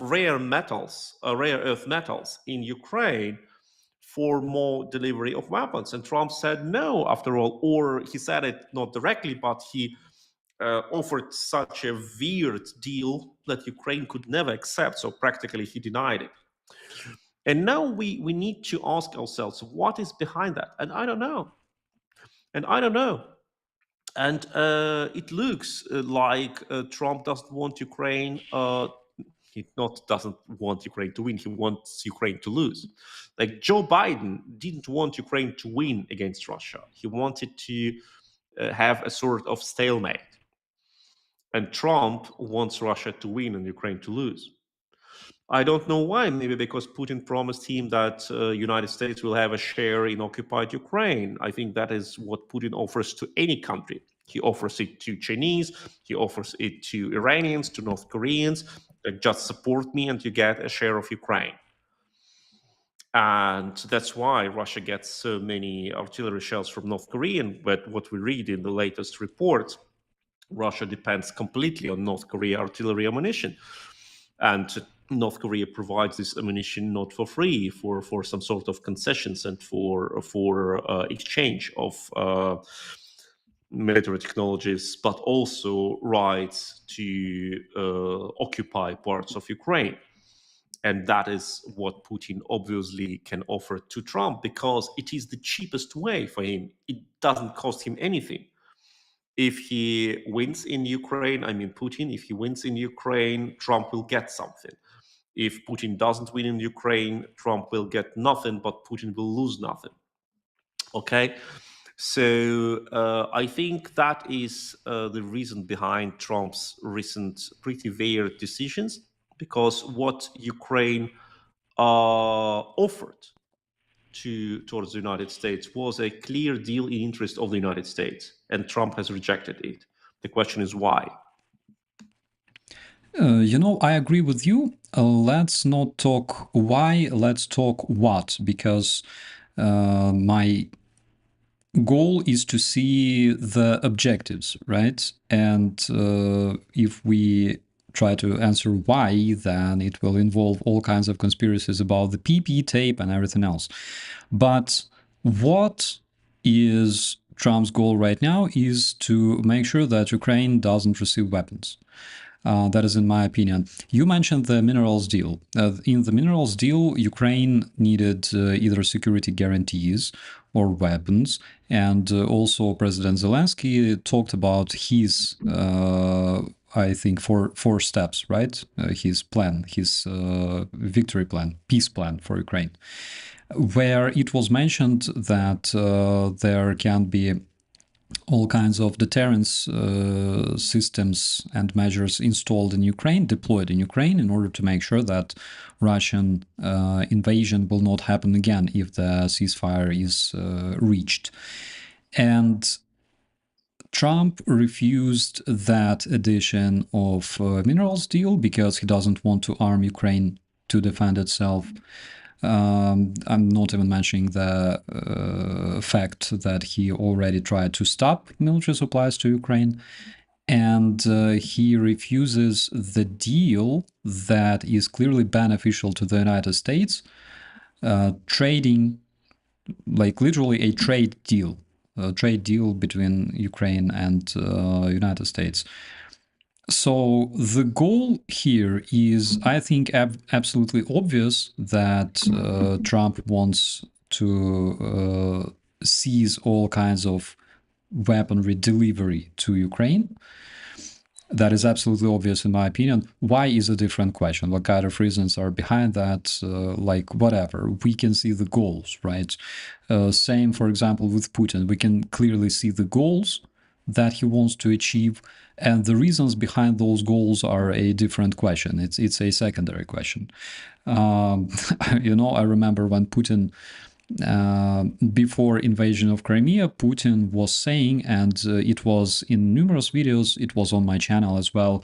[SPEAKER 3] rare metals, rare earth metals in Ukraine for more delivery of weapons. And Trump said no, after all, or he said it not directly, but he offered such a weird deal that Ukraine could never accept. So practically he denied it. And now we need to ask ourselves, what is behind that? And I don't know. And it looks like Trump doesn't want Ukraine. He not doesn't want Ukraine to win. He wants Ukraine to lose. Like Joe Biden didn't want Ukraine to win against Russia. He wanted to have a sort of stalemate. And Trump wants Russia to win and Ukraine to lose. I don't know why. Maybe because Putin promised him that United States will have a share in occupied Ukraine. I think that is what Putin offers to any country. He offers it to Chinese. He offers it to Iranians, to North Koreans. Just support me and you get a share of Ukraine. And that's why Russia gets so many artillery shells from North Korea. But what we read in the latest report, Russia depends completely on North Korea artillery ammunition. And North Korea provides this ammunition not for free, for some sort of concessions and for exchange of military technologies, but also rights to occupy parts of Ukraine. And that is what Putin obviously can offer to Trump, because it is the cheapest way for him. It doesn't cost him anything. If he wins in Ukraine, I mean Putin, if he wins in Ukraine, Trump will get something. If Putin doesn't win in Ukraine, Trump will get nothing, but Putin will lose nothing. Okay? So I think that is the reason behind Trump's recent pretty weird decisions, because what Ukraine offered towards the United States was a clear deal in interest of the United States, and Trump has rejected it. The question is why.
[SPEAKER 1] I agree with you. Let's not talk why, let's talk what, because my goal is to see the objectives, right? And if we try to answer why, then it will involve all kinds of conspiracies about the PP tape and everything else. But what is Trump's goal right now is to make sure that Ukraine doesn't receive weapons. That is in my opinion. You mentioned the minerals deal. In the minerals deal, Ukraine needed either security guarantees or weapons. And also President Zelensky talked about his, I think, four steps, right? His plan, his victory plan, peace plan for Ukraine, where it was mentioned that there can be all kinds of deterrence systems and measures installed in Ukraine, deployed in Ukraine, in order to make sure that Russian invasion will not happen again if the ceasefire is reached. And Trump refused that addition of minerals deal because he doesn't want to arm Ukraine to defend itself. I'm not even mentioning the fact that he already tried to stop military supplies to Ukraine, and he refuses the deal that is clearly beneficial to the United States, trading, like literally a trade deal between Ukraine and United States. So the goal here is, I think, absolutely obvious that Trump wants to seize all kinds of weaponry delivery to Ukraine. That is absolutely obvious in my opinion. Why is a different question. What kind of reasons are behind that? Like whatever. We can see the goals, right? Same, for example, with Putin. We can clearly see the goals that he wants to achieve, and the reasons behind those goals are a different question. It's a secondary question. I remember when Putin, before invasion of Crimea, Putin was saying, and it was in numerous videos, it was on my channel as well,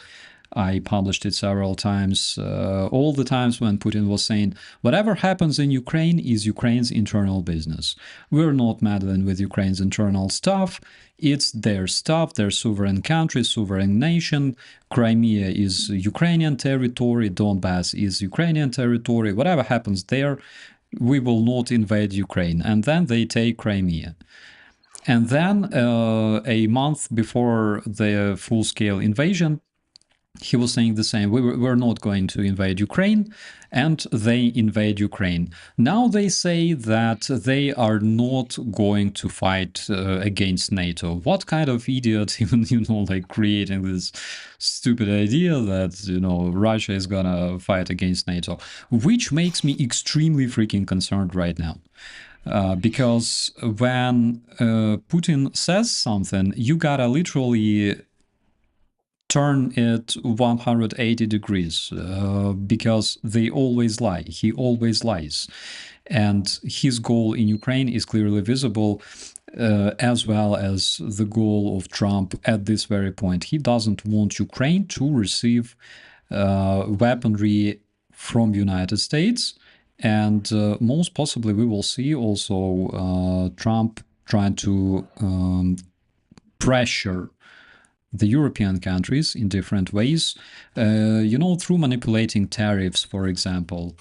[SPEAKER 1] I published it several times, all the times when Putin was saying, whatever happens in Ukraine is Ukraine's internal business. We're not meddling with Ukraine's internal stuff. It's their stuff, their sovereign country, sovereign nation. Crimea is Ukrainian territory. Donbass is Ukrainian territory. Whatever happens there, we will not invade Ukraine. And then they take Crimea. And then a month before the full-scale invasion, he was saying the same. We're not going to invade Ukraine, and they invade Ukraine. Now they say that they are not going to fight against NATO. What kind of idiot even, like creating this stupid idea that, Russia is gonna fight against NATO, which makes me extremely freaking concerned right now. Because when Putin says something, you gotta literally turn it 180 degrees because they always lie. He always lies. And his goal in Ukraine is clearly visible, as well as the goal of Trump at this very point. He doesn't want Ukraine to receive weaponry from United States, and most possibly we will see also Trump trying to pressure the European countries in different ways, through manipulating tariffs, for example,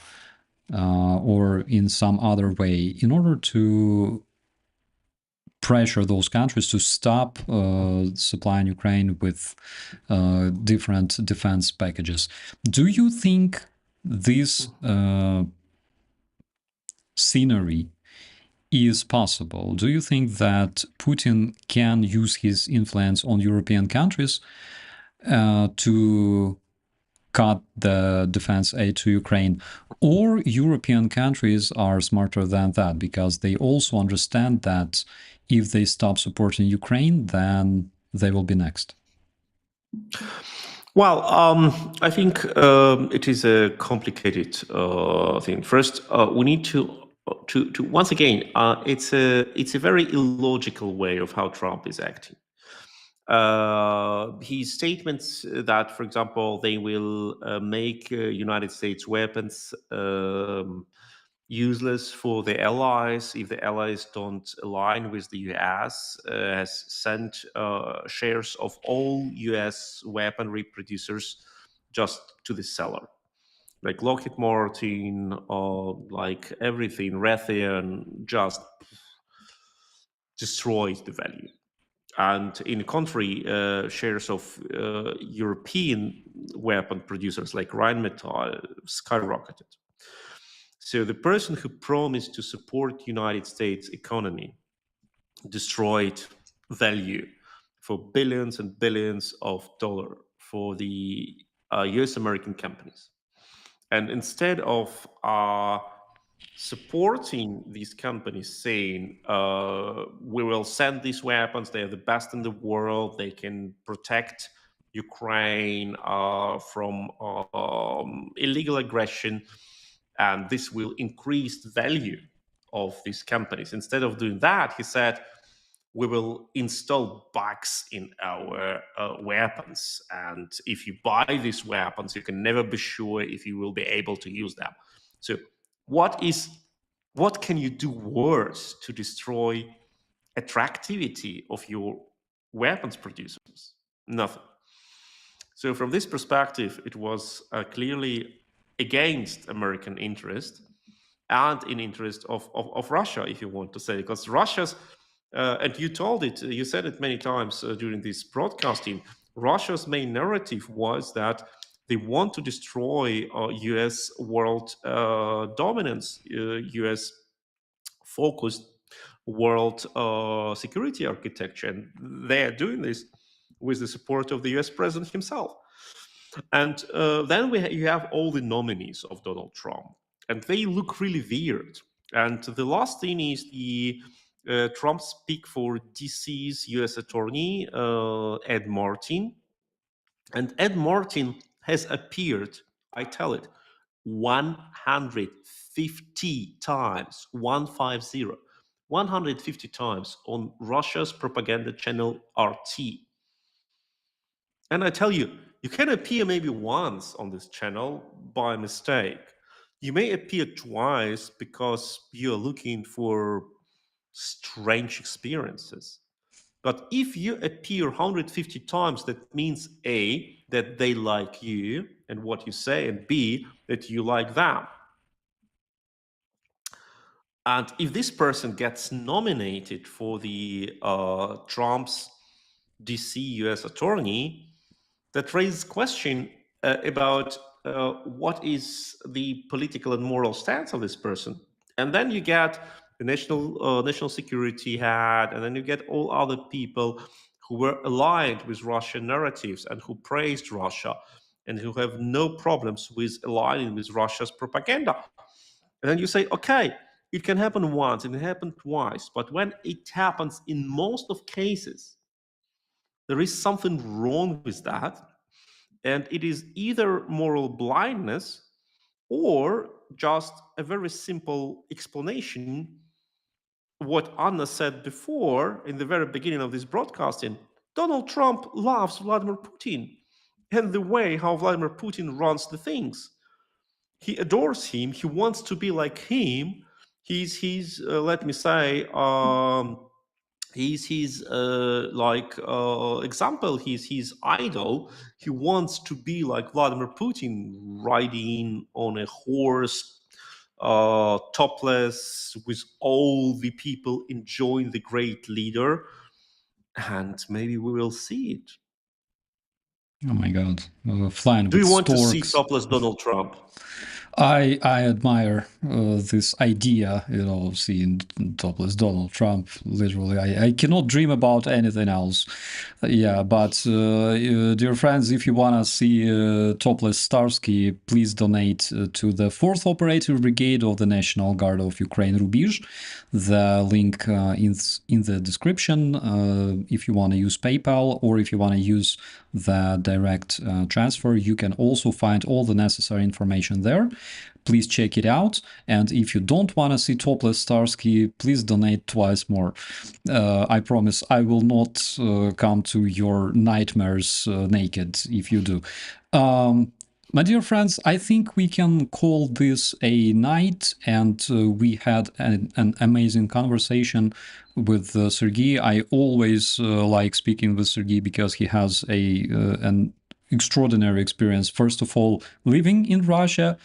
[SPEAKER 1] or in some other way, in order to pressure those countries to stop supplying Ukraine with different defense packages. Do you think this scenery is possible? Do you think that Putin can use his influence on European countries to cut the defense aid to Ukraine? Or European countries are smarter than that because they also understand that if they stop supporting Ukraine, then they will be next?
[SPEAKER 3] Well, I think it is a complicated thing. First, we need to once again, it's a very illogical way of how Trump is acting. His statements that, for example, they will make United States weapons useless for the allies if the allies don't align with the US, has sent shares of all US weaponry producers just to the seller. Like Lockheed Martin, like everything, Raytheon just destroys the value. And in the contrary, shares of European weapon producers like Rheinmetall skyrocketed. So the person who promised to support United States economy destroyed value for billions and billions of dollars for the US American companies. And instead of supporting these companies, saying, we will send these weapons, they are the best in the world, they can protect Ukraine from illegal aggression, and this will increase the value of these companies. Instead of doing that, he said, we will install bugs in our weapons. And if you buy these weapons, you can never be sure if you will be able to use them. So what can you do worse to destroy attractivity of your weapons producers? Nothing. So from this perspective, it was clearly against American interest and in interest of Russia, if you want to say, because Russia's, and you told it, you said it many times during this broadcasting, Russia's main narrative was that they want to destroy US world dominance, US focused world security architecture. And they are doing this with the support of the US president himself. And then you have all the nominees of Donald Trump, and they look really weird. And the last thing is the Trump speak for DC's U.S. Attorney Ed Martin, and Ed Martin has appeared, I tell it, 150 times, 150 times on Russia's propaganda channel RT. And I tell you, you can appear maybe once on this channel by mistake. You may appear twice because you're looking for strange experiences. But if you appear 150 times, that means A, that they like you and what you say, and B, that you like them. And if this person gets nominated for the Trump's DC US attorney, that raises question about what is the political and moral stance of this person. And then you get the national security head, and then you get all other people who were aligned with Russian narratives and who praised Russia and who have no problems with aligning with Russia's propaganda. And then you say, okay, it can happen once, it can happen twice, but when it happens in most of cases, there is something wrong with that. And it is either moral blindness or just a very simple explanation. What Anna said before in the very beginning of this broadcasting, Donald Trump loves Vladimir Putin. and the way how Vladimir Putin runs the things. He adores him. He wants to be like him. He's let me say, he's his example. He's his idol. He wants to be like Vladimir Putin, riding on a horse, topless, with all the people enjoying the great leader. And maybe we will see it.
[SPEAKER 1] Oh my God, flying
[SPEAKER 3] Do
[SPEAKER 1] with
[SPEAKER 3] you want to see
[SPEAKER 1] storks.
[SPEAKER 3] topless Donald Trump?
[SPEAKER 1] I admire this idea, of seeing topless Donald Trump. Literally, I cannot dream about anything else. Yeah, but dear friends, if you want to see topless Starsky, please donate to the 4th Operative Brigade of the National Guard of Ukraine, Rubizh. The link in the description. If you want to use PayPal or if you want to use the direct transfer, you can also find all the necessary information there. Please check it out. And if you don't want to see topless Starsky, please donate twice more. I promise I will not come to your nightmares naked if you do. My dear friends, I think we can call this a night, and we had an amazing conversation with Sergey. I always like speaking with Sergey because he has an extraordinary experience, first of all, living in Russia,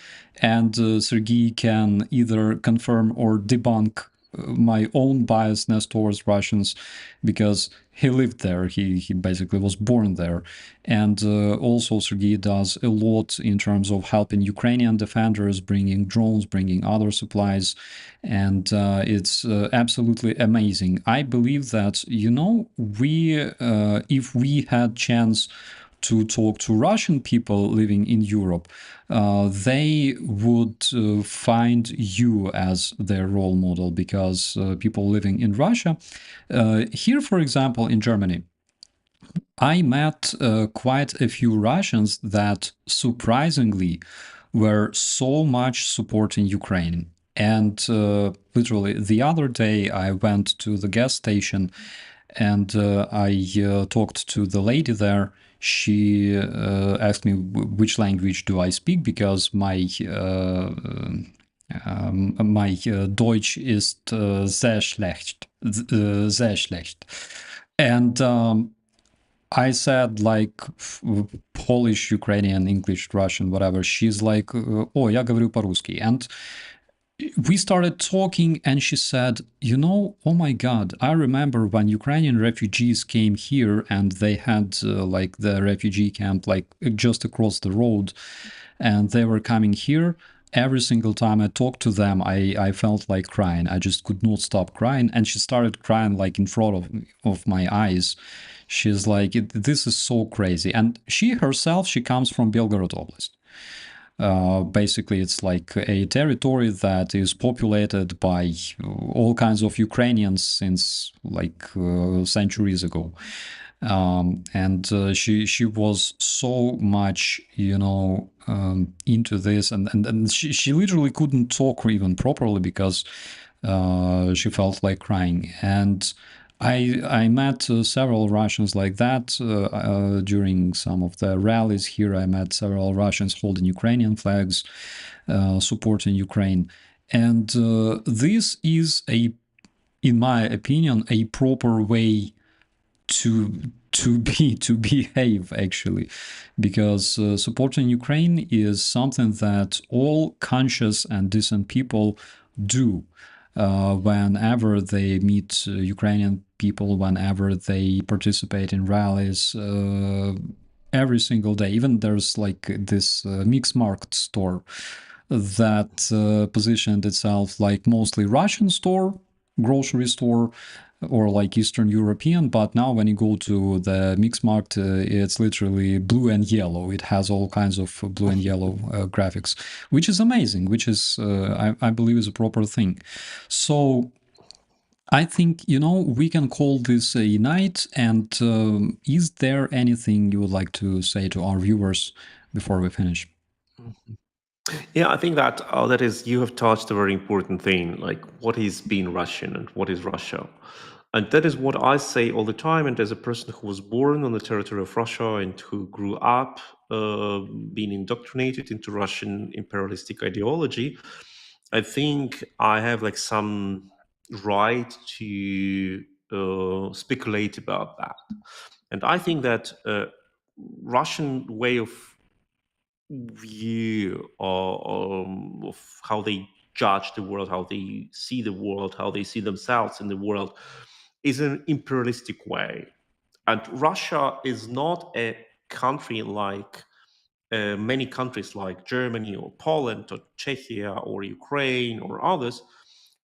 [SPEAKER 1] and Sergey can either confirm or debunk my own biasness towards Russians because he lived there. He basically was born there. And also Sergey does a lot in terms of helping Ukrainian defenders, bringing drones, bringing other supplies. And it's absolutely amazing. I believe that, if we had chance to talk to Russian people living in Europe, they would find you as their role model, because people living in Russia, here, for example, in Germany, I met quite a few Russians that surprisingly were so much supporting Ukraine. And literally the other day I went to the gas station and I talked to the lady there. She asked me which language do I speak, because my Deutsch ist sehr schlecht, sehr schlecht. And I said like Polish, Ukrainian, English, Russian, whatever. She's like, "Oh, я говорю по-русски." And we started talking, and she said, oh my God, I remember when Ukrainian refugees came here and they had like the refugee camp like just across the road, and they were coming here. Every single time I talked to them, I felt like crying. I just could not stop crying. And she started crying like in front of my eyes. She's like, this is so crazy. And she herself, she comes from Belgorod Oblast. Basically, it's like a territory that is populated by all kinds of Ukrainians since like centuries ago. And she was so much, into this, and she literally couldn't talk even properly because she felt like crying. And I met several Russians like that during some of the rallies here. I met several Russians holding Ukrainian flags, supporting Ukraine. And this is in my opinion, a proper way to behave, actually, because supporting Ukraine is something that all conscious and decent people do whenever they meet Ukrainian people, whenever they participate in rallies, every single day. Even there's like this mixed market store that positioned itself like mostly Russian store, grocery store, or like Eastern European, but now when you go to the mixed market, it's literally blue and yellow. It has all kinds of blue and yellow graphics, which is amazing, which is, I believe, is a proper thing. So I think, we can call this a night. And is there anything you would like to say to our viewers before we finish?
[SPEAKER 3] Yeah, I think that that is, you have touched a very important thing, like what is being Russian and what is Russia. And that is what I say all the time. And as a person who was born on the territory of Russia and who grew up being indoctrinated into Russian imperialistic ideology, I think I have like some right to speculate about that. And I think that Russian way of view of how they judge the world, how they see the world, how they see themselves in the world, is an imperialistic way. And Russia is not a country like many countries like Germany or Poland or Czechia or Ukraine or others.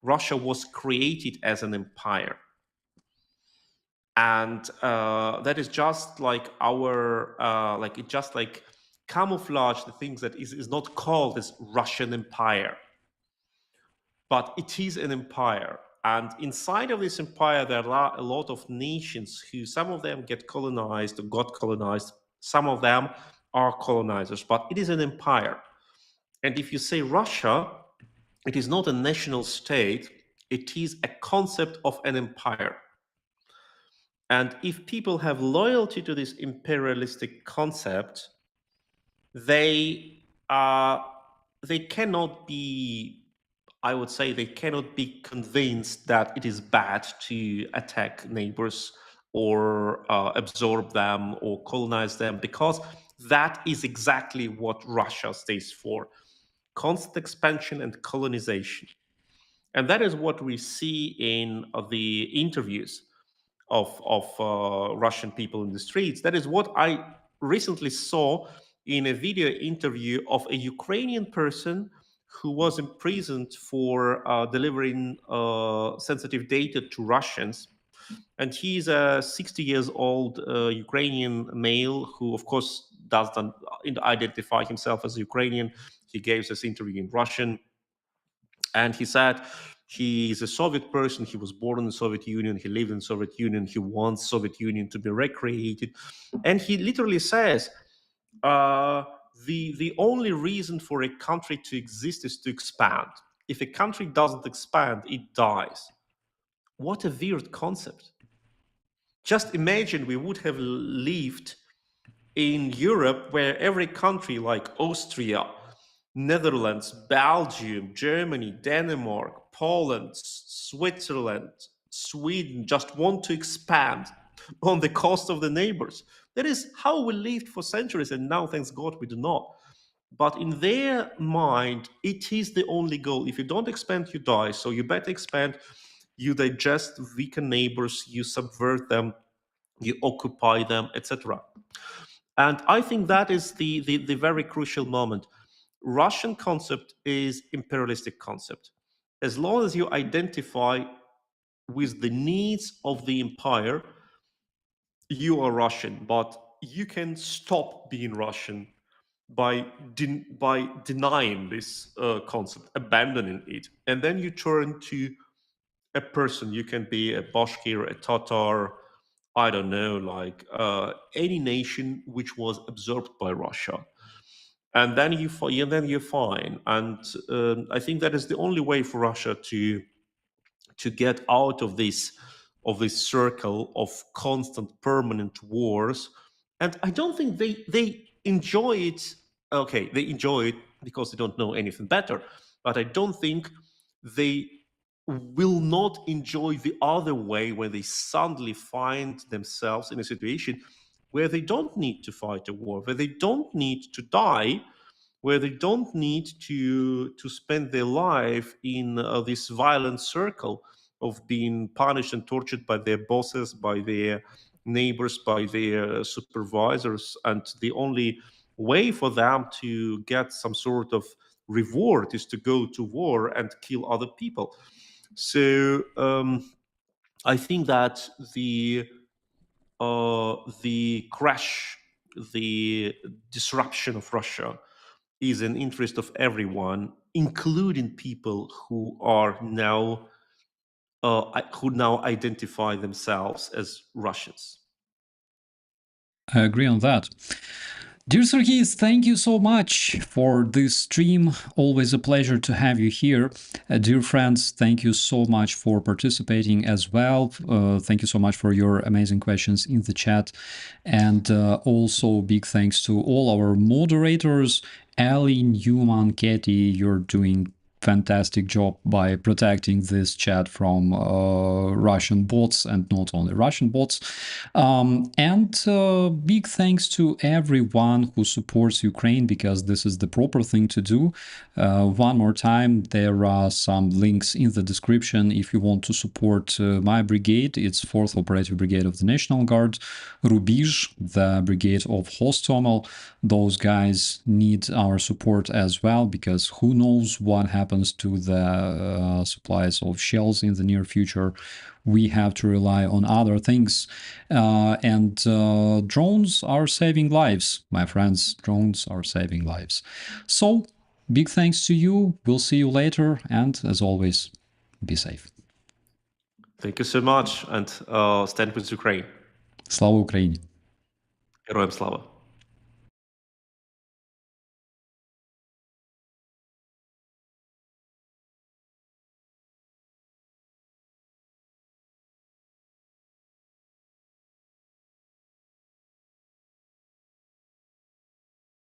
[SPEAKER 3] Russia was created as an empire. And that is just like our, like it just like camouflage the things that is not called as Russian Empire, but it is an empire. And inside of this empire, there are a lot of nations who, some of them get colonized or got colonized, some of them are colonizers, but it is an empire. And if you say Russia, it is not a national state, it is a concept of an empire. And if people have loyalty to this imperialistic concept, they cannot be, I would say, they cannot be convinced that it is bad to attack neighbors or absorb them or colonize them, because that is exactly what Russia stands for: constant expansion and colonization. And that is what we see in the interviews of Russian people in the streets. That is what I recently saw in a video interview of a Ukrainian person who was imprisoned for delivering sensitive data to Russians. And he's a 60 years old Ukrainian male who, of course, doesn't identify himself as Ukrainian. He gave this interview in Russian. And he said he's a Soviet person. He was born in the Soviet Union. He lived in the Soviet Union. He wants Soviet Union to be recreated. And he literally says, the only reason for a country to exist is to expand. If a country doesn't expand, it dies. What a weird concept. Just imagine we would have lived in Europe where every country like Austria, Netherlands, Belgium, Germany, Denmark, Poland, Switzerland, Sweden just want to expand on the cost of the neighbors. That is how we lived for centuries, and now, thanks God, we do not. But in their mind, it is the only goal. If you don't expand, you die. So you better expand, you digest weaker neighbors, you subvert them, you occupy them, etc. And I think that is the very crucial moment. Russian concept is imperialistic concept. As long as you identify with the needs of the empire, you are Russian, but you can stop being Russian by denying this concept, abandoning it, and then you turn to a person. You can be a Bashkir, a Tatar, I don't know, like any nation which was absorbed by Russia, and then you're fine. And I think that is the only way for Russia to get out of this circle of constant permanent wars. And I don't think they enjoy it. Okay, they enjoy it because they don't know anything better, but I don't think they will not enjoy the other way, where they suddenly find themselves in a situation where they don't need to fight a war, where they don't need to die, where they don't need to spend their life in this violent circle of being punished and tortured by their bosses, by their neighbors, by their supervisors. And the only way for them to get some sort of reward is to go to war and kill other people. So I think that the crash, the disruption of Russia is an interest of everyone, including people who are now who now identify themselves as Russians.
[SPEAKER 1] I agree on that. Dear Sergis, thank you so much for this stream. Always a pleasure to have you here. Dear friends, thank you so much for participating as well. Thank you so much for your amazing questions in the chat. And also big thanks to all our moderators, Ali, Newman, Katie, you're doing fantastic job by protecting this chat from Russian bots, and not only Russian bots. And big thanks to everyone who supports Ukraine, because this is the proper thing to do. One more time, there are some links in the description if you want to support my brigade. It's 4th Operative Brigade of the National Guard, Rubizh, the brigade of Hostomel. Those guys need our support as well, because who knows what happens to the supplies of shells in the near future. We have to rely on other things. And drones are saving lives, my friends. Drones are saving lives. So, big thanks to you. We'll see you later. And as always, be safe.
[SPEAKER 3] Thank you so much, and stand with Ukraine.
[SPEAKER 1] Slava Ukraini.
[SPEAKER 3] Героям слава.